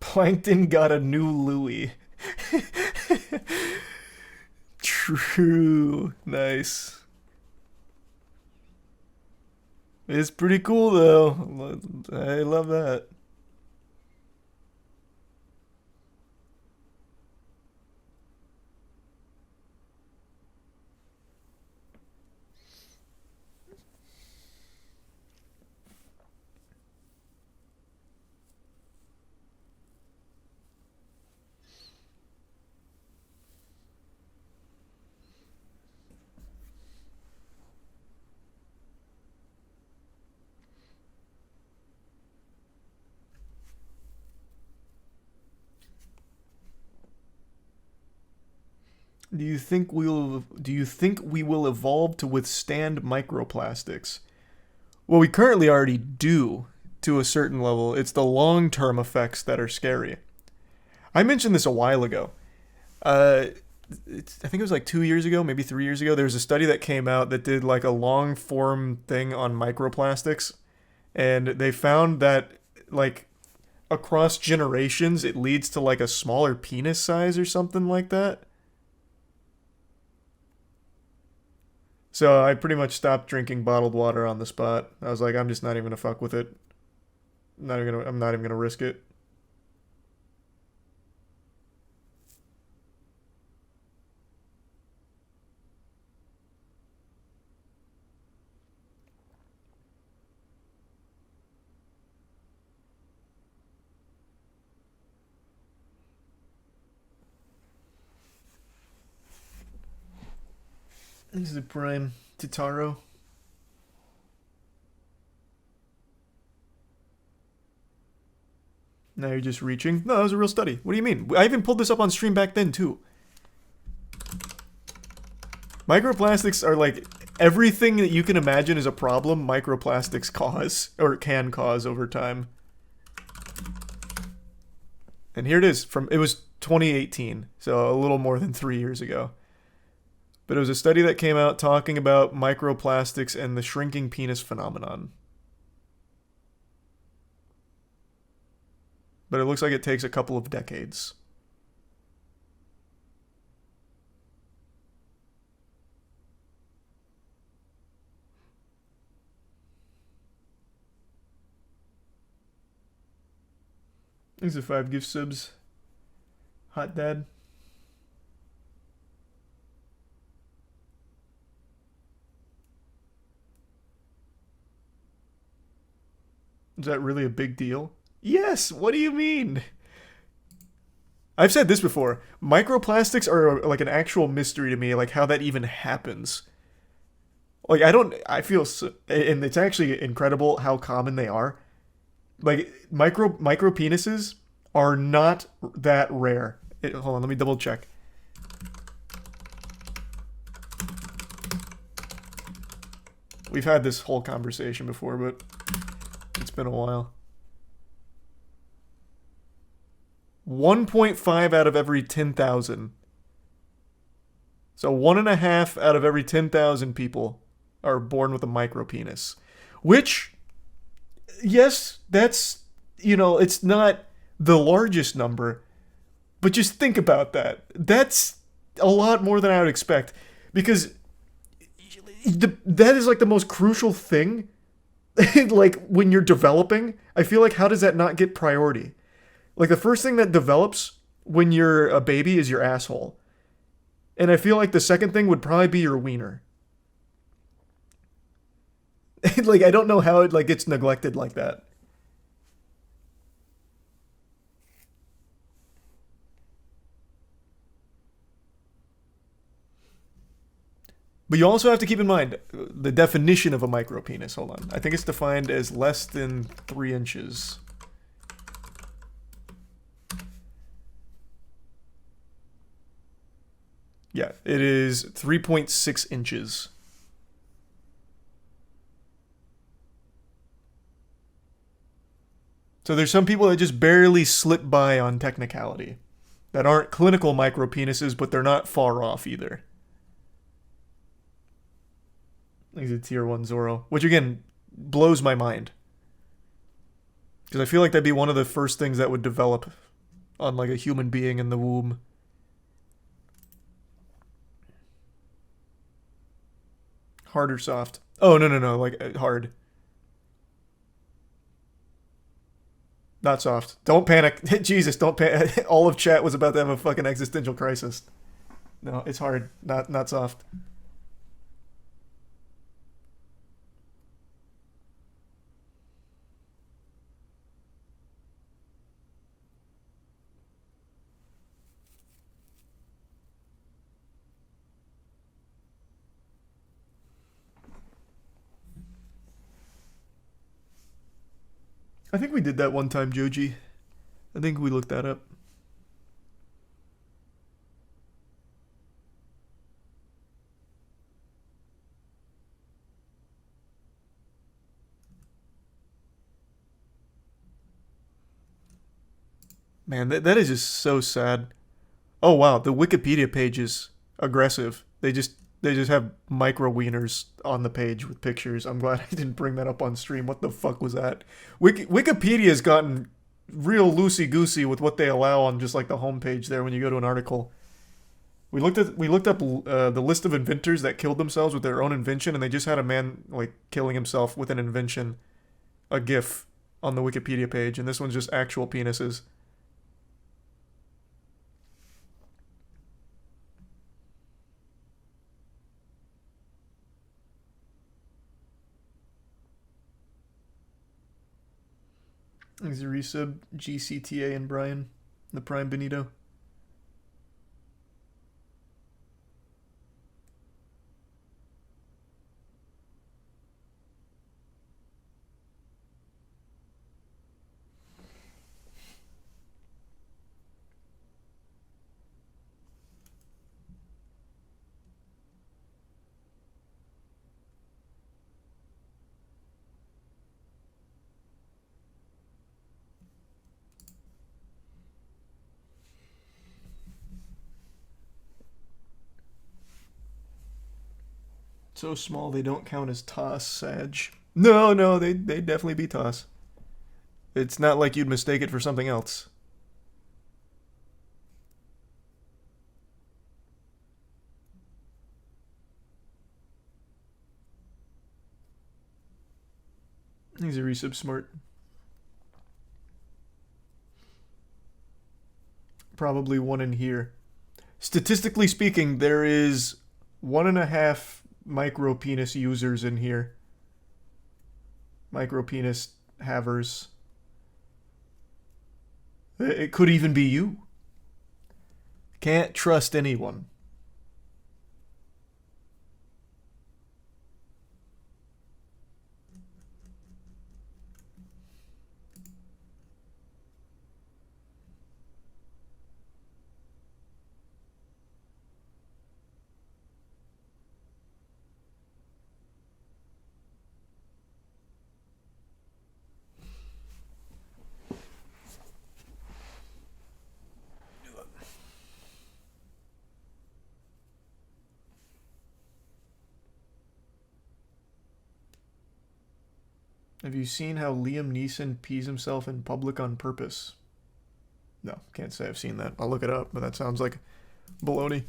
Plankton got a new Louis. True. Nice. It's pretty cool though. I love that. Do you think we will evolve to withstand microplastics? Well, we currently already do to a certain level. It's the long-term effects that are scary. I mentioned this a while ago. I think it was like 2 years ago, maybe 3 years ago. There was a study that came out that did like a long-form thing on microplastics, and they found that like across generations, it leads to like a smaller penis size or something like that. So I pretty much stopped drinking bottled water on the spot. I was like, I'm just not even gonna fuck with it. I'm not even gonna risk it. This is a prime Titaro. Now you're just reaching. No, that was a real study. What do you mean? I even pulled this up on stream back then, too. Microplastics are like everything that you can imagine is a problem microplastics cause, or can cause over time. And here it is. It was 2018, so a little more than 3 years ago. But it was a study that came out talking about microplastics and the shrinking penis phenomenon. But it looks like it takes a couple of decades. These are 5 gift subs. Hot dad. Is that really a big deal? Yes! What do you mean? I've said this before. Microplastics are like an actual mystery to me, like how that even happens. Like, I feel, and it's actually incredible how common they are. Like, micro penises are not that rare. Hold on, let me double check. We've had this whole conversation before, but it's been a while. 1.5 out of every 10,000. So 1.5 out of every 10,000 people are born with a micropenis. Which, yes, that's, it's not the largest number, but just think about that. That's a lot more than I would expect. Because that is like the most crucial thing. Like when you're developing, I feel like how does that not get priority? Like the first thing that develops when you're a baby is your asshole. And I feel like the second thing would probably be your wiener. Like I don't know how it like gets neglected like that. But you also have to keep in mind the definition of a micropenis. Hold on. I think it's defined as less than 3 inches. Yeah, it is 3.6 inches. So there's some people that just barely slip by on technicality. That aren't clinical micropenises, but they're not far off either. He's a tier 1 Zoro. Which again, blows my mind. Because I feel like that'd be one of the first things that would develop on like a human being in the womb. Hard or soft? Oh, no, like hard. Not soft. Don't panic. Jesus, don't panic. All of chat was about to have a fucking existential crisis. No, it's hard. Not soft. I think we did that one time, Joji. I think we looked that up. Man, that is just so sad. Oh wow, the Wikipedia page is aggressive. They just have micro wieners on the page with pictures. I'm glad I didn't bring that up on stream. What the fuck was that? Wikipedia's gotten real loosey-goosey with what they allow on just like the homepage there when you go to an article. We looked up the list of inventors that killed themselves with their own invention, and they just had a man like killing himself with an invention, a GIF on the Wikipedia page, and this one's just actual penises. Thanks, resub, GCTA, and Brian, the Prime Benito. So small they don't count as toss, Sag. No, no, they'd definitely be toss. It's not like you'd mistake it for something else. He's a resub smart. Probably one in here. Statistically speaking, there is 1.5 micro penis users in here. Micro penis havers. It could even be you. Can't trust anyone. Have you seen how Liam Neeson pees himself in public on purpose? No, can't say I've seen that. I'll look it up, but that sounds like baloney.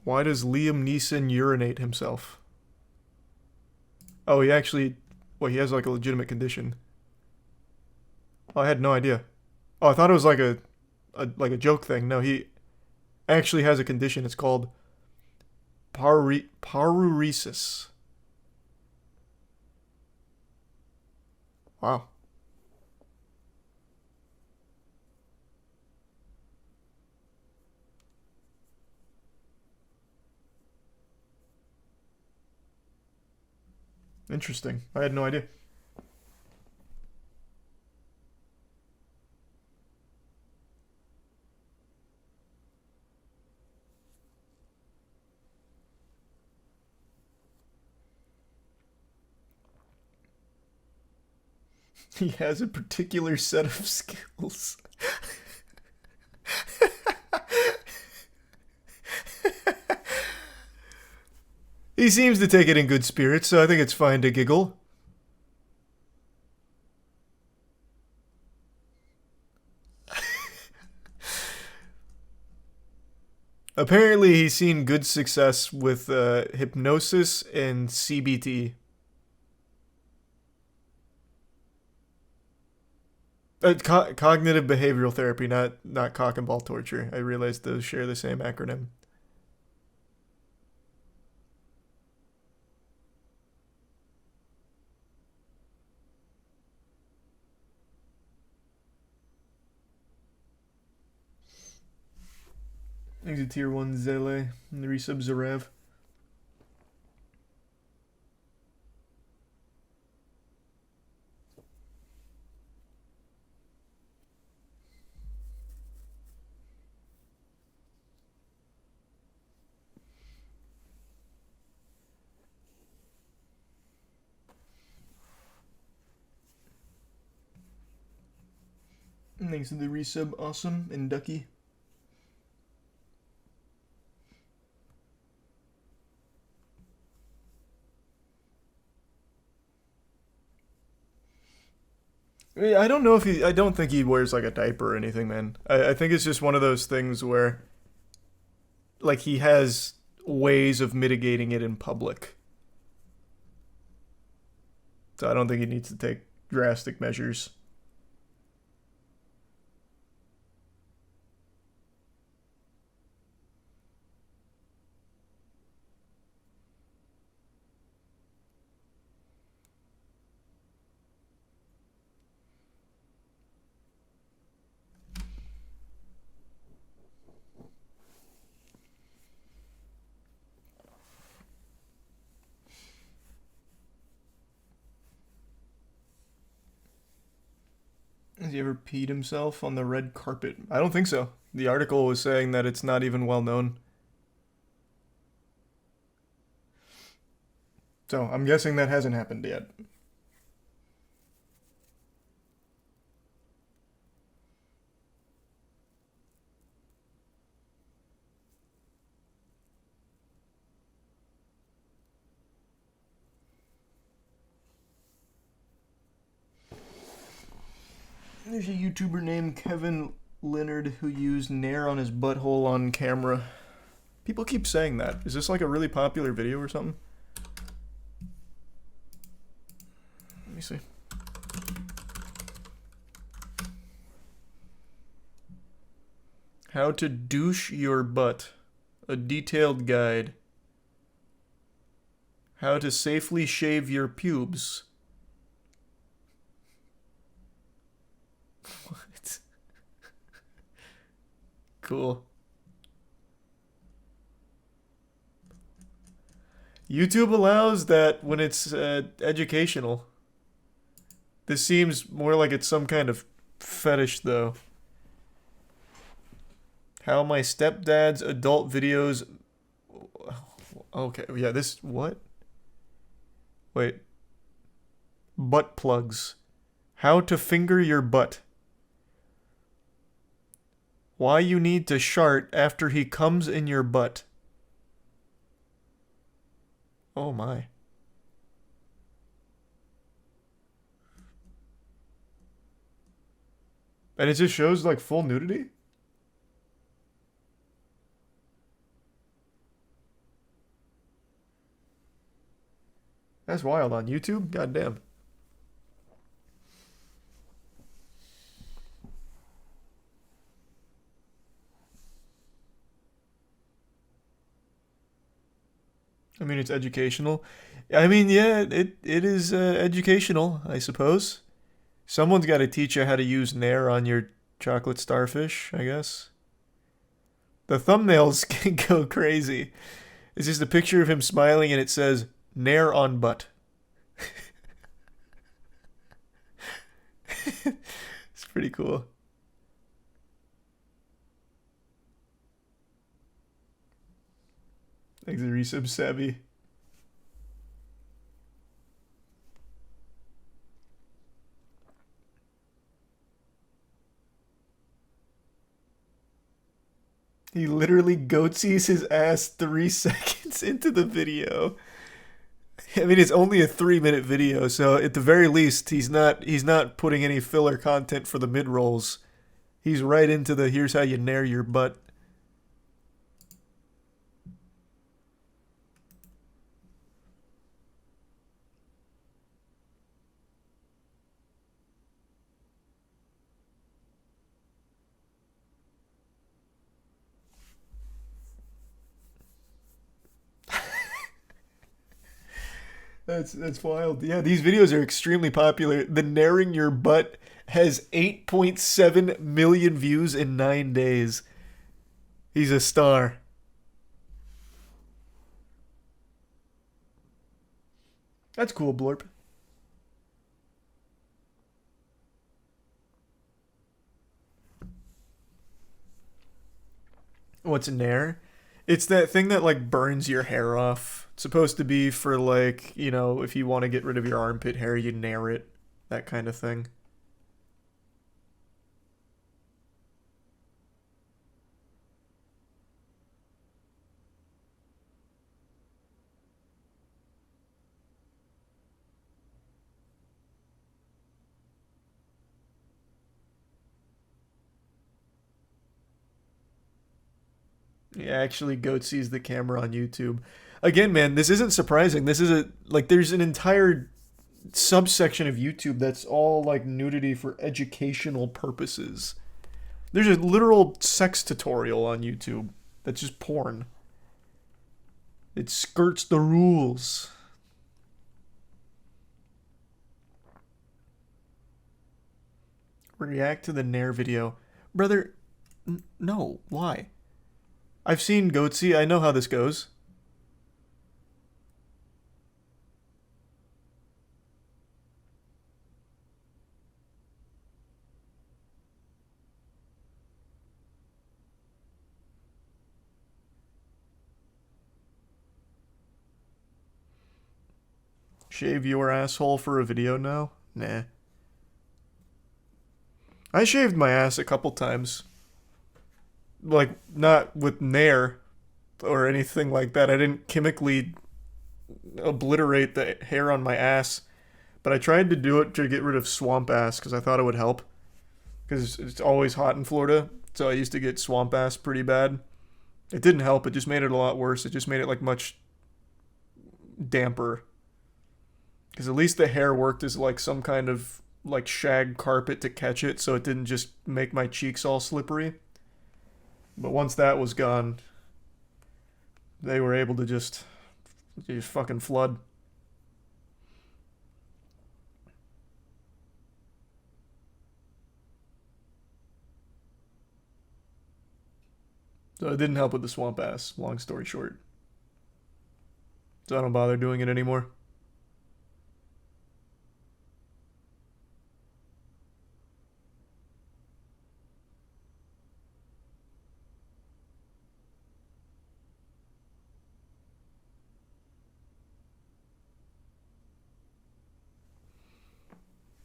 Why does Liam Neeson urinate himself? Oh, he actually... Well, he has like a legitimate condition. Oh, I had no idea. Oh, I thought it was like a joke thing. No, he actually has a condition. It's called paruresis. Wow. Interesting. I had no idea. He has a particular set of skills. He seems to take it in good spirits, so I think it's fine to giggle. Apparently, he's seen good success with hypnosis and CBT. Cognitive behavioral therapy, not cock and ball torture. I realized those share the same acronym. He's a tier 1 Zele, and the resub Zarev. Thanks to the resub Awesome and Ducky. I don't know if I don't think he wears like a diaper or anything, man. I think it's just one of those things where, like, he has ways of mitigating it in public. So I don't think he needs to take drastic measures. Has he ever peed himself on the red carpet? I don't think so. The article was saying that it's not even well known. So I'm guessing that hasn't happened yet. There's a YouTuber named Kevin Leonard who used Nair on his butthole on camera. People keep saying that. Is this like a really popular video or something? Let me see. How to douche your butt. A detailed guide. How to safely shave your pubes. What? Cool. YouTube allows that when it's educational. This seems more like it's some kind of fetish, though. How my stepdad's adult videos... Okay, yeah, this... What? Wait. Butt plugs. How to finger your butt. Why you need to shart after he comes in your butt. Oh my. And it just shows like full nudity? That's wild on YouTube. Goddamn. I mean, it's educational. I mean, yeah, it is educational, I suppose. Someone's got to teach you how to use Nair on your chocolate starfish, I guess. The thumbnails can go crazy. It's just a picture of him smiling and it says, Nair on butt. It's pretty cool. Thanks for resub, Savvy. He literally goatsies his ass 3 seconds into the video. I mean, it's only a 3-minute video, so at the very least, he's not putting any filler content for the mid-rolls. He's right into the here's how you nair your butt. That's wild. Yeah, these videos are extremely popular. The nairing your butt has 8.7 million views in 9 days. He's a star. That's cool, Blorp. What's a nair? It's that thing that like burns your hair off. It's supposed to be for like, you know, if you want to get rid of your armpit hair, you nair it. That kind of thing. Yeah, actually Goat sees the camera on YouTube. Again, man, this isn't surprising. This is there's an entire subsection of YouTube that's all like nudity for educational purposes. There's a literal sex tutorial on YouTube that's just porn. It skirts the rules. React to the Nair video. Brother, no, why? I've seen Goatsy. I know how this goes. Shave your asshole for a video now? Nah. I shaved my ass a couple times. Like, not with Nair or anything like that. I didn't chemically obliterate the hair on my ass. But I tried to do it to get rid of swamp ass because I thought it would help. because it's always hot in Florida. So I used to get swamp ass pretty bad. It didn't help. It just made it a lot worse. It just made it like much damper. Because at least the hair worked as like some kind of like shag carpet to catch it, so it didn't just make my cheeks all slippery. But once that was gone, they were able to just fucking flood. So it didn't help with the swamp ass, long story short. So I don't bother doing it anymore.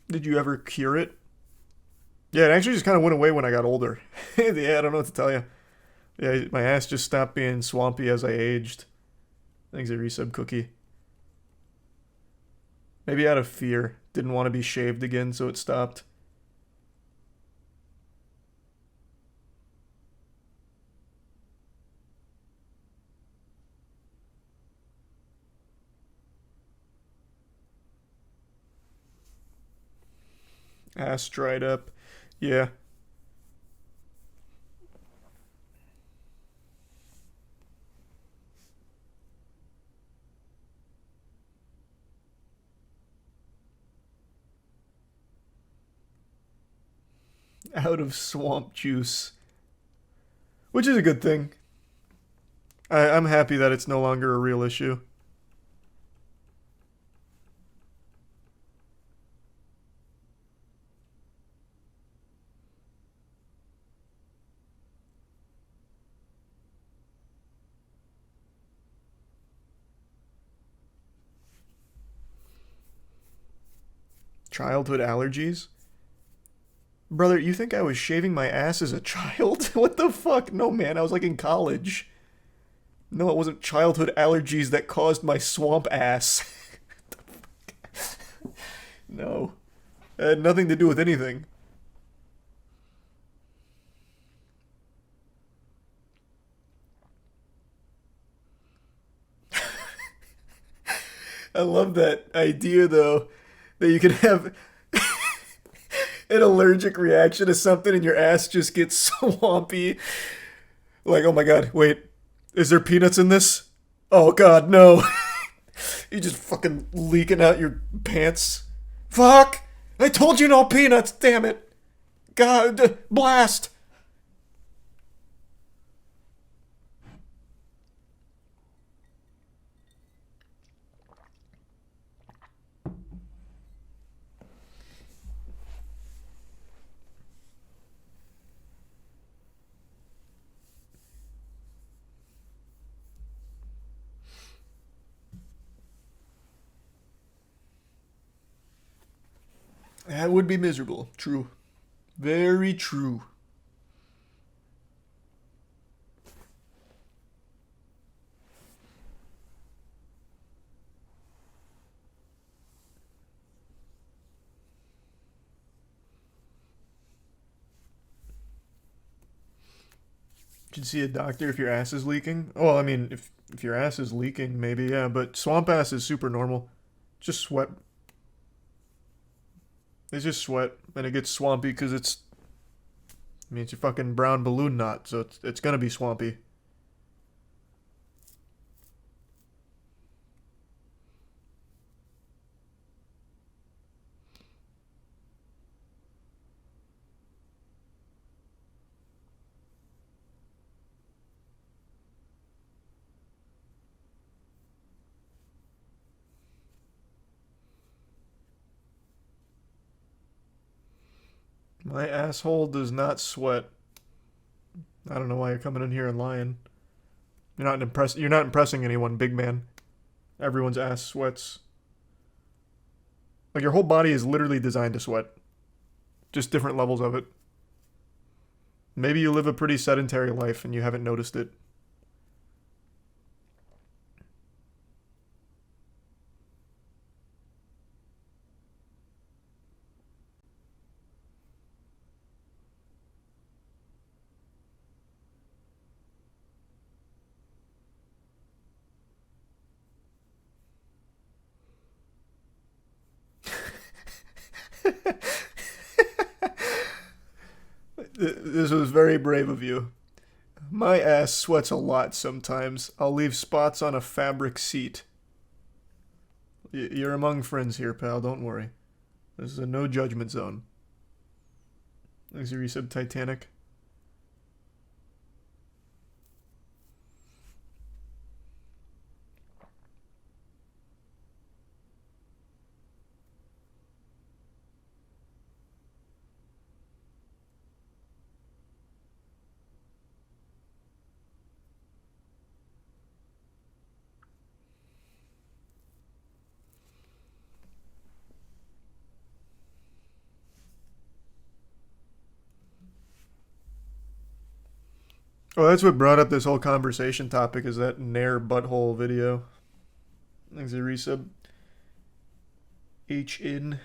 Did you ever cure it? Yeah, it actually just kind of went away when I got older. Yeah, I don't know what to tell you. Yeah, my ass just stopped being swampy as I aged. Thanks, a resub cookie. Maybe out of fear. Didn't want to be shaved again, so it stopped. Ass dried up. Yeah. Out of swamp juice. Which is a good thing. I'm happy that it's no longer a real issue. Childhood allergies? Brother, you think I was shaving my ass as a child? What the fuck? No, man, I was like in college. No, it wasn't childhood allergies that caused my swamp ass. No. It had nothing to do with anything. I love that idea, though, that you can have an allergic reaction to something and your ass just gets swampy. Like, oh my god, wait, is there peanuts in this? Oh god, no. You just fucking leaking out your pants. Fuck! I told you no peanuts, damn it! God, blast! That would be miserable. True. Very true. You should see a doctor if your ass is leaking. Well, I mean, if your ass is leaking, maybe, yeah, but swamp ass is super normal. Just sweat. It's just sweat, and it gets swampy because I mean, it's your fucking brown balloon knot, so it's gonna be swampy. My asshole does not sweat. I don't know why you're coming in here and lying. You're not impressing anyone, big man. Everyone's ass sweats. Like your whole body is literally designed to sweat. Just different levels of it. Maybe you live a pretty sedentary life and you haven't noticed it. This was very brave of you. My ass sweats a lot sometimes. I'll leave spots on a fabric seat. You're among friends here, pal. Don't worry. This is a no judgment zone. Thanks, your resub Titanic. Well, that's what brought up this whole conversation topic is that Nair butthole video. Thanks, a resub. H in.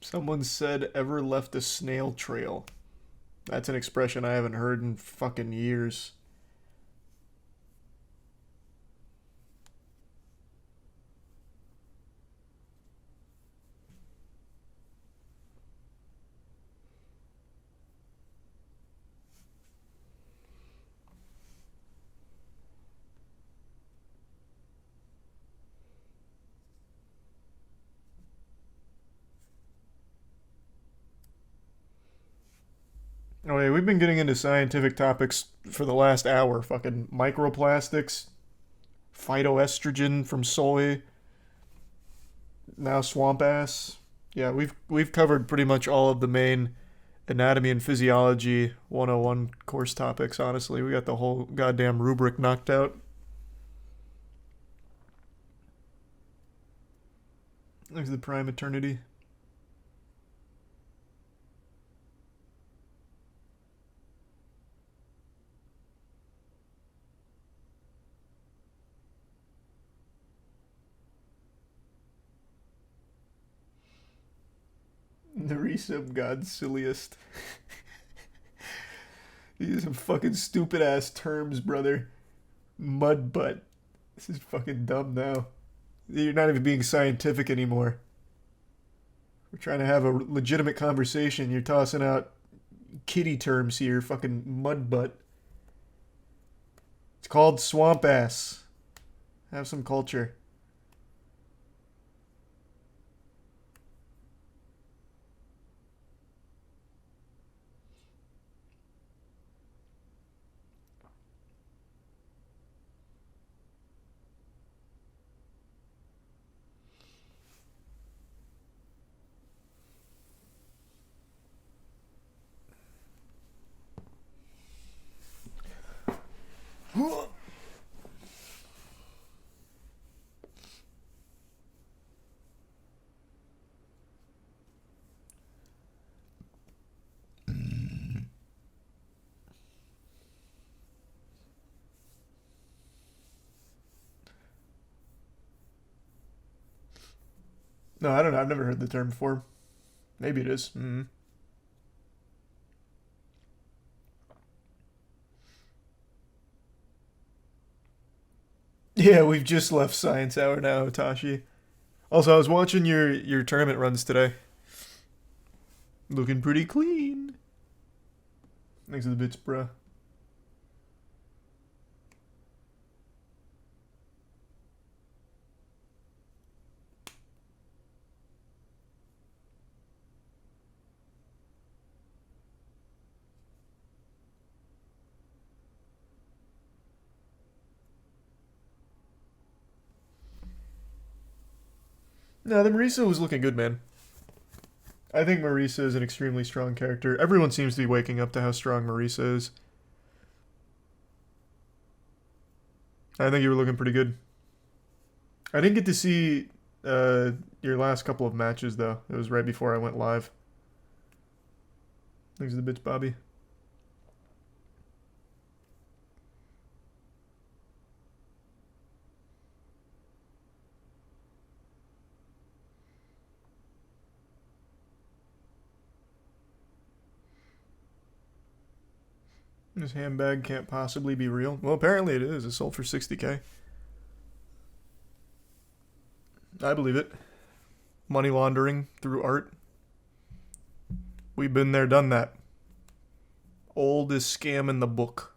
Someone said, ever left a snail trail? That's an expression I haven't heard in fucking years. Oh yeah, we've been getting into scientific topics for the last hour. Fucking microplastics, phytoestrogen from soy, now swamp ass. Yeah, we've covered pretty much all of the main anatomy and physiology 101 course topics, honestly. We got the whole goddamn rubric knocked out. There's the prime eternity. The resub god's silliest. These are some fucking stupid ass terms, brother. Mud butt. This is fucking dumb now. You're not even being scientific anymore. We're trying to have a legitimate conversation. You're tossing out kitty terms here. Fucking mud butt. It's called swamp ass. Have some culture. No, I don't know. I've never heard the term before. Maybe it is. Yeah, we've just left Science Hour now, Tashi. Also, I was watching your tournament runs today. Looking pretty clean. Thanks for the bits, bruh. No, the Marisa was looking good, man. I think Marisa is an extremely strong character. Everyone seems to be waking up to how strong Marisa is. I think you were looking pretty good. I didn't get to see your last couple of matches, though. It was right before I went live. Thanks for the bits, Bobby. This handbag can't possibly be real. Well, apparently it is. It sold for 60K. I believe it. Money laundering through art. We've been there, done that. Oldest scam in the book.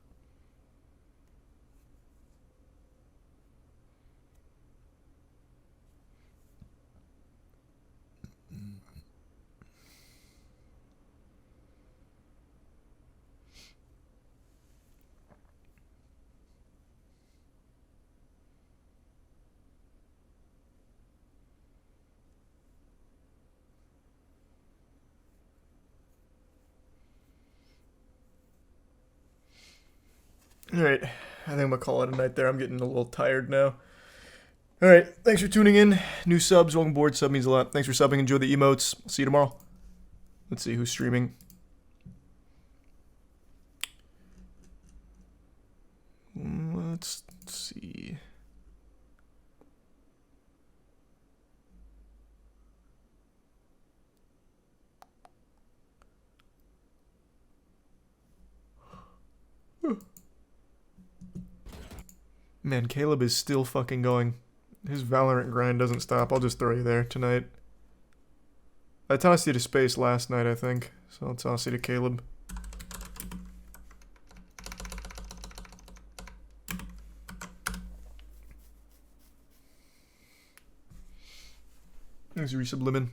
Alright, I think I'm gonna call it a night there. I'm getting a little tired now. Alright, thanks for tuning in. New subs, welcome aboard. Sub means a lot. Thanks for subbing. Enjoy the emotes. See you tomorrow. Let's see who's streaming. Let's see. Man, Caleb is still fucking going. His Valorant grind doesn't stop. I'll just throw you there tonight. I tossed you to space last night, I think. So I'll toss you to Caleb. Thanks, Resublimin.